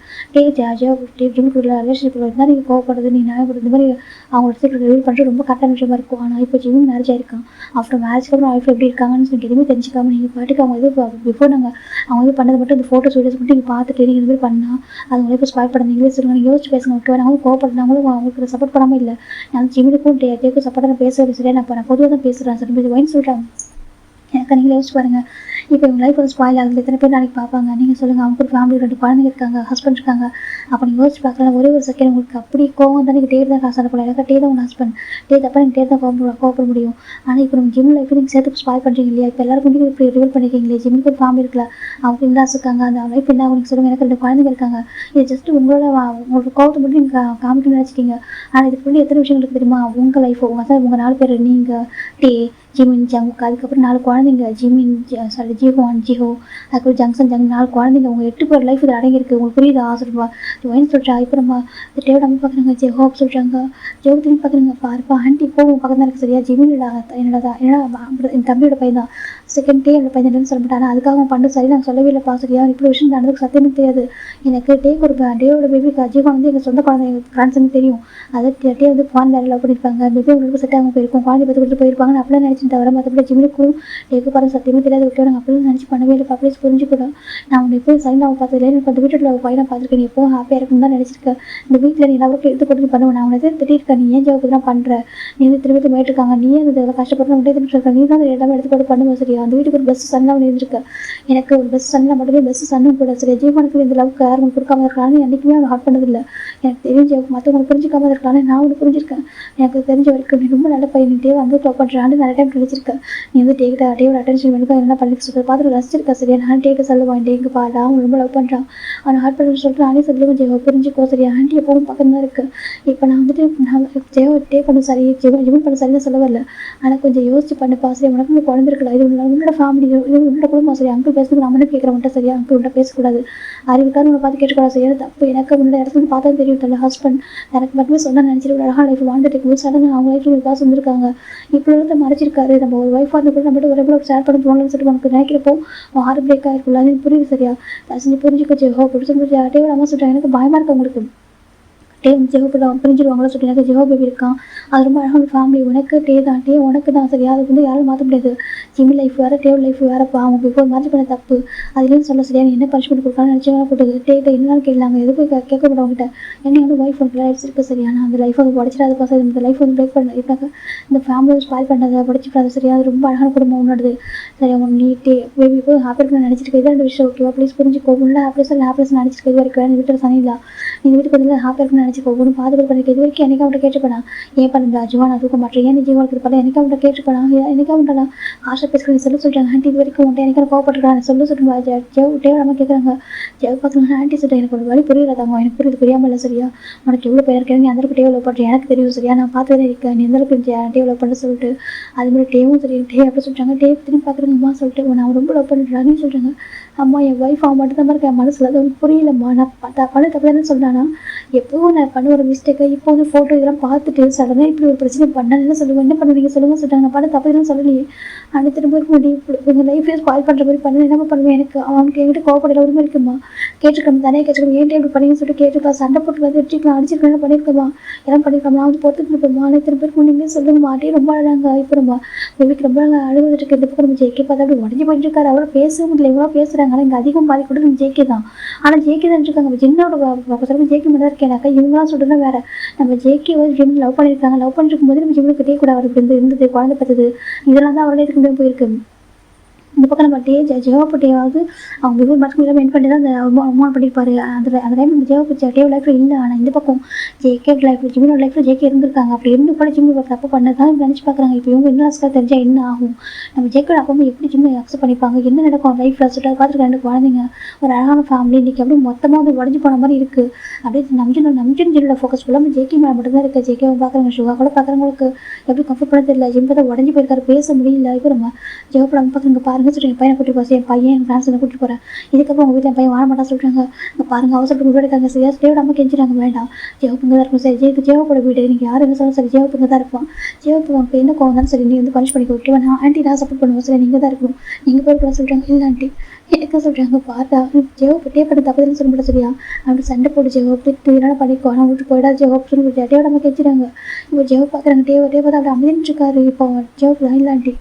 ஜிம்முக்குள்ள ரிலேஷன்ஷிப்பில் இருந்தால் நீங்கள் கோவப்படுறது நீங்கள் நியாயப்படுறது இந்த மாதிரி அவங்களோட சீக்கிரம் ரிவீல் பண்ணுறது ரொம்ப கரெக்டான விஷயமா இருக்கும். ஆனால் இப்போ ஜிம்மின் மேரேஜ் ஆயிருக்கான். ஆஃப்டர் மேரேஜ்க்கு அப்புறம் லைஃப் எப்படி இருக்காங்கன்னு சொல்லி எதுவுமே தெரிஞ்சுக்காமல் நீங்கள் பாட்டுக்கு அவங்க இது பிஃபோர் நாங்கள் அவங்க இது பண்ணது மட்டும் இந்த ஃபோட்டோஸ் வீடியோஸ் மட்டும் நீங்கள் பார்த்துட்டு நீங்கள் இந்த மாதிரி பண்ணால் அது உங்களை இப்போ ஸ்பாயில் பண்ண நீங்களே சொல்லுங்கள். நீங்கள் யோசிச்சு பேசுங்க ஓகே. நாங்களும் கோவப்படுறாங்களும் அவங்களுக்கு சப்போர்ட் பண்ணாமல் இல்லை. நான் ஜிம்முக்கும் டேக்கும் சப்போர்ட்டாக பேசுறது சரியா. நான் பொதுவாக தான் பேசுகிறேன் சார் வைன்னு சொல்லிட்டாங்க. எனக்கு நீங்களே யோசிச்சு பாருங்கள். இப்போ இவங்க லைஃப் வந்து ஸ்பாயில் ஆகுது. எத்தனை பேர் நாளைக்கு பார்ப்பாங்க. நீங்கள் சொல்லுங்கள். அவங்க ஒரு ஃபேமிலி 2 குழந்தைங்க இருக்காங்க, ஹஸ்பண்ட் இருக்காங்க. அப்போ நீங்கள் யோசிச்சு பார்க்கலாம். ஒரே ஒரு செகண்ட் உங்களுக்கு அப்படி கோவம் தான் நீங்கள் டேர் தான் காசு அனுப்பலாம். எனக்கு டே தான் உங்கள் ஹஸ்பண்ட் தப்பா நீங்கள் டேர் தான் கோவப்பட முடியும். ஆனால் இப்போ நம்ம ஜிம் லைஃப் நீங்கள் சேர்த்து ஸ்பாயில் பண்ணுறீங்க இல்லையா. இப்போ எல்லாருக்கும் நீங்கள் இப்படி ரிவீல் பண்ணிருக்கீங்களே. ஜிம்முக்கு ஒரு ஃபேமிலி இருக்கல, அவங்க இல்லாஸ் இருக்காங்க. அந்த லைஃப் என்ன உங்களுக்கு சொல்லுங்கள். எனக்கு 2 குழந்தைங்க இருக்காங்க. இது ஜஸ்ட் உங்களோட கோவத்தை மட்டும் நீங்கள் காமிக்கணும்னு நினச்சிக்கிங்க. ஆனால் இதுக்கு முன்னாடி எத்தனை விஷயங்கள் இருக்குது தெரியுமா. உங்கள் லைஃப் உங்கள் 4 பேர் நீங்கள் டே ஜிமின் ஜங்குக்கு அதுக்கப்புறம் 4 குழந்தைங்க ஜிமின் ஜிஹோன் ஜிஹோ அதுக்கப்புறம் ஜங்ஷன் 4 குழந்தைங்க உங்கள் 8 பேர் லைஃப் இது அடங்கியிருக்கு. உங்களுக்கு புரியுது ஆசைப்பா ஜோயின் சொல்கிறா. இப்போ நம்ம டேவிட் அம்மா பார்க்குறாங்க. ஜெஹோப் சொல்கிறாங்க. ஜோதின்னு பார்க்குறீங்க பாருப்பா ஆண்டி போகும் பக்கத்தில் இருக்குது சரியா. ஜிமினோட என்னோட என் தம்பியோட பையன் தான். செகண்ட் டே என்னோட பையன் சொல்ல மாட்டாங்க. அதுக்காக அவன் பண்ண சரி நாங்கள் சொல்லவே இல்லை சரியா. இப்படி விஷயம் நடந்ததுக்கு சத்தியமே தெரியாது எனக்கு. டேக்கு ஒரு டேவோட பேபி ஜிஹோன் வந்து எங்கள் சொந்த குழந்தை கிராண்ட்சன் தெரியும். அதை டே வந்து குழந்தை லவ் பண்ணியிருப்பாங்க. பேபி உங்களுக்கு செட் ஆகும் போயிருக்கும். குழந்தை பற்றி கொடுத்து போயிருப்பாங்கன்னு அப்படிலாம் நினச்சி ஆயிடுச்சுன்னு தவிர மற்றபடி ஜிம்முக்கும் டேக்கு பாருங்க சத்தியமாக தெரியாது. ஓகே நாங்கள் அப்படின்னு நினச்சி பண்ணவே இல்லை. பப்ளிஸ் புரிஞ்சுக்கூடும். நான் உன்னை எப்போயும் சைனாவை பார்த்ததுல எனக்கு அந்த வீட்டில் பையனை பார்த்துருக்கேன். நீ எப்போவும் ஹாப்பியாக இருக்குன்னு தான் நினச்சிருக்கேன். இந்த வீட்டில் நீ எல்லாருக்கும் எடுத்து கொடுத்து பண்ணுவேன். நான் உனக்கு திட்டிருக்கேன். நீ ஏன் ஜாவுக்கு தான் பண்ணுற? நீ வந்து திரும்பி போயிட்டு இருக்காங்க. நீ அந்த இதில் கஷ்டப்பட்டு உண்டே திட்டு இருக்க. நீ தான் எல்லாமே எடுத்து போட்டு பண்ணுவோம் சரியா? அந்த வீட்டுக்கு ஒரு பெஸ்ட் சன்னாக இருந்திருக்க. எனக்கு ஒரு பெஸ்ட் சன்னா மட்டுமே பெஸ்ட் சன்னும் கூட சரியா? ஜீவனுக்கு இந்த லவ்க்கு யாரும் கொடுக்காம இருக்கான்னு என்றைக்குமே அவன் ஹார்ட் பண்ணதில்லை. எனக்கு தெரிஞ்ச மற்றவங்க புரிஞ்சிக்காம இருக்கான்னு நான் ஒன்று புரிஞ்சிருக்கேன். எனக்கு தெரிஞ்ச வரைக்கும் நீ ரொம்ப நல்ல பையன். நீ டேவை வந்து லவ் பண்ணுறான்னு நிறைய டைம் நினைச்சிருக்கேன். நீ வந்து டேவோட அட்டென்ஷன் வேணுக்கா என்ன பண்ணிட்டு சொல்லிட்டு பார்த்துட்டு ரசிச்சிருக்கா சரியா? நான் டேக்கு சொல்லுவான் டேக்கு பாடா அவன் ரொம்ப லவ் பண்ணுறான், அவன் ஹார்ட் பண்ணு சொல்லிட்டு நானே சொல்லுவேன். ஜெயோ புரிஞ்சுக்கோ சரியா? ஆண்டி எப்பவும் பக்கம் தான் இருக்குது. இப்போ நான் வந்துட்டு நான் ஜெயோ டே பண்ண சரி ஜிவன் பண்ண சரின்னு சொல்ல வரல. ஆனால் கொஞ்சம் யோசிச்சு பண்ணுப்பா சரியா? உனக்கு நீ குழந்திருக்கலாம். இது உன்னோட ஃபேமிலி, இது உன்னோட குடும்பம் சரியா? அங்கிள் பேசுறதுக்கு நான் மட்டும் கேட்குற மட்டும் சரியா? அங்கிள் உன்ட்ட பேசக்கூடாது. அறிவுக்காக உன்னை பார்த்து கேட்டுக்கூடாது சரியா? தப்பு எனக்கு உன்னோட இடத்துல பார்த்தா தெரியும் தலை ஹஸ்பண்ட் எனக்கு மட்டுமே சொன்னால் நினச்சிட்டு அழகாக லைஃப் வாழ்ந்துட்டு போது சடங்கு அவங்க லைஃப்ல ஒரு காசு வந்திருக்காங்க. இப்போ இருந்த மறைச்சிருக்காரு. நம்ம ஒரு ஒய்ஃபாக இருந்து கூட நம்மகிட்ட ஒரு எவ்வளோ ஷேர் பண்ண போகணும்னு சொல்லிட்டு நமக்கு நினைக்கிறப்போ ஹார்ட் பிரேக் ஆகிருக்குள்ள. அது புரியுது சரியா? தசனி புரிஞ்சுக்கோ ஜெயோ பிடிச்சி டேவோட அம்மா சொல்லிட்டாங்க. எனக்கு பயமாக இருக்கு உங்களுக்கு டே ஜெயோ பிரிஞ்சிருவாங்களோ சொல்லி எனக்கு ஜெயோ பேபி இருக்கான். அது ரொம்ப அழகான ஃபேமிலி. உனக்கு டே தான் டே உனக்கு தான் சரியா? அது வந்து யாரும் மாற்ற முடியாது. ஜிம்மி லைஃப் வேறு டேவ் லைஃப் வேறப்பா. அவங்க பிஃபோர் மாதிரி பண்ண தப்பு அதுலேயும் சொல்ல சரியா? நீ என்ன பனிஷ்மெண்ட் கொடுக்கான்னு நினச்சி வேலை போட்டுது. டேட்டை என்னன்னு கேட்கலாங்க எதுக்கு கேட்க மாட்டவங்கிட்ட. என்ன வந்து ஒய்ஃப் வந்து லைஃப்ஸ் இருக்குது சரியா? நான் அந்த லைஃப் வந்து உடச்சிடாது பாசம். இந்த லைஃப் வந்து பிரேக் பண்ண இப்போ இந்த ஃபேமிலி ஸ்பாயில் பண்ணதை படிச்சுக்காது சரியா? அது ரொம்ப அழகான குடும்பம் உன்னோடது சரியா? உன் நீ டே பேபி போய் ஹாப்பி இருக்குன்னு நினச்சிருக்கு. இதான் விஷயம் ஓகேவா? ப்ளீஸ் புரிஞ்சுக்கோ. உள்ள ஹாப்பினஸ் ஹாப்பினஸ் நினச்சிருக்கு. இது வரைக்கும் வீட்டில் சனி இல்லை. நீ வீட்டுக்கு வந்து ஹாப்பியாக இருக்குன்னு நினச்சிக்கோ. ஒன்று பாதுகாப்பு பண்ணிக்க. இது வரைக்கும் எனக்கு அவன்கிட்ட கேட்டுப்பேனா ஏன் பண்ணுறா ஜீவா நான் தூக்க மாட்டேன் ஏன் நீ ஜீவனுக்கு இருப்பாங்க எனக்கு அவன்கிட்ட கேட்டுப்பேனா எனக்கு அவன்டா ஆஷா பேசுகிறேன் நீ சொல்ல சொல்லிட்டாங்க. ஆண்டி இது வரைக்கும் உன்ட்ட எனக்கு கோவப்பட்டுருக்காங்க சொல்ல சொல்லிட்டு டேவ் கேட்குறாங்க. ஜெவ் பார்க்குறாங்க. ஆண்டி சொல்லிட்டு எனக்கு ஒரு வழி புரியல தாங்க. எனக்கு புரியுது புரியாமல் இல்லை சரியா? உனக்கு எவ்வளோ பேர் இருக்கேன். நீ அந்த அளவுக்கு டேவ் லவ் பண்ணுறேன் எனக்கு தெரியும் சரியா? நான் பார்த்துதான் இருக்கேன். நீ எந்த அளவுக்கு டேவ் லவ் பண்ண சொல்லிட்டு அது மாதிரி டேவும் சரி டே அப்படி சொல்லிட்டாங்க. டே திரும்பி பார்க்குறேங்கம்மா சொல்லிட்டு நான் ரொம்ப லவ் பண்ணுறான்னு சொல்கிறாங்க. அம்மா என் ஒய்ஃப் அவன் மட்டும் தான் இருக்கேன் மனசில் அது உனக்கு புரியலம்மா. நான் பண்ண தப்பு தானே சொல்கிறானா? எப்போவும் நான் பண்ண ஒரு மிஸ்டேக்கை இப்போ வந்து ஃபோட்டோ இதெல்லாம் பார்த்துட்டு சடனாக இப்படி ஒரு பிரச்சனை பண்ணலன்னு சொல்லுவேன். என்ன பண்ணுவீங்க சொல்லுங்க சொல்லிட்டாங்க. நான் பண்ண தப்பு இதெல்லாம் சொல்லலையே. ஆனால் திரும்ப முடியும் உங்கள் லைஃபே ஸ்பாயில் பண்ணுற மாதிரி பண்ண என்ன பண்ணுவேன்? எனக்கு அவனுக்கு என்கிட்ட கோவப்படல உரிமை இருக்குமா? கேட்டுருக்கணும் தானே கேட்டுருக்கணும். ஏன்ட்டு எப்படி பண்ணிங்கன்னு சொல்லிட்டு கேட்டுருப்பா. சண்டை போட்டு வந்து வச்சுக்கலாம் அடிச்சிருக்கலாம் பண்ணியிருக்கமா எல்லாம் பண்ணியிருக்கோம். நான் வந்து பொறுத்துட்டு இருப்பேம்மா. ஆனால் திரும்ப பேருக்கு நீங்களே சொல்லுங்க மாட்டே ரொம்ப அழகாங்க. இப்போ நம்ம பேபிக்கு ரொம்ப அழுகுதுட்டு இருக்கு. இந்த பக்கம் நம்ம ஜேகே பார்த்தா அப்படி உடஞ்சி போயிட்டு இருக்காரு. அவரை பேச முடியல எவ்வளோ பேசுகிறாங்க. ஆனால் இங்கே அதிகம் பாதி கூட நம்ம ஜேகே தான். ஆனால் ஜேகே தான் இருக்காங்க. ஜின்னோட ஜேகே மட்டும் தான் இருக்கேனாக்கா இவங்களாம் சொல்கிறதுனா வேற. நம்ம ஜேகே வந்து ஜிம் லவ் பண்ணியிருக்காங்க. லவ் பண்ணிருக்கும் போது நம்ம ஜிம்முக்கு கிட்டே கூட அவருக்கு இருந்தது குழந்தை பார்த்தது இதெல்லாம் தான் அவரோட இதுக்கு போயிருக்கு. இந்த பக்கம் நம்ம ஜெயப்பட்டியாவது அவங்க பிஃபோர் மார்க்ஸ் மெயின் பண்ணி தான் அந்த அவமானம் பண்ணியிருப்பாரு. அந்த டைம் நம்ம டேவ் லைஃப்பில் இல்லை. ஆனால் இந்த பக்கம் ஜேகே லைஃப்பில் ஜிம்மினோட லைஃப்பில் ஜேகே இருந்திருக்காங்க. அப்படி இருந்து கூட ஜிம்மி தப்பு பண்ணதான் நினச்சி பார்க்குறாங்க. இப்போ இவங்க என்ன லாஸ்ட்டாக தெரிஞ்சால் என்ன ஆகும்? நம்ம ஜேகே அப்போ எப்படி ஜிம்மி அக்செப்ட் பண்ணிப்பாங்க? என்ன நடக்கும் லைஃப்பில் சொல்லிட்டு பார்த்துருக்க ரெண்டு குழந்தைங்க ஒரு அழகான ஃபேமிலி இன்றைக்கி அப்படியே மொத்தமாக வந்து உடஞ்சி போன மாதிரி இருக்குது. அப்படியே நம்ஜின் ஜில்லோட ஃபோக்கஸ் ஃபுல்லாக ஜேகே மேலே மட்டும்தான் இருக்குது. ஜேகேவை பார்க்குறாங்க சுகா கூட பார்க்குறவங்களுக்கு எப்படி கம்ஃபர்ட் பண்ண தெரியல. ஜிம் தான் உடஞ்சி போயிருக்காரு பேச முடியல. இப்போ நம்ம ஜெயப்படம் பார்க்குறவங்க பாருங்க சொல்லிட்டு என் பையனை கூட்டிட்டு போகிறேன். என் பையன் என் ஃப்ரெண்ட்ஸ் கூட்டிட்டு போகிறேன். இதுக்கப்புறம் உங்கள் வீட்டில் என் பையன் வாழ மாட்டா சொல்கிறாங்க. பாருங்க அவசரப்பட்டு வீடு இருக்காங்க சரியா? ஜெயோட அம்மா கெஞ்சிறாங்க வேண்டாம் ஜெயப்புங்க தான் இருக்கும் சரி. ஜெயோட வீடு நீங்கள் யார் என்ன சொல்ல சரி ஜெயப்புங்க தான் இருப்பான். ஜெயப்பு உனக்கு என்ன கோவம் தான் சரி நீ வந்து பனிஷ் பண்ணிக்க ஓகேவா? நான் ஆண்டி நான் சப்போர்ட் பண்ணுவோம் சரி நீங்கள் தான் இருக்கணும். நீங்கள் போயிருக்கலாம் சொல்கிறாங்க. இல்லை ஆண்டி எனக்கு சொல்கிறாங்க பாட்டா ஜெயப்பு டே பண்ணி தப்பதுன்னு சொல்ல முடியாது சரியா? அப்படி சண்டை போட்டு ஜெயப்பு இதனால பண்ணிக்கோ ஆனால் விட்டு போயிடா ஜெயப்பு சொல்லி டேவோட அம்மா கெஞ்சிறாங்க. இப்போ ஜெயப்பு பார்க்குறாங்க. டே பார்த்து அப்படி அமைதின்னு இருக்காரு. இப்போ ஜெயப்பு தான் இல்லை ஆண்டி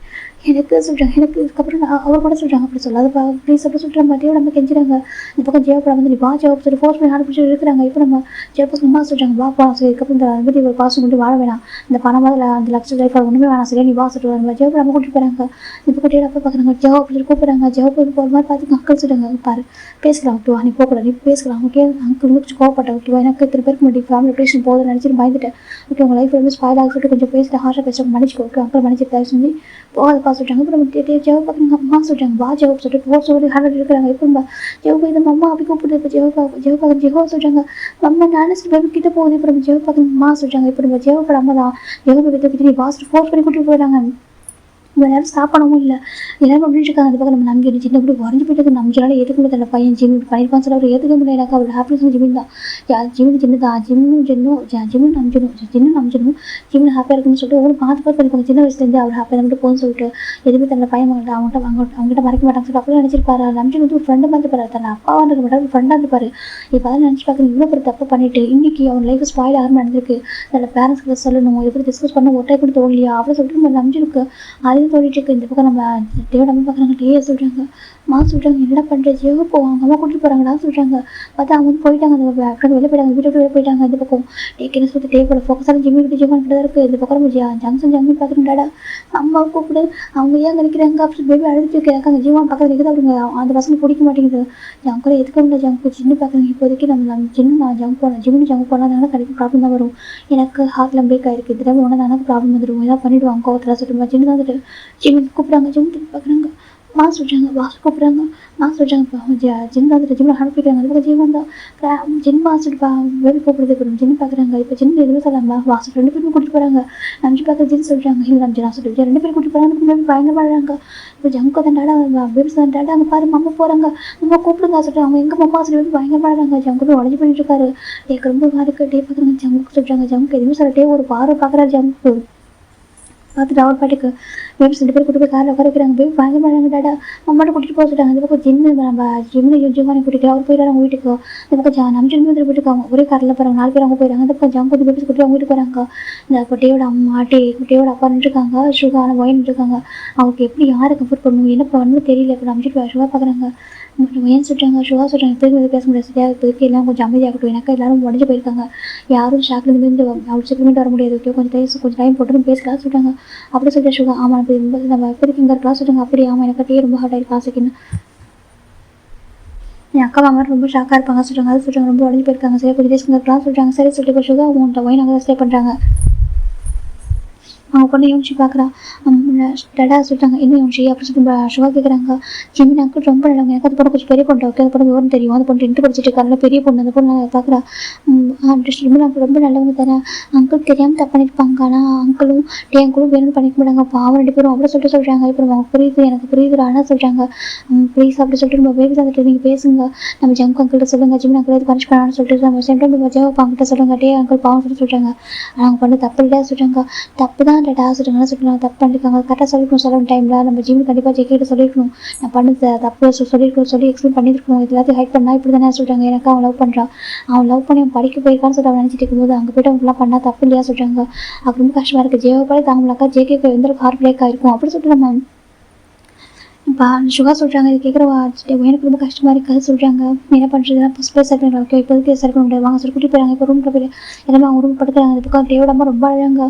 எனக்கு சொல்கிறாங்க. எனக்கு இதுக்கப்புறம் நான் அவர் கூட சொல்கிறாங்க அப்படி சொல்லாதப்பா ப்ளீஸ் அப்படி சொல்கிற மாதிரியே நம்ம கெஞ்சிறாங்க. இந்த பக்கம் ஜெயப்படம் வந்து நீ வா ஜெயப் சொல்லி ஃபோர்ஸ் பண்ணி ஆரம்பிச்சு இருக்கிறாங்க. இப்போ நம்ம ஜெயப்பஸ் அம்மா சொல்கிறாங்க வா பா சரி இதுக்கப்புறம் இந்த மாதிரி ஒரு பாசம் கொண்டு வாழ வேணாம். இந்த பணம் அதில் அந்த லட்ச லைஃப் அது ஒன்றுமே வேணாம் சரியா? நீ வா சொல்லிட்டு நம்ம ஜெயப்படம் நம்ம கூட்டிட்டு போகிறாங்க. இப்போ கூட்டிட்டு அப்போ பார்க்குறாங்க ஜெயப் சொல்லி கூப்பிட்றாங்க. ஜெயப் போகிற மாதிரி பார்த்து அங்கிள் சொல்கிறாங்க பாரு பேசலாம் ஓகேவா? நீ போகக்கூடாது நீ பேசலாம் ஓகே? அங்கிள் வந்து கோவப்பட்டேன் ஓகேவா? எனக்கு இத்தனை பேருக்கு முன்னாடி ஃபேமிலி ரிலேஷன் போகுதுன்னு நினச்சிட்டு பயந்துட்டேன் ஓகே? உங்கள் லைஃப் வந்து ஸ்பாயில் ஆகி சொல்லிட்டு கொஞ்சம் பேசிட்டு ஹார்ஷாக பேசுகிறவங்க மன்னிச்சிக்கோ ஓகே? அங்கிள் மன்னிச்சு தயவு செஞ்சு போகாதப்பா சொல்லிட்டாங்க. இப்போ நம்ம ஜெவ் பார்க்குறாங்க. அம்மா சொல்கிறாங்க வா ஜெவப் சொல்லிட்டு ஃபோர் சொல்லி ஹண்ட்ரட் இருக்கிறாங்க. இப்போ நம்ம ஜெவ் இது அம்மா அப்படி கூப்பிடுது. இப்போ ஜெவ் பார்க்குற ஜெவோ சொல்கிறாங்க அம்மா நானே பேபி கிட்ட போகுது. இப்போ நம்ம ஜெவ் பார்க்குற அம்மா சொல்கிறாங்க. இப்போ நம்ம ஜெவப்பட அம்மா தான் ஜெவ் கிட்ட நீ வாஸ்ட் ஃபோர்ஸ் பண்ணி கூட்டிட்டு போயிடறாங்க. இவ்வளோ நேரம் சாப்பிடவும் இல்லை எல்லாரும் அப்படின்னு இருக்காங்க. அந்த பக்கம் நம்ம நம்பி சின்ன கூட உடஞ்சி போயிட்டு நம்பிச்சாலும் ஏற்றுக்க முடியாது. அந்த பையன் ஜிம் பண்ணியிருப்பான்னு சொல்லி அவர் ஏற்றுக்க முடியல. எனக்கு அவர் ஹாப்பினஸ் ஜிமின் தான் ஜிம்னு சின்ன தான் ஜிம்னு நம்பிச்சிடும் ஜிம்னு ஹாப்பியாக இருக்குன்னு சொல்லிட்டு ஒவ்வொரு பார்த்து பண்ணிப்பாங்க. சின்ன வயசுலேருந்து அவர் ஹாப்பியாக மட்டும் போகணும்னு சொல்லிட்டு எதுவுமே தன்னோட பையன் அவங்ககிட்ட மறைக்க மாட்டாங்க சொல்லிட்டு அப்படியே நினச்சிருப்பாரு. நம்பிச்சு வந்து ஒரு ஃப்ரெண்டு மாதிரி இருப்பாரு, தன்னை அப்பாவாக இருக்க மாட்டாரு, ஃப்ரெண்டாக இருப்பாரு. இப்போ அதான் நினச்சி பார்க்குறேன், இவ்வளோ ஒரு தப்பு பண்ணிட்டு இன்னைக்கு அவன் லைஃப் ஸ்பாயில் ஆகாம நடந்திருக்கு. தன்னோட பேரண்ட்ஸ்க்கு சொல்லணும், எப்படி டிஸ்கஸ் பண்ண ஒட்டை கூட தோல்லையா அப்படின்னு சொல்லிட்டு நம்ம நம்பிச்சிருக்கு. அதையும் தோண்டிட்டு இருக்கு. இந்த பக்கம் நம்ம தேவை நம்ம பார்க்குறாங்க, டேயே சொல்கிறாங்க, சொல்கிறாங்க என்ன பண்ணுறது ஜியோ போவாங்க, அம்மா கூட்டிட்டு போகிறாங்கடா சொல்கிறாங்க. பார்த்தா அவங்க வந்து போயிட்டாங்க, அந்த ஃப்ரெண்ட் வெளியே போயிட்டாங்க, வீட்டை வெளியே போயிட்டாங்க. இந்த பக்கம் டேக்குன்னு சொல்லிட்டு டேக்கோட ஃபோக்கஸான ஜிம்மிக்கிட்ட தான் இருக்குது. இந்த பக்கம் நம்ம ஜங்ஷன் பார்க்குறேன்டாடா அம்மா கூப்பிடு, அவங்க ஏன் நினைக்கிறாங்க அப்படின்னு பேபி அழுதுட்டு இருக்காங்க. ஜீவான் பக்கத்தில் இருக்குது. அவங்க அந்த பசங்க பிடிக்க மாட்டேங்குது. ஜங்கு எதுக்க முடியல, ஜங்கு சின்ன பார்க்குறேங்க. இப்போதைக்கு நம்ம நான் ஜிம்மு போனால் கண்டிப்பாக ப்ராப்ளம் தான் வரும். எனக்கு ஹார்ட்டில் பிரேக் ஆகிருக்கு, இந்த டைம் ஒன்று எனக்கு ப்ராப்ளம் வந்துடும், ஏதாவது பண்ணிவிடுவாங்க கோவத்தில் சொல்லிட்டு ஜிம்மு தான் வந்துட்டு ஜிம்மு கூப்பிட்றாங்க. ஜிம்மு பார்க்குறாங்க, சொல்கிறாங்க, கூப்பிட்றாங்க. சொல்கிறாங்க, ஜிம் வந்துட்டு ஜிம்மில் அனுப்பிக்கிறாங்க. அதுக்கு ஜீவன் தான் ஜிம் சொல்லிட்டு பேபி கூப்பிடுறது. இப்போ ஜிம் பார்க்குறாங்க. இப்போ ஜிம் எதுவும் சொல்லாமல் வாசல் 2 பேரும் கூட்டிட்டு போகிறாங்க. நம்பிச்சு பார்க்குற ஜிம் சொல்கிறாங்க, இல்லை நம்பிச்சு நான் சொல்லிட்டு 2 பேரும் கூட்டிட்டு போகிறாங்க. பேபி பயங்கரமாடுறாங்க. இப்போ ஜங்கு தண்டாடா பேபி தண்டாடா அங்கே பாரு மம்மா போகிறாங்க, அம்மா கூப்பிடுங்க சொல்லிட்டு அவங்க எங்கள் மம்மா சொல்லி பயங்கரமாடுறாங்க. ஜங்கு உடஞ்சி பண்ணிட்டு இருக்காரு. எனக்கு ரொம்ப இருக்கு. டே பார்க்குறாங்க. ஜங்குக்கு சொல்கிறாங்க, ஜங்குக்கு எதுவுமே சொல்லிட்டே ஒரு பார்வை பார்க்குறாரு. ஜங்கு பார்த்துட்டு அவர் பாட்டுக்கு பேபி 2 பேர் கூட்டு போய் காரில் உட்கார வைக்கிறாங்க. பேபி பயங்கரமாடுறாங்க. டாடா அம்மாட்ட கூட்டிட்டு போக சொல்லிட்டாங்க. இந்த பக்கம் ஜிம்னு கூட்டிட்டு அவர் போயிடுறாங்க அவங்க வீட்டுக்கு. இந்த பக்கம் நம்பிச்சு வந்து போயிட்டு அவங்க ஒரே காரில் போகிறாங்க. 4 பேர் அவங்க போயிடுறாங்க. இந்த பக்கம் ஜங்கு பேபி கூட்டி அவங்க வீட்டுக்கு போகிறாங்க. இந்த குட்டியோட அம்மா குட்டியோட அப்பா நின்றுருக்காங்க. சுகான ஒயின் நின்றுருக்காங்க. அவங்களுக்கு எப்படி யாரை கம்ஃபர்ட் பண்ணணும் என்ன பண்ணணும் தெரியல. இப்போ நம்பிச்சு சுகா பார்க்குறாங்க. ஏன் சொல்கிறாங்க, சுகா சொல்கிறாங்க, இப்போதைக்கு பேச முடியாது சரியா, இப்போதைக்கு எல்லாம் கொஞ்சம் அமைதியாகட்டும், எனக்கு எல்லாரும் உடஞ்சி போயிருக்காங்க, யாரும் ஷாக்லேருந்து அவ்வளோ சீக்கிரமே வர முடியாது, ஓகே கொஞ்சம் டைம் போட்டு பேசலாம் சொல்கிறாங்க. அப்படி சொல்லிட்டு சுகா ஆமாம் இப்போ நம்ம இப்போதைக்கு இங்கே இருக்கலாம் சொல்கிறாங்க. அப்படி ஆமாம் எனக்கு டே ரொம்ப ஹார்ட் ஆகிருக்கு ஆசைக்குன்னு. என் அக்கா மாமா ரொம்ப ஷாக்காக இருப்பாங்க சொல்கிறாங்க. அது சொல்கிறாங்க ரொம்ப உடஞ்சி போயிருக்காங்க, சரி கொஞ்சம் டேஸ்க்கு இருக்கலாம் சொல்கிறாங்க. சரி சொல்லிட்டு இப்போ சுகா உங்கள்கிட்ட ஒயின் அங்கே ஸ்டே பண்ணுறாங்க. அவங்க பொண்ணு யோசிச்சு பார்க்குறா. டடா சொல்லிட்டாங்க, என்ன யோசிச்சு அப்படி சொல்லிட்டு சுகா கேட்குறாங்க. ஜிமின் அங்கிள் ரொம்ப நல்லவங்க, எனக்கு அது பொண்ணு கொஞ்சம் பெரிய பொண்ணு, ஓகே அது பொண்ணு விவரம் தெரியும், அந்த பொண்ணு 10th படிச்சுட்டு இருக்காங்க, பெரிய பொண்ணு. அந்த பொண்ணு பார்க்குறா. ஜிமின் அங்கிள் ரொம்ப நல்லவங்க தானே, அங்கிள் தெரியாமல் தப்பு பண்ணியிருப்பாங்க, ஆனால் அங்கிளும் வேணும்னு பண்ணிக்க மாட்டாங்க, பாவம் 2 பேரும் அப்படி சொல்லிட்டு சொல்கிறாங்க. இப்போ அவங்க புரியுது, எனக்கு புரியுது ஆனால் சொல்கிறாங்க ப்ளீஸ் அப்படி சொல்லிட்டு நம்ம பேபி வந்துட்டு நீங்கள் பேசுங்க, நம்ம ஜங்கு அங்கிள்கிட்ட சொல்லுங்கள், ஜிமின் அங்கிள் எது பனிஷ் பண்ணான்னு சொல்லிட்டு நம்ம சென்ட்ரல் நம்ம ஜாப் அங்கிட்ட சொல்லுங்க, டே அங்கிள் பாவம் சொல்லி சொல்கிறாங்க. அவங்க பண்ண தப்பு இல்லை சொல்கிறாங்க. தப்பு தான் டேட்டா சொல்கிறாங்க சொல்லிட்டு தப்பு பண்ணியிருக்காங்க, கரெக்டாக சொல்லிக்கணும் சொல்ல டைமில் நம்ம ஜிம்மி கண்டிப்பாக ஜெயிக்கிட்ட சொல்லியிருக்கணும், நான் பண்ணது தப்பு சொல்லியிருக்கணும் சொல்லி எக்ஸ்பிளைன் பண்ணியிருக்கணும், எல்லாத்தையும் ஹைட் பண்ணால் இப்படி தானே சொல்கிறாங்க. எனக்கு அவன் லவ் பண்ணுறான், அவன் லவ் பண்ணி அவன் படிக்க போயிருக்கான்னு சொல்லிட்டு அவன் நினச்சிட்டு இருக்கும்போது அங்கே போய்ட்டு அவங்களாம் பண்ணால் தப்பு இல்லையா சொல்கிறாங்க. அது ரொம்ப கஷ்டமாக இருக்குது, ஜேவை பாடி தாங்களாக்கா ஜேகே எந்த ஹார்ட் பிரேக் ஆகிருக்கும் அப்படி சொல்லிட்டு நம்ம இப்போ சுகா சொல்கிறாங்க. இது கேட்குறவா எனக்கு ரொம்ப கஷ்டமாக இருக்குது சொல்கிறாங்க. என்ன பண்ணுறது ஃபஸ்ட் ப்ளேஸ் சரி ஓகே இப்போதைக்கு சரி பண்ண முடியாது வாங்க சொல்லி கூட்டிட்டு போகிறாங்க. இப்போ ரூமில் போய் எல்லாமே அவங்க ரூம் படுத்துறாங்க. இந்த பக்கம் டேவோட அம்மா ரொம்ப அழகாங்க,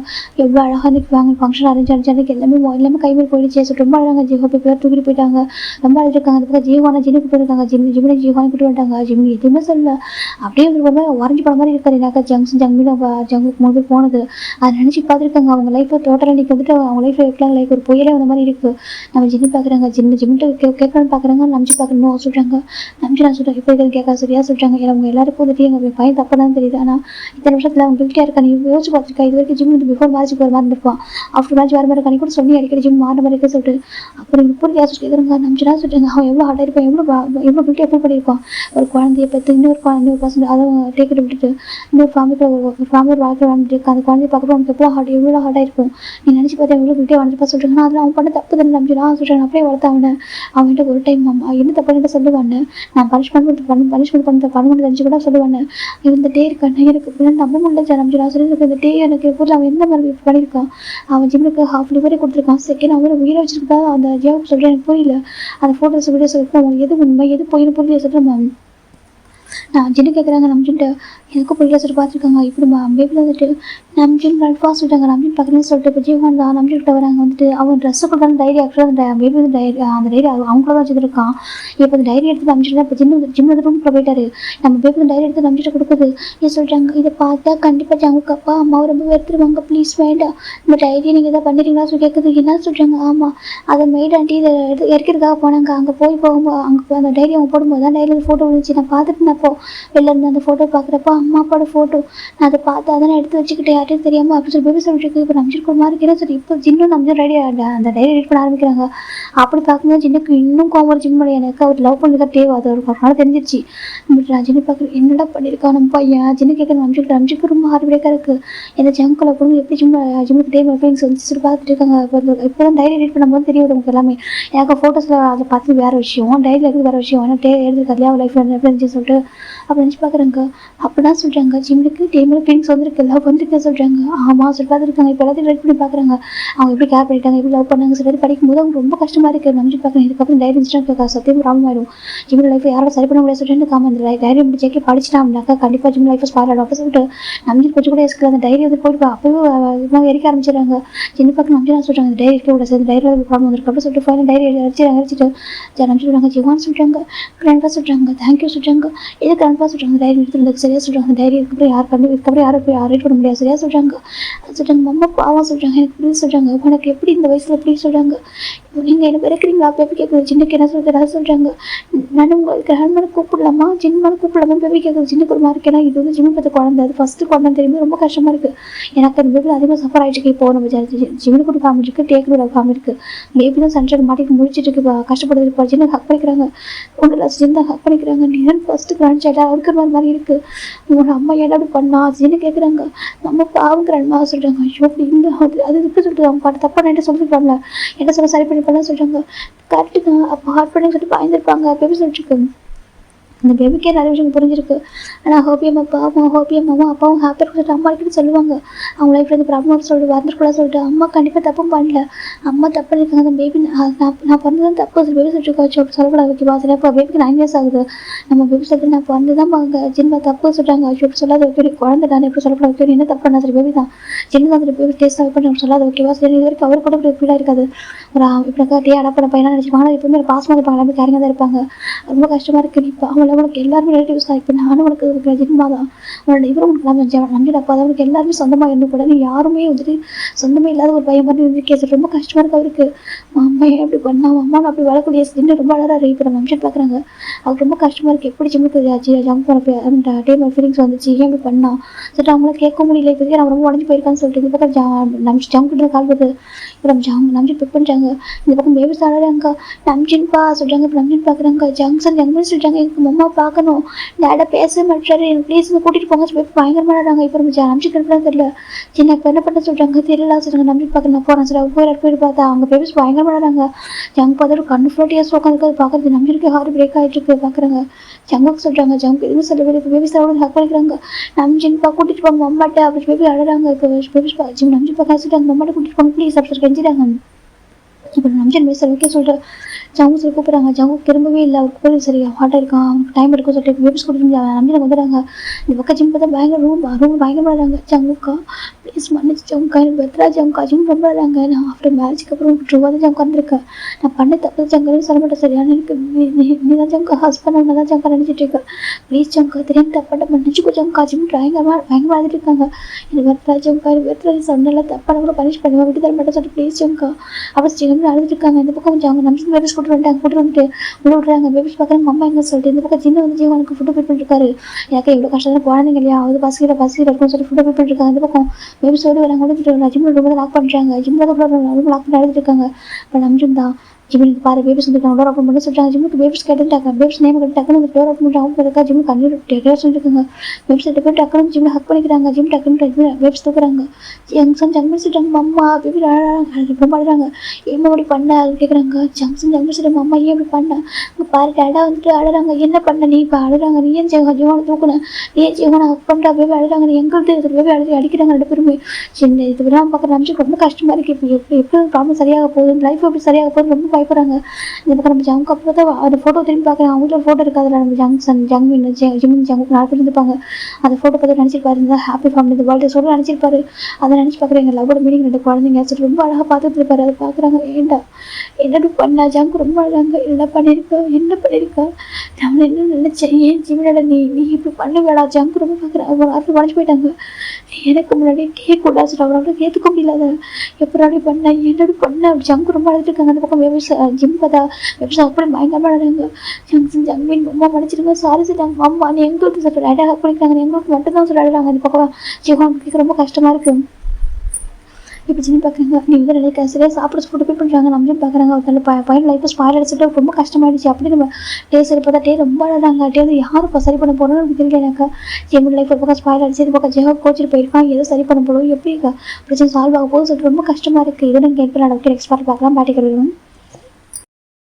எவ்வளோ அழகாக இருந்துக்கு வாங்க ஃபங்க்ஷன் அரேஞ்ச் எல்லாமே கைமேல் போயிடுச்சு சொல்லிட்டு ரொம்ப அழகாங்க. ஜிஹோ பேர் தூக்கிட்டு போயிட்டாங்க, ரொம்ப அழகாங்க. அந்த பக்கம் ஜீவான ஜின்னு கூப்பிட்டு வந்தாங்க, ஜிம்மினை ஜீவானி கூப்பிட்டு வந்துட்டாங்க. ஜிம்மி எதுவுமே சொல்லல, அப்படியே ரொம்ப உறைஞ்சி படம் மாதிரி இருக்காரு. எனக்கா ஜங்குக்கு 3 பேர் போனது அதை நினச்சி பார்த்துருக்காங்க. அவங்க லைஃப்பில் டோட்டலாக இன்றைக்கி வந்துட்டு அவங்க லைஃப்பில் எப்படிலாம் லைஃப் ஒரு புயலே வந்த மாதிரி இருக்குது. நம்ம ஜிம்மி பார்க்குறாங்க, ஜிம்மிட்டு கேட்கணும்னு பார்க்குறாங்க. நம்பிச்சு பார்க்கணும் சொல்கிறாங்க. நம்பிச்சு நான் சொல்கிறேன் இப்போ இதுன்னு கேட்க சரியா சொல்கிறாங்க. அவங்க எல்லாருக்கும் வந்துட்டு எங்கள் பையன் தப்பானு தெரியுது, ஆனால் இத்தனை வருஷத்தில் அவங்க கில்ட்டியாக இருக்கா நீ யோசிச்சு பார்த்துருக்கா. இது வரைக்கும் ஜிம் வந்து பிஃபோர் மேரேஜுக்கு ஒரு மாதிரி இருப்பான், ஆஃப்டர் மேரேஜ் வர மாதிரி இருக்கா, நீ கூட சொல்லி அடிக்கடி ஜிம் மாற மாதிரி இருக்க சொல்லிட்டு அப்புறம் எனக்கு புரிய யாரும் கேட்குறாங்க. நம்பிச்சுனா சொல்கிறாங்க அவன் எவ்வளோ ஹார்டாக இருப்பான், எவ்வளோ கில்ட்டியாக ஃபீல் பண்ணியிருப்பான். ஒரு குழந்தைய பற்றி இன்னொரு பர்சன் அதை டேக்கிட்டு விட்டுட்டு இன்னொரு ஃபேமிலி வாழ்க்கை வாழ்ந்துட்டு இருக்கு. அந்த குழந்தைய பார்க்குறப்ப அவனுக்கு எவ்வளோ ஹார்டாக இருக்கும். நீ நினச்சி பார்த்தா எவ்வளோ கில்ட்டியாக வாழ்ந்துப்பா சொல்கிறாங்க. அதில் அவன் பண்ண தப்பு தானே நம்பிச்சு நான் சொல்கிறேன். அப்படியே வளர்த்த அவன்கிட்ட ஒரு டைம் என்ன தப்பு சொல்லுவான்னு நான் பனிஷ்மெண்ட் பண்ண தெரிஞ்சு கூட சொல்லுவான்னு இந்த டே இருக்கான்னு எனக்கு நம்ப முடியல. நான் சொல்லி இந்த டே எனக்கு ஊரில் அவன் எந்த மாதிரி பண்ணியிருக்கான். அவன் ஜிம்முக்கு ஹாஃப் லிவரே கொடுத்துருக்கான். செகண்ட் அவன் உயிரை வச்சிருக்கா அந்த ஜாப் சொல்கிறேன் எனக்கு புரியல. அந்த ஃபோட்டோஸ் வீடியோ சொல்லிட்டு அவங்க எது உண்மை எது போயின்னு புரியல சொல்கிறேன். நான் ஜின்னு கேட்குறாங்க. நம்பிச்சுட்டு எனக்கும் புரியல சொல்லி பார்த்துருக்காங்க. இப்படி பேபியில் வந்துட்டு நம்பிச்சுன்னு நட்பா சொல்லிட்டாங்க. நம்பிச்சு பார்க்குறேன்னு சொல்லிட்டு இப்போ ஜீவன் தான் நம்பிச்சுட்டு வராங்க. வந்துட்டு அவன் ட்ரெஸ்ஸு கொடுத்தாலும் டைரி ஆக்சுவலாக அந்த பேபி வந்து அந்த டைரி அவங்கள தான் வச்சுருக்கான். இப்போ அந்த டைரி எடுத்து நம்பிச்சுட்டு இப்போ ஜிம் வந்து ரூமுக்குள்ள போயிட்டாரு. நம்ம பேபி வந்து டைரி எடுத்து நம்பிச்சுட்டு கொடுக்குது. ஏன் சொல்கிறாங்க இதை பார்த்தா கண்டிப்பாக ஜங்குக்கு அப்பா அம்மாவை ரொம்ப வெறுத்துருவாங்க, ப்ளீஸ் வேண்டாம் இந்த டைரியை நீங்கள் எதாவது பண்ணிடுறீங்களா சொல்லி கேட்குது. என்ன சொல்கிறாங்க ஆமாம் அதை மெய்ட் ஆண்டி இதை இறக்கிறதுக்காக போனாங்க. அங்கே போகும்போது அங்கே அந்த டைரி அவங்க போடும்போது தான் டைரியில் ஃபோட்டோ விழுந்துச்சு. நான் பார்த்துட்டு நான் வெளில இருந்து அந்த ஃபோட்டோ பார்க்குறப்போ அம்மா அப்பாவோட ஃபோட்டோ. நான் அதை பார்த்து அதை நான் எடுத்து வச்சுக்கிட்டு யார்ட்டையும் தெரியாமல் அப்படி சொல்லி பேபி சொல்லிட்டு இருக்கு. இப்போ நம்பிச்சிருக்க மாதிரி இருக்கிறேன் சரி. இப்போ ஜின்னும் நம்பிச்சு ரெடி அந்த டைரி ரீட் பண்ண ஆரம்பிக்கிறாங்க. அப்படி பார்க்கும்போது ஜின்னுக்கு இன்னும் கோவம் ஜிம் பண்ணி எனக்கு அவர் லவ் பண்ணிருக்கே அது ஒரு நாள் தெரிஞ்சிருச்சு. நான் ஜின்னு பார்க்குறேன் என்னடா பண்ணியிருக்கான் நம்ம பையன். ஜின்னு கேட்குறேன் நம்பிச்சுக்கிட்டு ரொம்ப ஹார்ட் பிரேக்காக இருக்குது. இந்த ஜங்குல பொண்ணு எப்படி ஜிம்முக்கு டே ஃபீலிங்ஸ் வந்து பார்த்துட்டு இருக்காங்க. இப்போ தான் டைரி ரீட் பண்ணும்போது தெரியுது உங்களுக்கு எல்லாமே. எனக்கு ஃபோட்டோஸில் அதை பார்த்து வேறு விஷயம், டைரியில் இருக்குது வேறு விஷயம். ஏன்னா டே எழுதுறது இல்லையா லைஃப் எப்படி இருந்துச்சு சொல்லிட்டு அப்படி நினச்சி பார்க்குறாங்க. அப்படிதான் சொல்கிறாங்க ஜிம்முக்கு டேமில் ஃபீலிங்ஸ் வந்துருக்கு லவ் வந்துருக்கு சொல்கிறாங்க. ஆமாம் சொல்லி பார்த்துருக்காங்க. இப்போ எல்லாத்தையும் ரெடி பண்ணி பார்க்குறாங்க. அவங்க எப்படி கேர் பண்ணிட்டாங்க எப்படி லவ் பண்ணாங்க சொல்லி படிக்கும்போது அவங்க ரொம்ப கஷ்டமாக இருக்குது. நம்பி பார்க்குறேன் இதுக்கப்புறம் டைரி இருந்துச்சுன்னா சத்தியம் ப்ராப்ளம் ஆகிடும். ஜிம் லைஃப் யாரும் சரி பண்ண முடியாது சொல்லிட்டு காம அந்த டைரி முடிச்சேக்கி படிச்சுட்டாங்கனாக்கா கண்டிப்பாக ஜிம் லைஃப் ஸ்பாயில் ஆகும் அப்படின்னு சொல்லிட்டு நம்பி கொஞ்சம் கூட எஸ்கில் அந்த டைரி வந்து போயிட்டு அப்போவே எரிக்க ஆரம்பிச்சிடுறாங்க. சின்ன பக்கம் நம்பி நான் சொல்கிறாங்க டைரி இருக்க கூட சேர்ந்து டைரியில் ப்ராப்ளம் வந்துருக்கு அப்படின்னு சொல்லிட்டு ஃபைனல் டைரி அடிச்சுட்டு நம்பி சொல்கிறாங்க ஜிவான்னு சொல்கிறாங்க கிராண்ட்பா சொல்கிறாங்க தேங்க்யூ சொல்கிறாங்க. இது கிராண்ட்பா சொல்கிறாங்க டைரி எடுத்துருந்ததுக்கு சரியாக சொல்கிறாங்க. டைரி இதுக்கப்புறம் இதுக்கப்புறம் யாரும் போய் ரீட் பண்ண முடியாது சரியாக சொல்கிறாங்க. சொல்கிறாங்க மம்மா பாவம் சொல்கிறாங்க எனக்கு புரியுது சொல்கிறாங்க. உனக்கு எப்படி இந்த வயசில் எப்படி சொல்கிறாங்க நீங்கள் என்ன பிறக்கிறீங்களா பேபி கேட்குறது சின்னக்கு என்ன சொல்கிறாங்க. நான் உங்களுக்கு ஹேண்ட்மேனை கூப்பிடலாமா ஜின்மான கூப்பிடலாமா பேபி கேட்குறது சின்ன குடும்பமாக இருக்கு. ஏன்னா இது வந்து ஜிம்மு பற்றி குழந்தை அது ஃபஸ்ட்டு குழந்தை தெரியுமே ரொம்ப கஷ்டமாக இருக்குது. எனக்கு அந்த பேபி அதிகமாக சஃபர் ஆகிட்டு இப்போ நம்ம ஜிம்மு கூட ஃபேமிலி இருக்குது டேக்கோட ஃபேமிலி இருக்குது. பேபி தான் சன்ஷைட் மாட்டிட்டு முடிச்சிட்டு இருக்கு கஷ்டப்படுறது இப்போ சின்ன ஹக் பண்ணிக்கிறாங்க. ஒன்றும் இல்லை ஜின் ஹக் பண்ணிக்கிறாங்க. நீ ஃபஸ்ட்டு கிராண்ட் சைல்டாக இருக்கிற மாதிரி இருக்குது. உங்களோட அம்மா என்ன அப்படி பண்ணா ஜின்னு கேட்குறாங்க. நம்ம பாவம் கிராண்ட்மா சொல்கிறாங்க. ஐயோ அப்படி இல்லை அது எப்படி சொல்லிட்டு அவங்க பாட்டு தப்பாக என்ன சொல்லிருப்பாங்களா என்ன சொல்ல சரி பண்ணி பண்ண சொல்கிறாங்க. கரெக்டு தான் அப்போ ஹார்ட் பண்ணி சொல்லிட்டு பயந்துருப்பாங்க பேபி சொல்லிட்டு அந்த பேபிக்கே நிறைய விஷயம் புரிஞ்சிருக்கு. ஆனால் ஹோப்பியம் அப்பாவும் ஹோப்பியம் அப்பாவும் ஹாப்பியாக சொல்லிட்டு அம்மா கிட்ட சொல்லுவாங்க அவங்க லைஃப்பில் இந்த ப்ராப்ளம் சொல்லிட்டு வந்துருக்கூடாது சொல்லிட்டு அம்மா கண்டிப்பாக தப்பும் பண்ணல. அம்மா தப்பு பண்ணியிருக்காங்க. அந்த பேபி நான் பிறந்ததான் தப்பு பேபி சொல்லிட்டு சொல்லக்கூடாது ஓகேவா சரி. இப்போ பேபிக்கு 9 years ஆகுது. நம்ம பேபி சொல்லிட்டு நான் பிறந்ததான் அவங்க ஜின்மா தப்பு சொல்கிறாங்க. எப்படி சொல்லாத ஓகே குழந்தை நான் எப்படி சொல்லக்கூடாது ஓகே என்ன தப்பு பண்ணா சரி பேபி தான் ஜின்னு தான் பேபி டேஸ்ட் ஆகி பண்ணி சொல்லாத ஓகேவா சரி. இது வரைக்கும் அவர் கூட ஃபீலாக இருக்காது. ஒரு இப்படிக்கா டே அடப்பட பையனாக நினச்சிப்பாங்க. எப்பவுமே பாசமாக இருப்பாங்க எல்லாமே கேரிங்காக தான் இருப்பாங்க. ரொம்ப கஷ்டமாக இருக்குது. இப்போ அவங்கள உனக்கு எல்லாருமே ரிலேட்டிவ்ஸ் தான். இப்போ நானும் உனக்கு ஜின்மா தான் உன்னோட இவரும் உனக்கு நம்பி அப்பா தான் உனக்கு எல்லாருமே சொந்தமாக இருந்து கூட நீ யாருமே வந்துட்டு சொந்தமே இல்லாத ஒரு பையன் மாதிரி இருந்து கேஸ் ரொம்ப கஷ்டமாக இருக்கு அவருக்கு. அம்மா ஏன் அப்படி பண்ணா அம்மா நான் அப்படி வளர்க்கக்கூடிய சின்ன ரொம்ப அழகாக இப்போ நம்ம நிமிஷம் பார்க்குறாங்க. அவருக்கு ரொம்ப கஷ்டமாக இருக்குது. எப்படி ஜிம்முக்கு ஜம்ப் பண்ண டேம் ஃபீலிங்ஸ் வந்துச்சு ஏன் இப்படி பண்ணா சொல்லிட்டு அவங்கள கேட்க முடியல. இப்போதைக்கு நான் ரொம்ப உடஞ்சி போயிருக்கான்னு சொல்லிட்டு இந்த பக்கம் ஜம்ப் கிட்ட கால் போகுது. இப்போ நம்ம நம்ஜின் பிக் பண்ணுறாங்க. இந்த பக்கம் பேபி சாடுறாங்க. நம்ஜின்பா சொல்கிறாங்க. இப்போ நம்ஜின் பார்க்குறாங்க. ஜங்ஷன் சொல்கிறாங்க எனக்கு அம்மா பார்க்கணும் டேடா பேசவே மாட்டாரு எனக்கு ப்ளீஸ் கூட்டிகிட்டு போங்க சொல்லி பயங்கரமாடாங்க. இப்போ நம்ம நம்ஜின் கிட்டலாம் தெரியல சின்ன இப்போ என்ன பண்ண சொல்கிறாங்க தெரியல சொல்கிறாங்க. நம்ஜின் பார்க்க நான் போகிறேன் சார் போயிட்டு பார்த்தா அவங்க பேபிஸ் பயங்கரமாடாங்க. ஜங்க் பார்த்துட்டு கண்ணு ஃப்ளோட்டியாக உட்காந்துருக்காது பார்க்குறது நம்ஜினுக்கு ஹார்ட் பிரேக் ஆகிட்டு இருக்கு பார்க்குறாங்க. ஜங்குக்கு சொல்கிறாங்க ஜங்க் எதுவும் சொல்ல இப்போ பேபிஸ் அவ்வளோ ஹக் பண்ணிக்கிறாங்க. நம்ஜின்பா கூட்டிகிட்டு போங்க அம்மாட்ட அப்படி பேபி அழறாங்க. இப்போ பேபிஸ் நம்ஜின் பார்க்க சொல்லிட்டு அம்மாட்ட கூட்டிகிட்டு போங்க ப்ளீஸ் அப்படி கெஞ்சிட்டாங்க. இப்போ நம்ஜின் பேச ஓகே சொல்லிட்டு ஜங்கு சொல்லி கூப்பிட்றாங்க. ஜங்கு திரும்பவே இல்லை அவருக்கு போய் சரி ஹார்ட்டாக இருக்கான் அவனுக்கு டைம் எடுக்கும் சொல்லிட்டு பேபிஸ் கூட்டிட்டு நம்ஜின் வந்துடுறாங்க. இந்த பக்கம் ஜிம் பார்த்தா பயங்கர ரூம் பயங்கரமாடுறாங்க. ஜங்குக்கா ப்ளீஸ் மன்னிச்சு ஜங்குக்கா எனக்கு பெத்தரா ஜங்குக்கா ஜிம் ரொம்ப அழகாங்க. நான் ஆஃப்டர் மேரேஜுக்கு அப்புறம் ட்ரூவாக தான் ஜங்கு வந்திருக்கேன். நான் பண்ண தப்பு ஜங்குன்னு சொல்ல மாட்டேன் சரியான எனக்கு நீ தான் ஜங்கு ஹஸ்பண்ட் ஒன்று தான் ஜங்கா நினச்சிட்டு இருக்கேன் ப்ளீஸ் ஜங்கா தெரியும் தப்பாட்ட மன்னிச்சுக்கோ ஜங்கா ஜிம் பயங்கரமாக ஆடிட்டு இருக்காங்க. எனக்கு பெத்தரா ஜங்கா எனக்கு பெத்தரா சொன்னால தப்பான கூட பனிஷ் பண்ணுவேன் விட்டு தர மாட்டேன் சொல்லிட்டு ப்ளீஸ் ஜங்கா அப்போ ஜிம் அழுதுட்டு இருக்காங்க. இந்த பக்கம் ஜங்கு நம்ஜின் பேபிஸ் கூட்டு வந்துட்டு உள்ள விட்றாங்க. பேபிஸ் பார்க்குறாங்க அம்மா எங்க சொல்லிட்டு இந்த பக்கம் ஜின்னு வந்து ஜீவனுக்கு ஃபுட்டு ப்ரிப்பேர் பண்ணிருக்காரு. எனக்கு இவ்வளோ கஷ்டம் குழந்தைங்க இல்லையா அது பசிக்கிற இருக்குன்னு சொல்லி ஃபுட்டு ப்ரிப்பேர் பண்ணிருக்காங்க. இந்த பக்கம் பேபிஸ் ஓடி வராங்க ஓடிட்டு ஜிம்மில் ரொம்ப லாக் பண்ணுறாங்க. ஜிம்மில் ரொம்ப லாக் பண்ணி அழுதுட்டு இருக்காங்க. இப்போ நம்ஜின் தான் ஜிம்முக்கு பாரு பேபிஸ் வந்து டோர் ஓப்பன் பண்ணி சொல்கிறாங்க. ஜிம்முக்கு பேபிஸ் கேட்டுட்டாங்க. பேபிஸ் நேம் கேட்டு டக்குனு டோர் ஓப்பன் பண்ணி அவங்க இருக்கா ஜிம்மு கண்ணு டேக்கே சொல்லியிருக்காங்க. பேபிஸ் ரெண்டு பேர் டக்குனு ஜிம்மில் ஹக் பண்ணிக்கிறாங்க. ஜிம் டக்குனு பேபிஸ் தூக்குறாங்க. ஜங்ஷன் சொல்லிட்டாங்க அம்மா பேபி ரொம்ப அழுறாங்க. என்ன அப்படி பண்ண அது கேட்குறாங்க. ஜங்ஷன் சொல்லிட்டாங்க அம்மா ஏன் இப்படி பண்ண பாரு டேடா வந்துட்டு அழுறாங்க. என்ன பண்ண நீ இப்போ அழுறாங்க நீ ஏன் ஜீவனை தூக்குனேன் நீ ஏன் ஜீவனை ஹக் பண்ணுறா பேபி அழுறாங்க நீ எங்களுக்கு பேபி அடிக்கிறாங்க ரெண்டு பேருமே சின்ன இது பார்க்குற நிமிஷம் ரொம்ப கஷ்டமாக இருக்குது. இப்போ எப்படி ப்ராப்ளம் சரியாக போகுது லைஃப் எப்படி சரியாக போகுது ரொம்ப பயப்படுறாங்க. இந்த பக்கம் நம்ம ஜங்கு அப்புறம் தான் அந்த ஃபோட்டோ திரும்பி பார்க்குறேன். அவங்க வீட்டில் ஃபோட்டோ இருக்காது நம்ம ஜங்மின் ஜங்குக்கு 4 பேர் இருப்பாங்க. அந்த ஃபோட்டோ பார்த்து நினச்சிருப்பாரு இந்த ஹாப்பி ஃபேமிலி இந்த வேர்ல்டு சொல்ல நினச்சிருப்பாரு. அதை நினச்சி பார்க்குறேன் எங்கள் லவ்வோட மீனிங் 2 குழந்தைங்க சொல்லி ரொம்ப அழகாக பார்த்துட்டு இருப்பாரு. அதை பார்க்குறாங்க ஏண்டா என்னடி பண்ணா ஜங்கு ரொம்ப அழகாங்க என்ன பண்ணியிருக்கா நம்ம என்ன நினச்சேன் ஏன் ஜிமினோட நீ இப்படி பண்ணுவேடா ஜங்கு ரொம்ப பார்க்குறேன் ஒரு வாரத்தில் உடஞ்சி போயிட்டாங்க. எனக்கு முன்னாடி கேட்க கூடாது அவரோட ஏற்றுக்க முடியல எப்படாடி பண்ண என்னடி பண்ண அப்படி ஜங்கு ரொம்ப அழுதுட்டு இருக்காங்க. அந்த பக்கம் ஜிம் பார்த்தா வெப்சா அப்படி பயங்கரமாக அழுறாங்க. ஜங்வின் ரொம்ப மன்னிச்சிருங்க, சாரி சொல்லிட்டாங்க. அம்மா நீ எங்களுக்கு சொல்ற டேட்டாக பண்ணிக்கிறாங்க, எங்களுக்கு மட்டும் தான் சொல்லி அழுறாங்க. அந்த பக்கம் ஜிஹானுக்கு ரொம்ப கஷ்டமாக இருக்குது. இப்போ ஜிம் பார்க்குறாங்க, நீ வந்து நினைக்க சரியாக சாப்பிட ஃபுட்டு போய் பண்ணுறாங்க. நம்மளும் பார்க்குறாங்க, ஒருத்தர் பையன் லைஃப் ஸ்பாயில் அடிச்சுட்டு ரொம்ப கஷ்டமாயிடுச்சு. அப்படி நம்ம சரி பார்த்தா ரொம்ப அழகாங்க. வந்து யாரும் இப்போ சரி பண்ண போகிறோம்னு எனக்கு தெரியல. எனக்கு என்னோட லைஃப் ஒரு பக்கம் ஸ்பாயில் அடிச்சு இது பக்கம் ஜெஹப் கோச்சிட்டு போயிருக்கான். ஏதோ சரி பண்ண போகிறோம், எப்படி பிரச்சனை சால்வ் ஆக போகுது சொல்லிட்டு ரொம்ப கஷ்டமாக இருக்குது. இதை நீங்கள் கேட்கலாம். டாக்டர் எக்ஸ்பர்ட் பார்க்கலாம் பாட்டிக்கிறோம்.